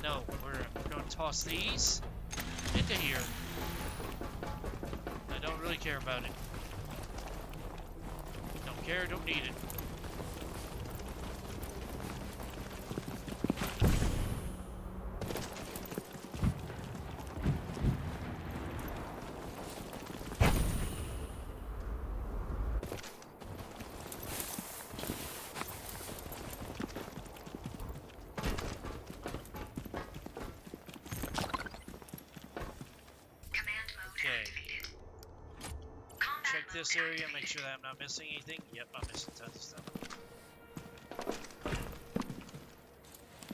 No, we're going to toss these into here. I don't really care about it. Don't care, don't need it. This area, make sure that I'm not missing anything. Yep, I'm missing tons of stuff.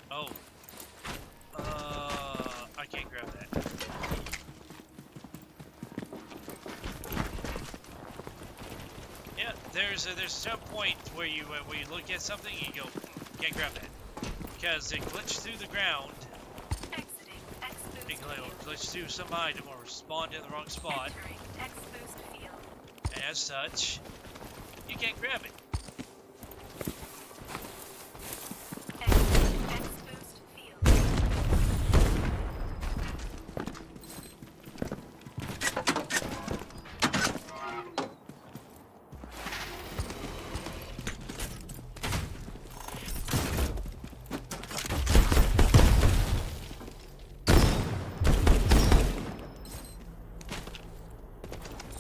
Oh. I can't grab that. Yeah, there's some point where you look at something and you go, can't grab that. Because it glitched through the ground. Exiting exposed It field. glitched through some item or spawned in the wrong spot. Entering exposed field. As such, you can't grab it. Exiting exposed field.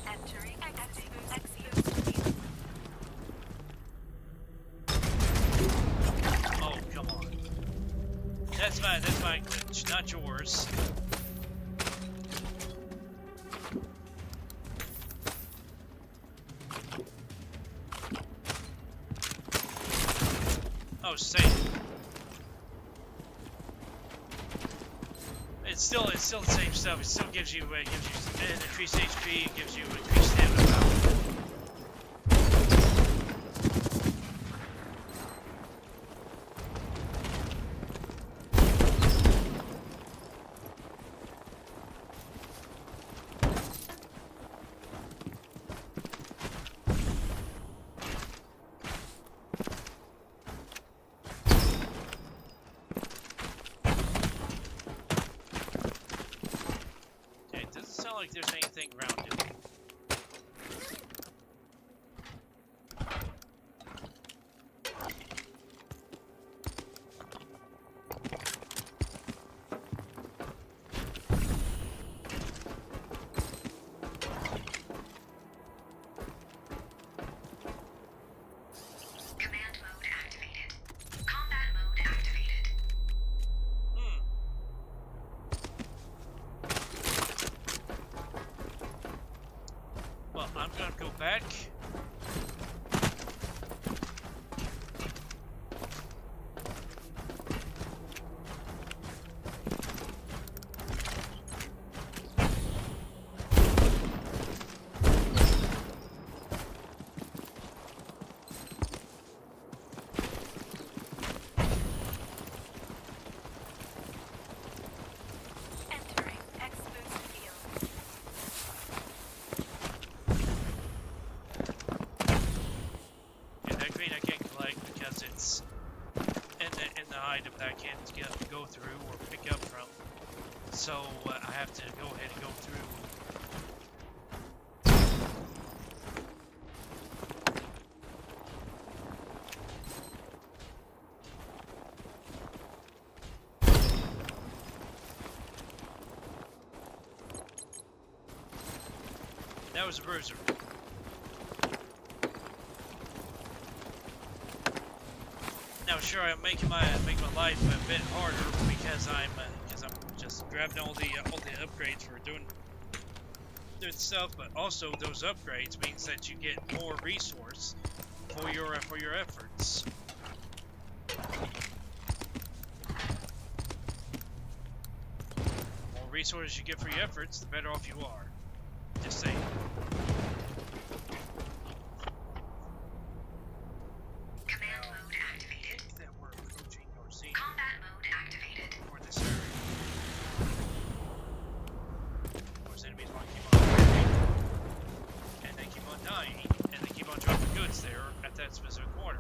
Entering exposed field. Oh, come on. That's my glitch, not yours. Oh, same. It's still the same stuff. It still gives you increased HP. It gives you increased stamina power. Okay, it doesn't sound like there's anything around it. Command mode activated. Combat mode activated. item that I can't go through or pick up from. So I have to go ahead and go through. That was a bruiser. Now, sure, I'm making my life a bit harder because I'm just grabbing all the upgrades for doing stuff, but also those upgrades means that you get more resource for your efforts. The more resources you get for your efforts, the better off you are. Just saying. Command mode activated. That we're approaching or seeing Combat mode activated. for this area. Of course, enemies want to keep on attacking, and they keep on dying, and they keep on dropping goods there at that specific corner.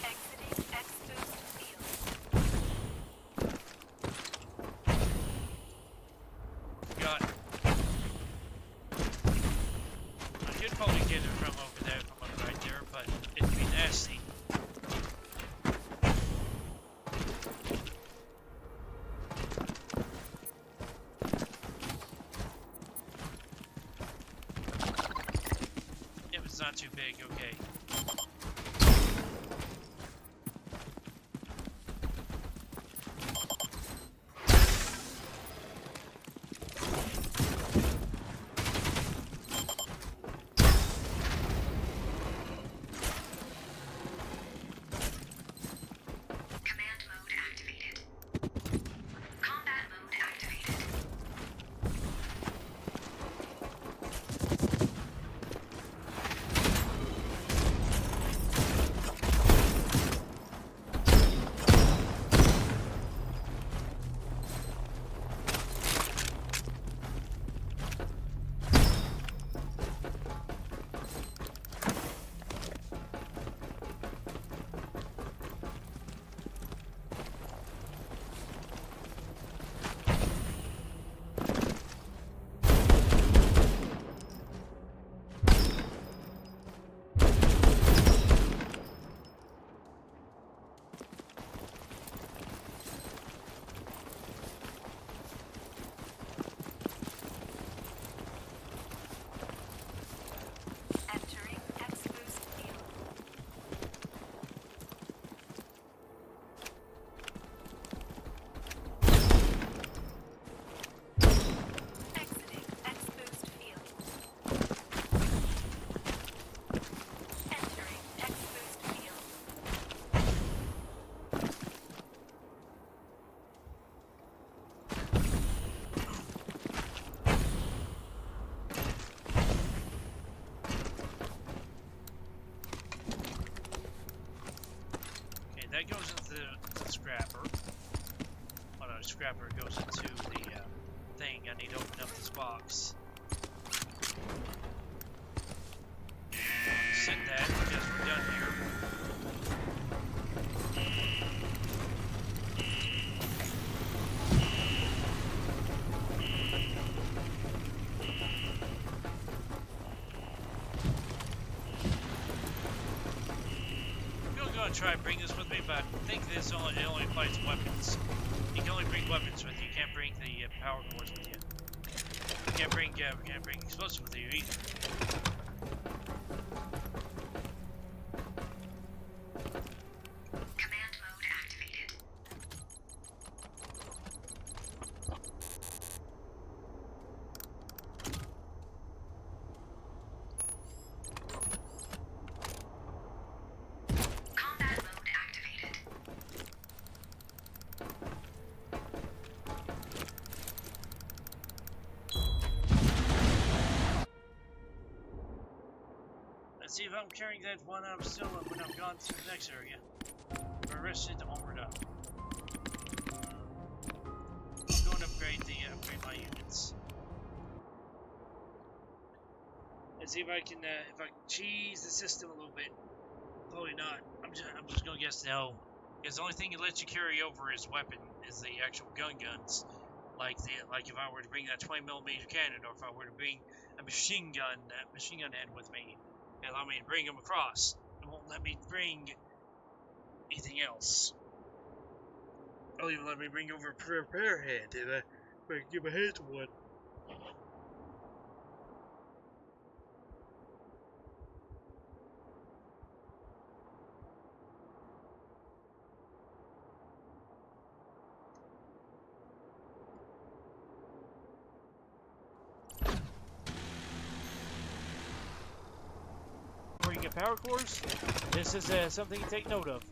Exiting exposed field. Got. I could probably get it from over there, from over right there, but it'd be nasty. If it's not too big, okay. Command mode activated. Combat mode activated. Entering exposed field. Exiting exposed field. Entering exposed field. Okay, that goes into the scrapper. Oh no, scrapper goes into the thing. I need to open up this box. Send that because we're done here. I'm gonna try and bring this with me, but I think it only applies to weapons. You can only bring weapons with you. You can't bring the power cores with you. You can't bring explosives with you either. Command mode activated. Combat mode activated. Let's see if I'm carrying that one up still when I've gone to the next area. We're rested, onward up. I'm going to upgrade my units. Let's see if I can cheese the system a little bit. Probably not. I'm I'm just gonna guess no. Because the only thing it lets you carry over is weapon, is the actual guns. Like if I were to bring that 20mm cannon, or if I were to bring a machine gun head with me, it allow me to bring them across. It won't let me bring anything else. It'll even let me bring over a repair head if I can give a head to one. Before you get power cores, this is something to take note of.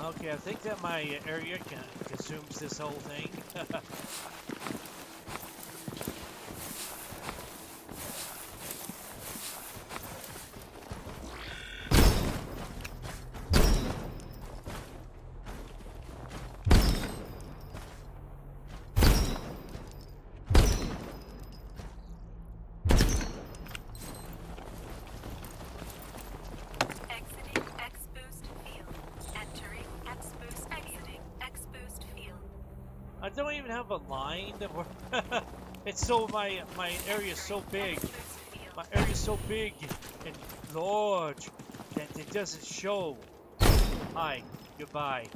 Okay, I think that my area consumes this whole thing. Exiting X-Boost field. Entering X-Boost. Exiting X-Boost field. I don't even have a line. It's so my area is so big. X-Boost field. My area is so big and large that it doesn't show. Hi, goodbye.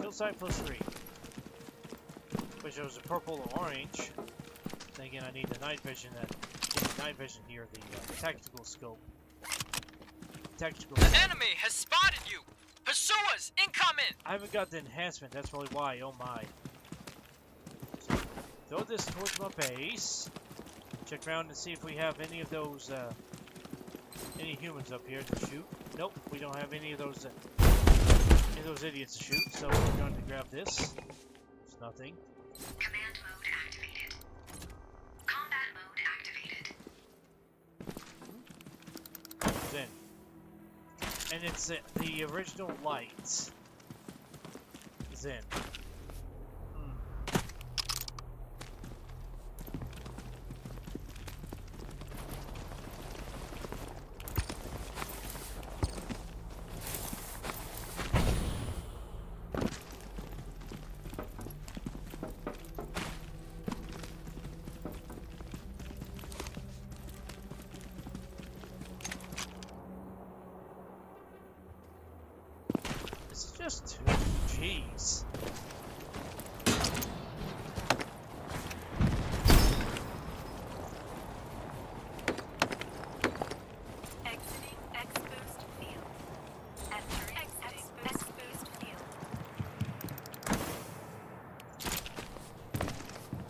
Kill site +3. Which was a purple or orange. Then again, I need the night vision. Here, the tactical scope. Tactical. The enemy has spotted you! Pursue us! Incoming! I haven't got the enhancement. That's probably why. Oh my. So, throw this towards my base. Check around and see if we have any of those. Any humans up here to shoot. Nope, we don't have any of those idiots to shoot. So we're going to grab this. There's nothing. Command mode activated. Combat mode activated. Then. And it's the original lights. Is in. It's just jeez. Exiting X-Boost field. Entering X-Boost field.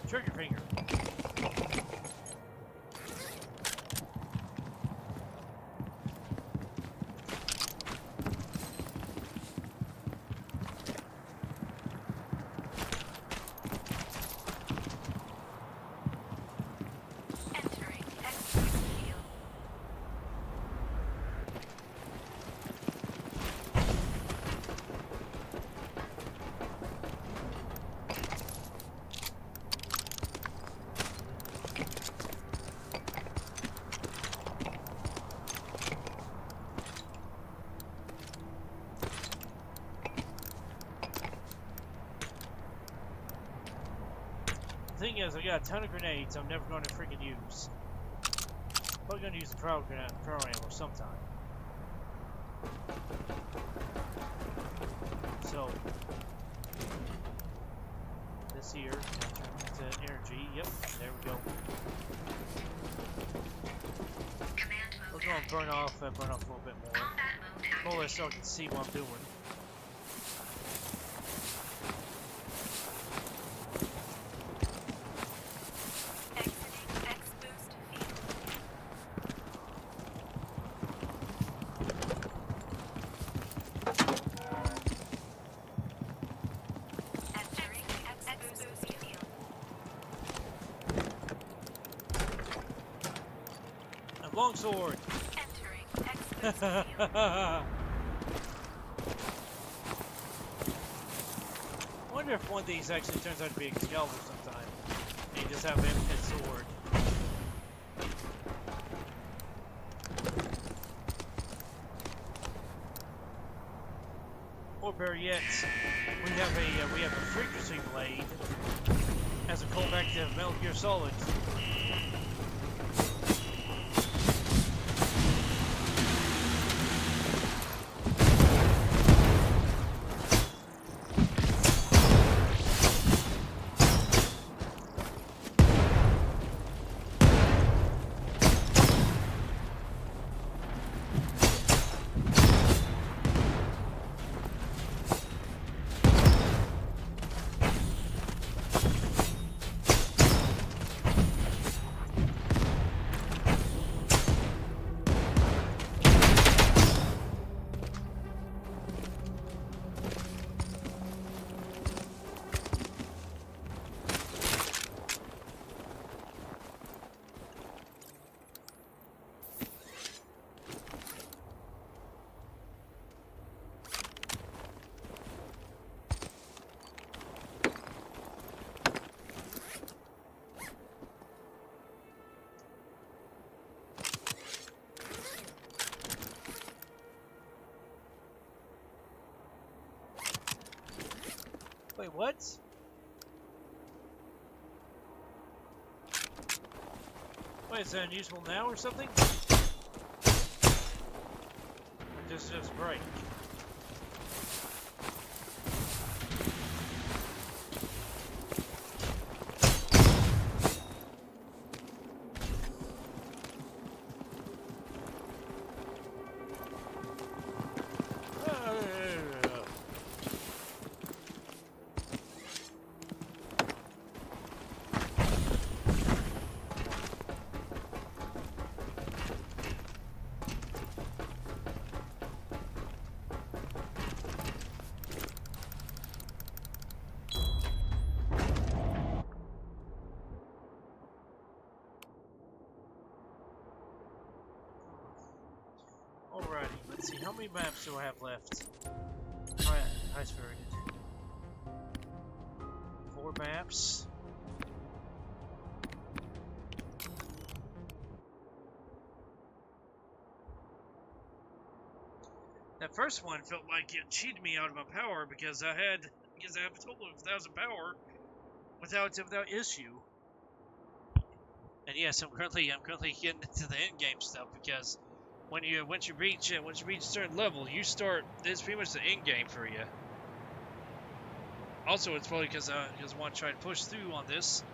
Trigger finger. Entering X-Boost field. The thing is, I got a ton of grenades I'm never going to freaking use. Probably going to use the pro ammo sometime. So, this here, turn into energy. Yep, there we go. Command We're mode going to activated. burn off a little bit more. Combat mode activated. More or less so I can see what I'm doing. Exiting X-Boost field. Longsword. Entering exposed field. I wonder if one of these actually turns out to be Excalibur sometime. And you just have him his sword. Or better yet, we have a frequency blade as a callback to Metal Gear Solid. Wait, what? Wait, is that unusable now or something? Or just break? Alrighty, let's see, how many maps do I have left? Oh yeah, ice varied. 4 maps. That first one felt like it cheated me out of my power because I have a total of 1,000 power without issue. And yes, I'm currently getting into the end game stuff because once you reach a certain level, it's pretty much the end game for you. Also, it's probably because I want to try to push through on this.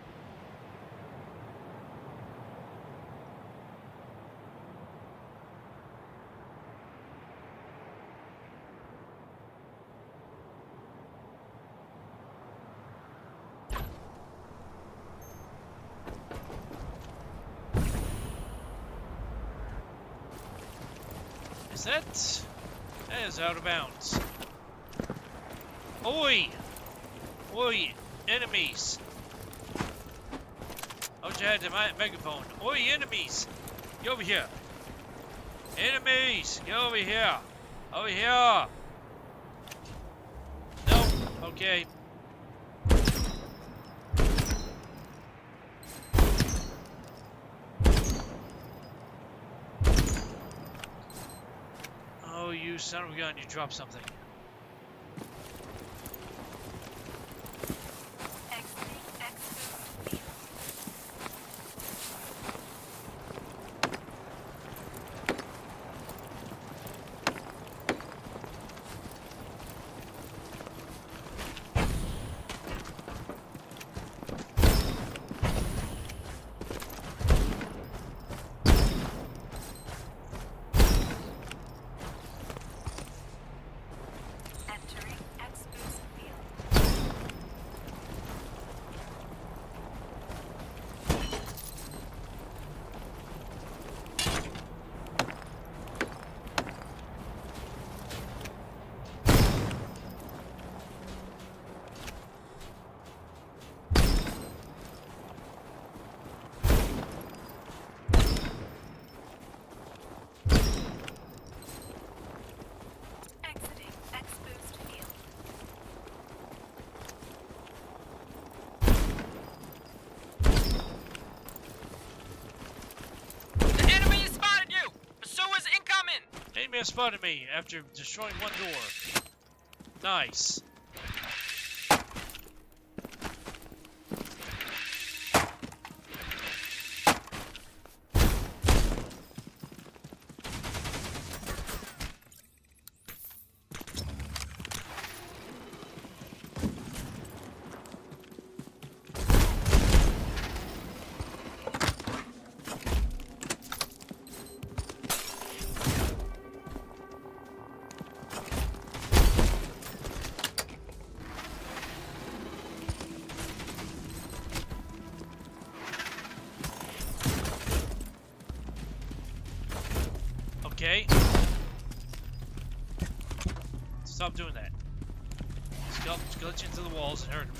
That is out of bounds. Oi! Oi! Enemies! I wish I had the megaphone. Oi, enemies! Get over here! Enemies! Get over here! Over here! Nope. Okay. Oh, you son of a gun, you dropped something. Exiting exposed field. guy spotted me after destroying one door. Nice. Okay. Stop doing that. Glitch into the walls and hurt me.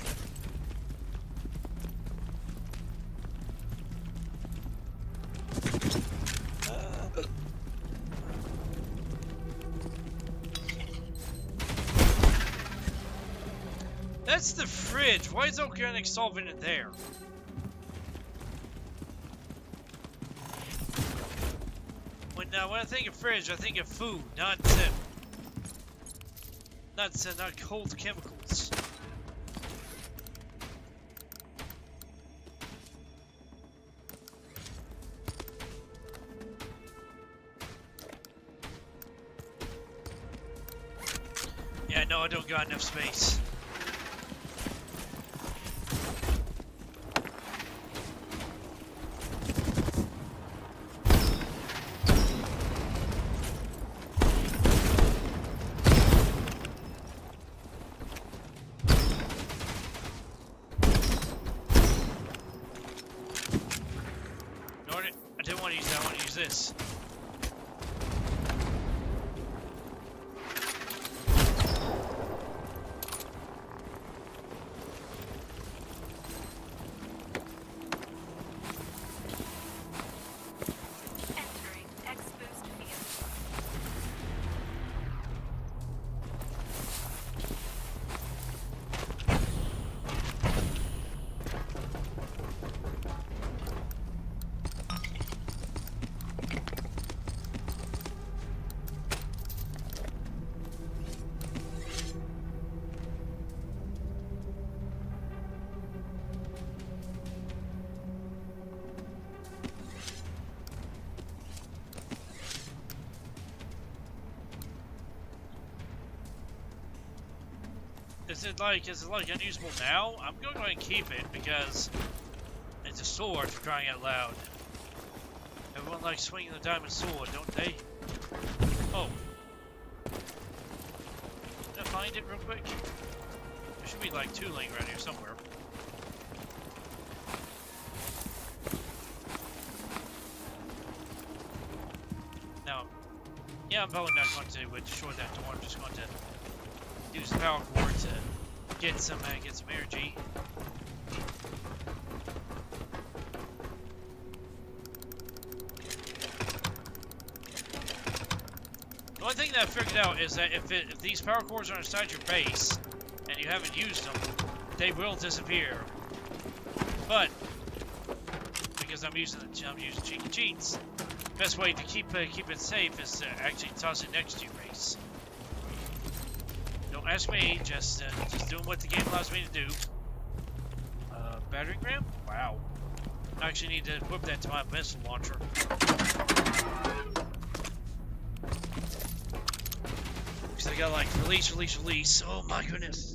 That's the fridge. Why is organic solvent in there? When I think of fridge, I think of food, not cold chemicals. Yeah, no, I don't got enough space. I didn't want to use that, I want to use this. Entering X-Boost field. Is it like unusable now? I'm going to go ahead and keep it because it's a sword, for crying out loud. Everyone likes swinging the diamond sword, don't they? Oh. Did I find it real quick? There should be like two laying around here somewhere. Now, yeah, I'm probably not going to destroy that door. I'm just going to use the power cord to get some energy. The only thing that I figured out is that if these power cords are inside your base and you haven't used them, they will disappear. But because I'm using cheeky cheats, best way to keep it safe is to actually toss it next to your base. Don't ask me, just doing what the game allows me to do. Battering ram? Wow. I actually need to equip that to my missile launcher. Because I got like release. Oh my goodness.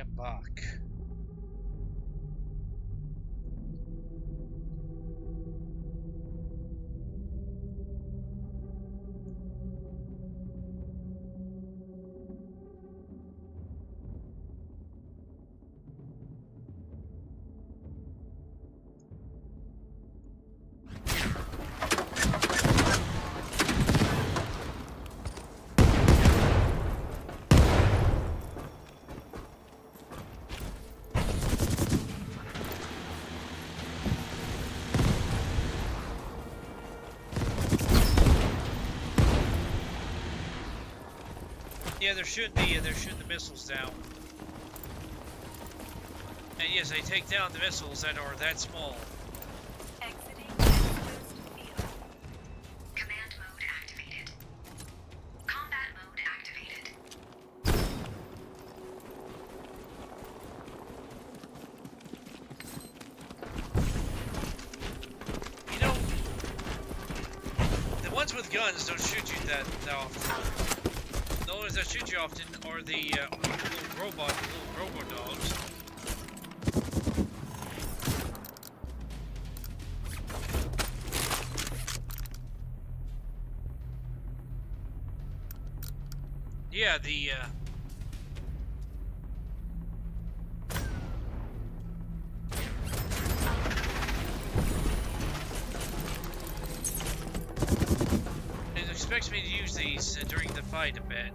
Bach. Yeah, they're shooting the missiles down. And yes, they take down the missiles that are that small. Exiting exposed field. Command mode activated. Combat mode activated. You know, the ones with guns don't shoot you that often. The ones that shoot you often are the little robo dogs. Yeah, it expects me to use these during the fight a bit.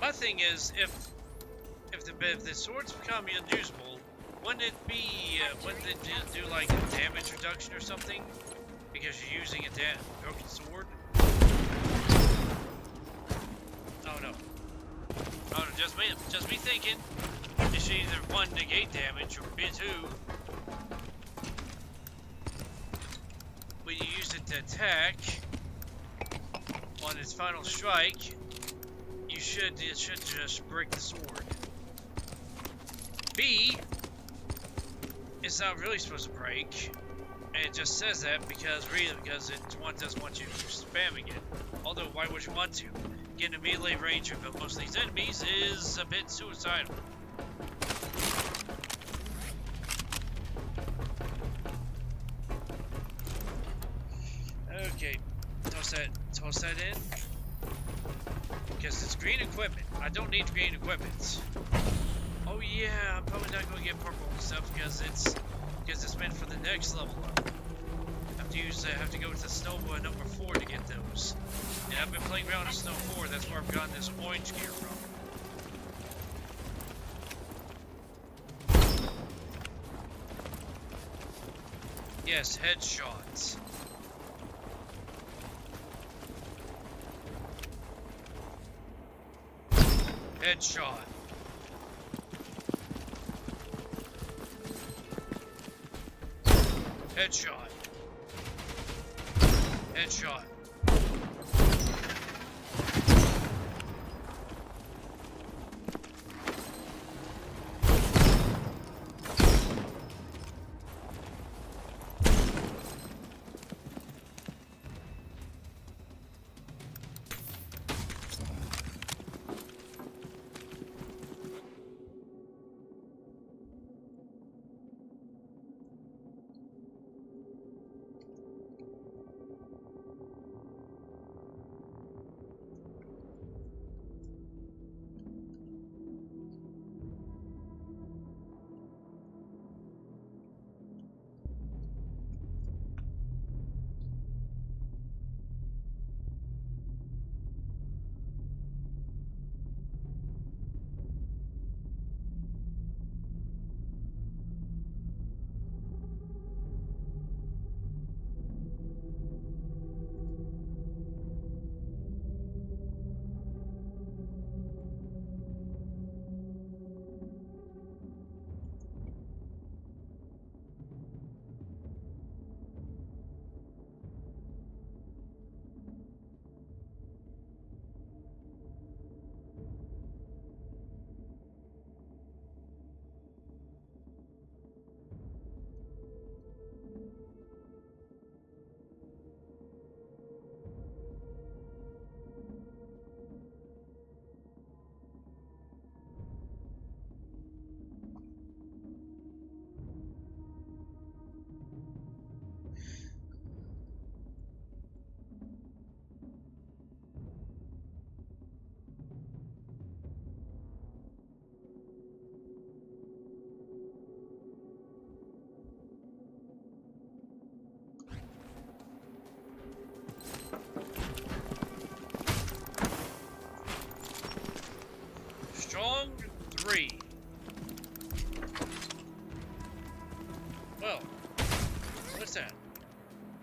My thing is, if the swords become unusable, wouldn't it do like a damage reduction or something? Because you're using a broken sword? Oh no. Oh no, just me thinking. It should either 1 negate damage or B2. When you use it to attack on its final strike, it should just break the sword. B, it's not really supposed to break, and it just says that because it doesn't want you spamming it. Although, why would you want to? Getting a melee range of most of these enemies is a bit suicidal. Okay, toss that in. Because it's green equipment. I don't need green equipment. Oh yeah, I'm probably not going to get purple and stuff because it's meant for the next level up. I have to go to snow number 4 to get those. And I've been playing around in snow 4. That's where I've gotten this orange gear from. Yes, headshots. Headshot. Headshot. Headshot.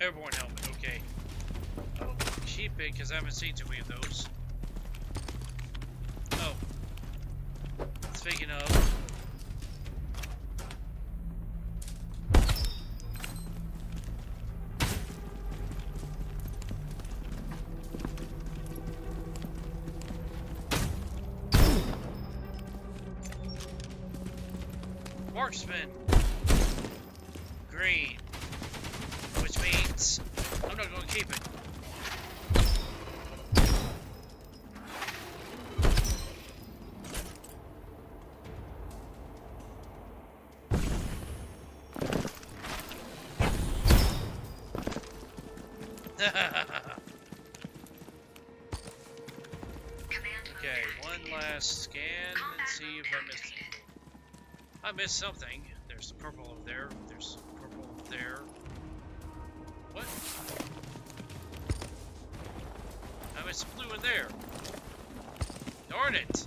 Airborne helmet, okay. I'll keep it because I haven't seen too many of those. Oh. Speaking of. Marksman. Green. Which means I'm not going to keep it. Okay, one last scan and see if I missed anything. I missed something. There's the purple over there. There's purple over there. What? I missed some blue in there. Darn it!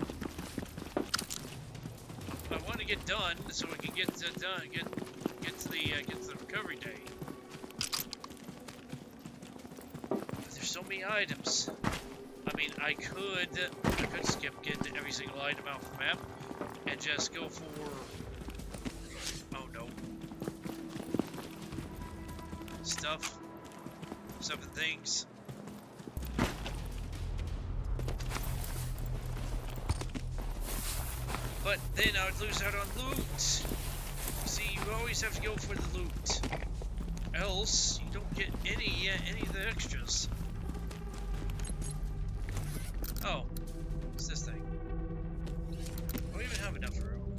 I want to get done so we can get to get to the recovery day. But there's so many items. I mean, I could skip getting every single item out the map and just go for. Oh no. Stuff and things. But then I would lose out on loot. See, you always have to go for the loot. Else, you don't get any of the extras. Oh, what's this thing? Do I even have enough room?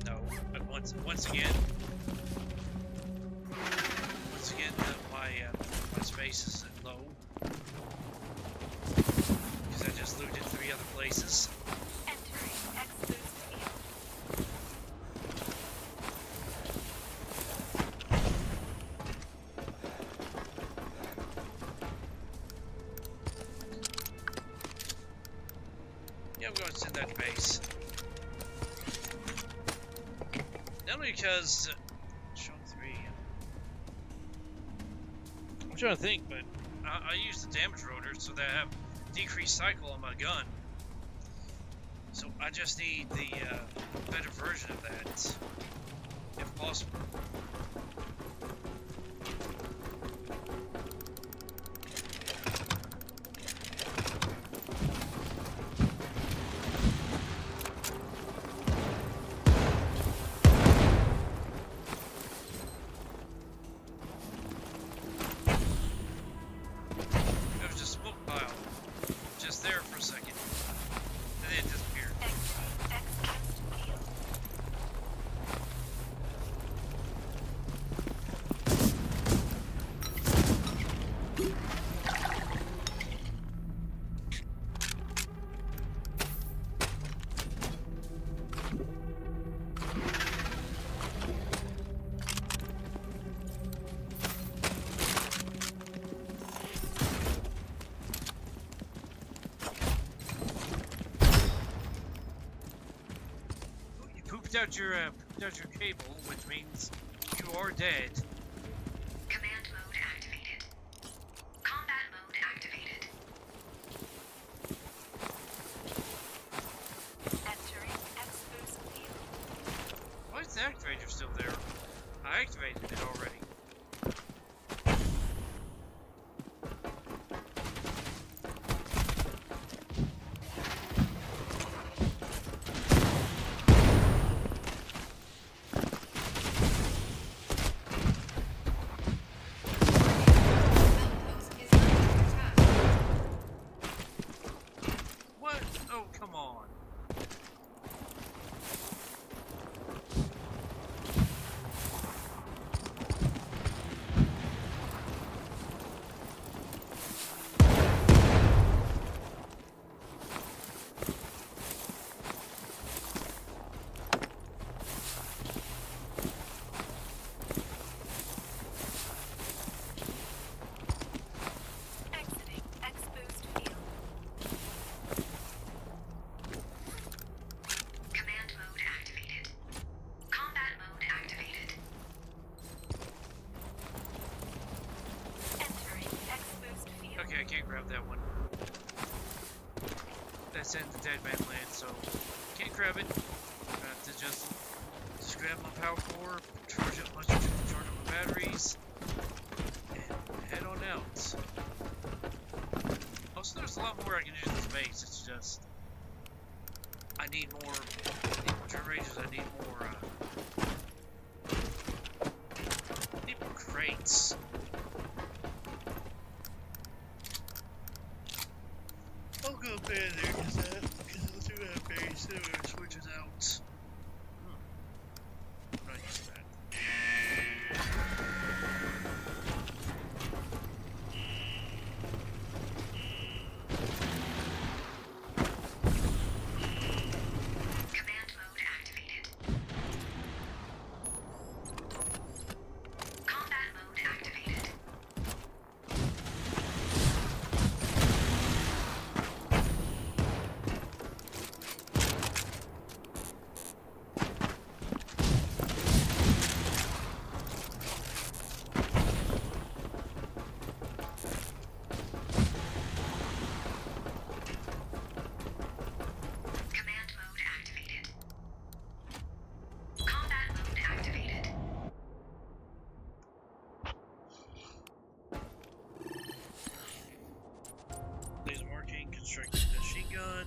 No, but once again, my space is low because I just looted 3 other places. Entering X-Boost field. Yeah, I'm going to send that to base. Not only because show 3. I'm trying to think, but I use the damage rotor so that I have decreased cycle on my gun. So I just need the better version of that, if possible. It was just a smoke pile, just there for a second, and then it disappeared. Exiting X-Boost field. You pooped out your cable, which means you are dead. Command mode activated. Combat mode activated. Entering X-Boost field. Why is the activator still there? I activated it already. Outpost is under attack. What? Oh, come on. can't grab that one. That's in the Dead Man land, so can't grab it. I have to just grab my power core, charge up my batteries, and head on out. Also, there's a lot more I can do to this base. It's just I need more generators. I need more crates. I'll go up there because I'll do that base. It switches out. I'm not used to that. Command mode activated. Combat mode activated. Command mode activated. Combat mode activated. Laser marking, constructed machine gun.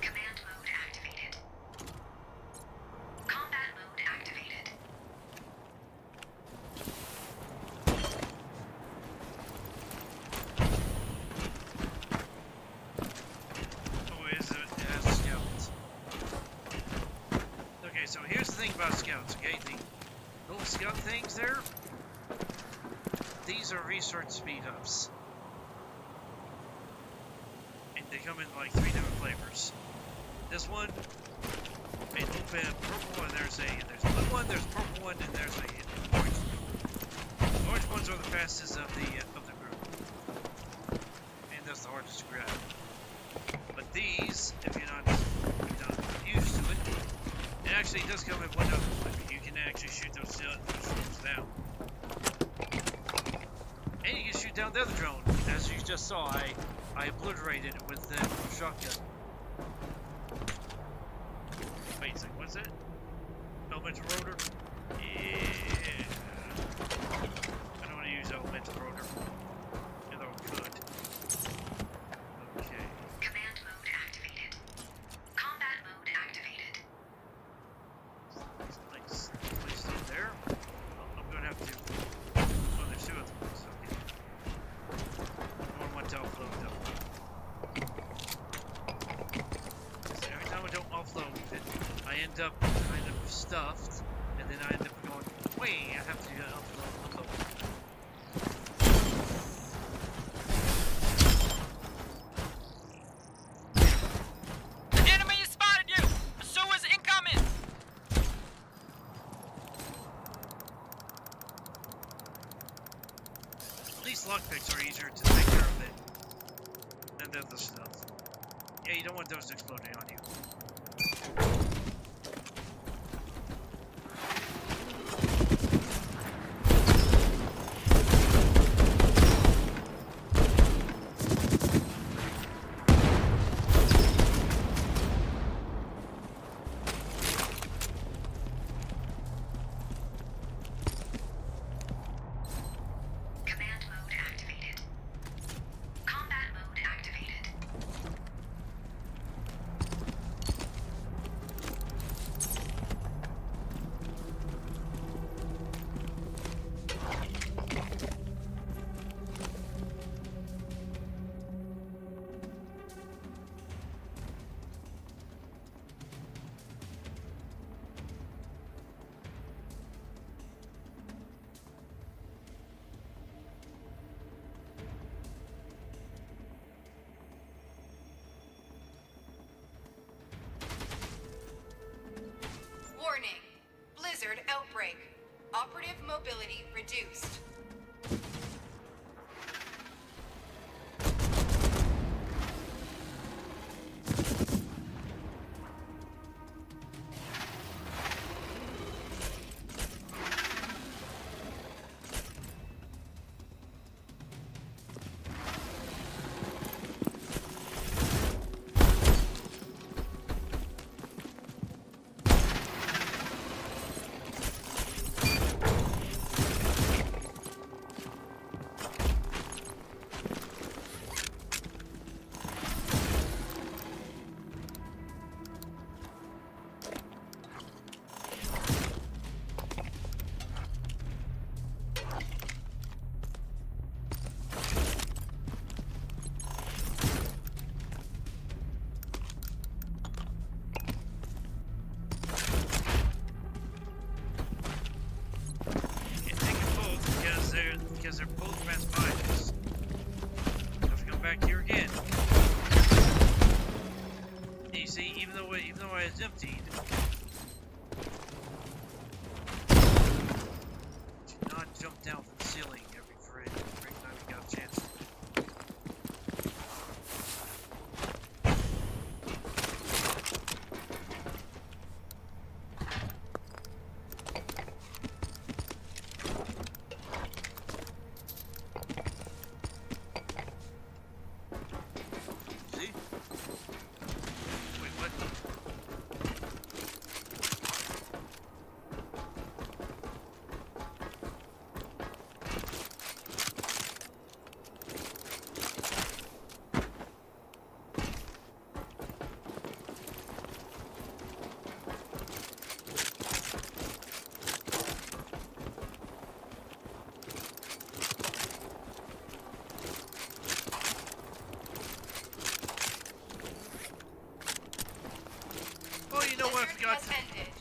Command mode activated. Combat mode activated. Oh, it has scouts. Okay, so here's the thing about scouts, okay? The little scout things there, these are research speed ups. And they come in like 3 different flavors. This one, a little bit of purple, and there's blue one, there's a purple one, and there's a orange one. The orange ones are the fastest of the group. And that's the hardest to grab. But these, if you're not used to it, it actually does come in one other one. You can actually shoot those drones down. And you can shoot down the other drone. As you just saw, I obliterated it with the shotgun. Wait a second, what's that? Elemental rotor? Yeah. I don't want to use elemental rotor. Although I could. Okay. Command mode activated. Combat mode activated. Place it there. I'm going to have to. Oh, there's 2 of them. Okay. I don't want to offload though. So every time I don't offload it, I end up kind of stuffed, and then I end up going, wait, I have to unload. The enemy has spotted you! Pursuers incoming! At least lockpicks are easier to take care of than the other stuff. Yeah, you don't want those exploding on you. triggered outbreak. Operative mobility reduced. Because they're both mass binders. Have to come back here again. You see, even though I was emptied, do not jump down from the ceiling every time you got a chance.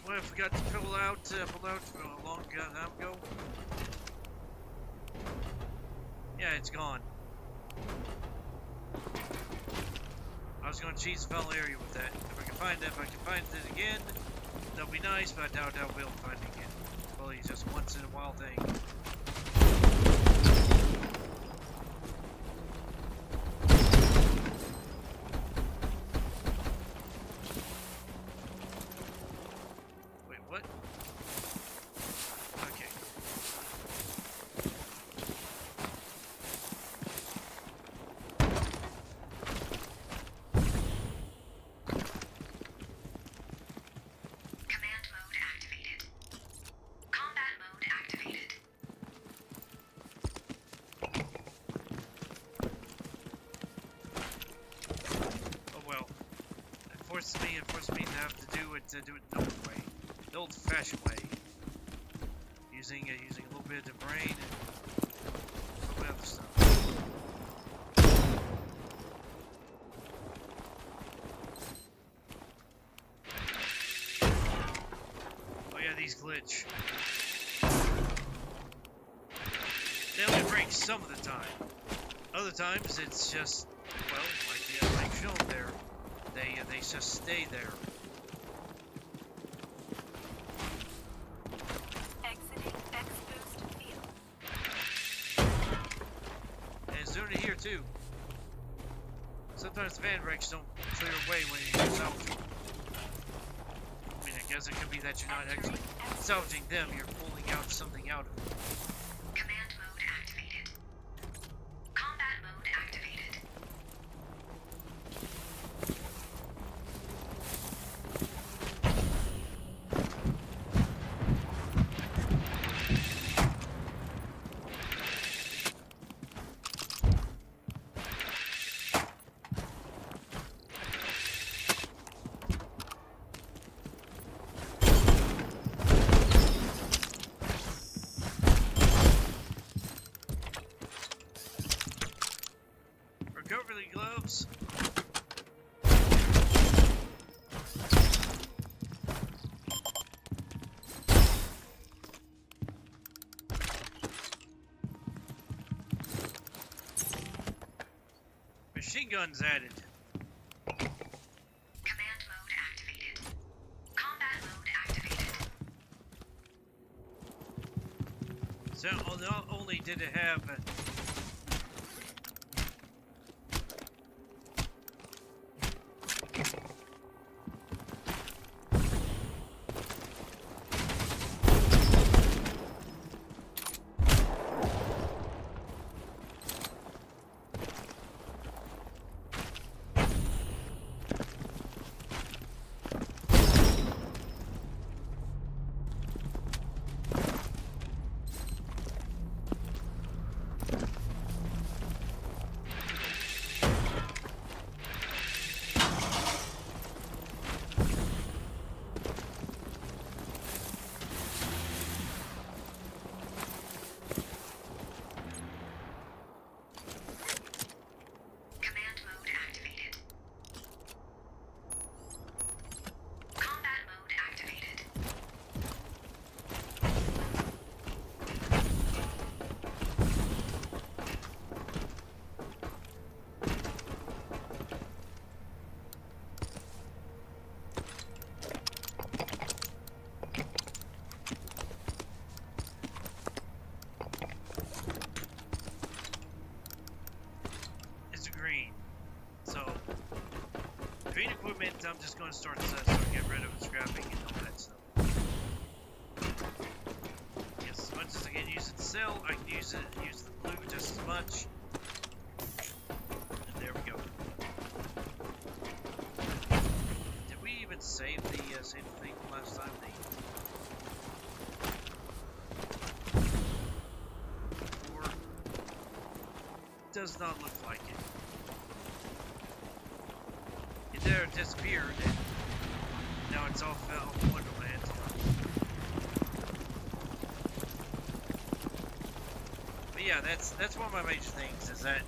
What I forgot to pull out a long time ago? Yeah, it's gone. I was going to cheese the final area with that. If I can find it again, that'll be nice, but I doubt I'll be able to find it again. Well, it's just once in a while thing. It forced me to have to do it the old way, the old-fashioned way, using a little bit of brain and a little bit of other stuff. Oh yeah, these glitch. They only break some of the time. Other times it's just, well, like shown there. They just stay there. Exiting X-Boost field. And it's doing it here too. Sometimes the van brakes don't clear away when you salvage. I mean, I guess it could be that you're not actually salvaging them, you're pulling out something out of them. Command mode activated. Combat mode activated. Recovery gloves. Machine guns added. Command mode activated. Combat mode activated. So not only did it have Command mode activated. Combat mode activated. it's green. So green equipment, I'm just going to start getting rid of scrapping and all that stuff. Yes, as much as I can use it to sell, I can use the blue just as much. And there we go. Did we even save the thing from last time? Or does not look like it. It there disappeared, and now it's off Wonderland. But yeah, that's one of my major things, is that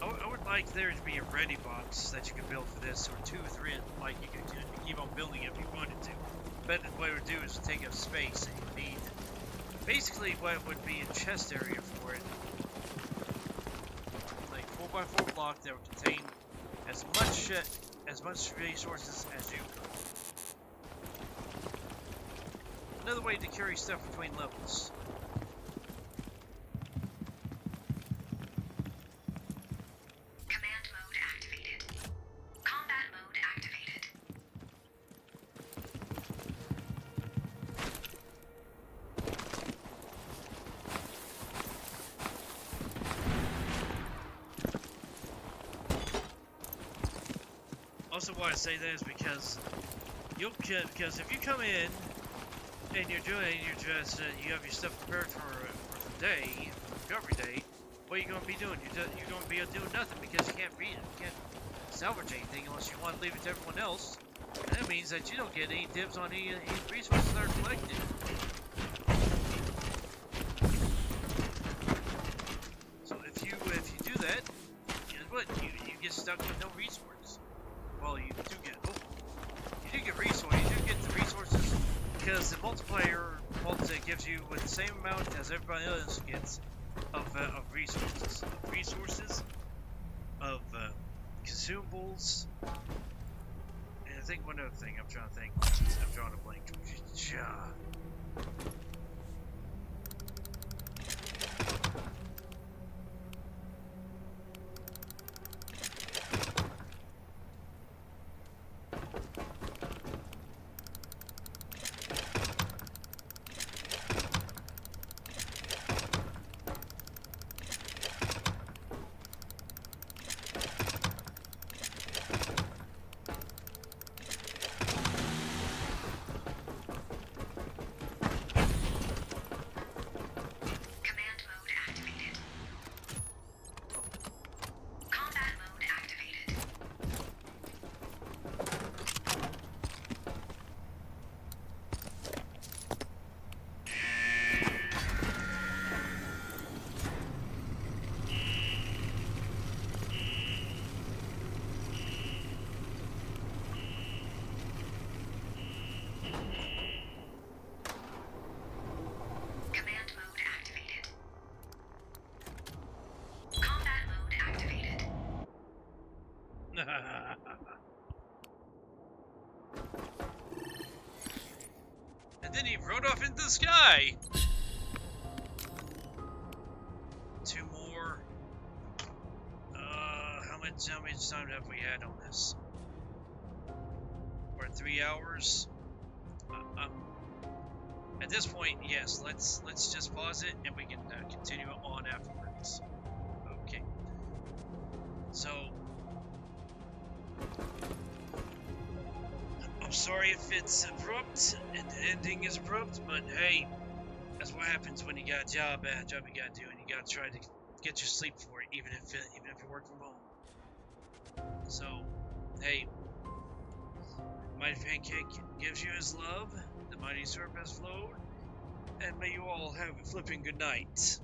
I would like there to be a ready box that you could build for this, or 2 or 3, like you could keep on building if you wanted to. But what it would do is take up space, and you need basically what would be a chest area for it, like 4x4 block that would contain as much resources as you could. Another way to carry stuff between levels. Command mode activated. Combat mode activated. Also, why I say that is because because if you come in and you have your stuff prepared for the day, for recovery day, what are you going to be doing? You're going to be doing nothing, because you can't salvage anything unless you want to leave it to everyone else. And that means that you don't get any dibs on any resources that are collected. So if you do that, guess what? You get stuck with no resources. Well, you do get the resources because the multiplayer gives you with the same amount as everybody else gets of resources, of consumables, and I think one other thing I'm drawing a blank. Command mode activated. Combat mode activated. Command mode activated. Combat mode activated. And then he rode off into the sky. much time have we had on this? We're at 3 hours. At this point, yes. Let's just pause it and we can continue on afterwards. Okay. So I'm sorry if it's abrupt and the ending is abrupt, but hey, that's what happens when you got a job you gotta do, and you gotta try to get your sleep for it, even if you work from home. So, hey, Mighty Pancake gives you his love, the mighty syrup has flowed, and may you all have a flipping good night.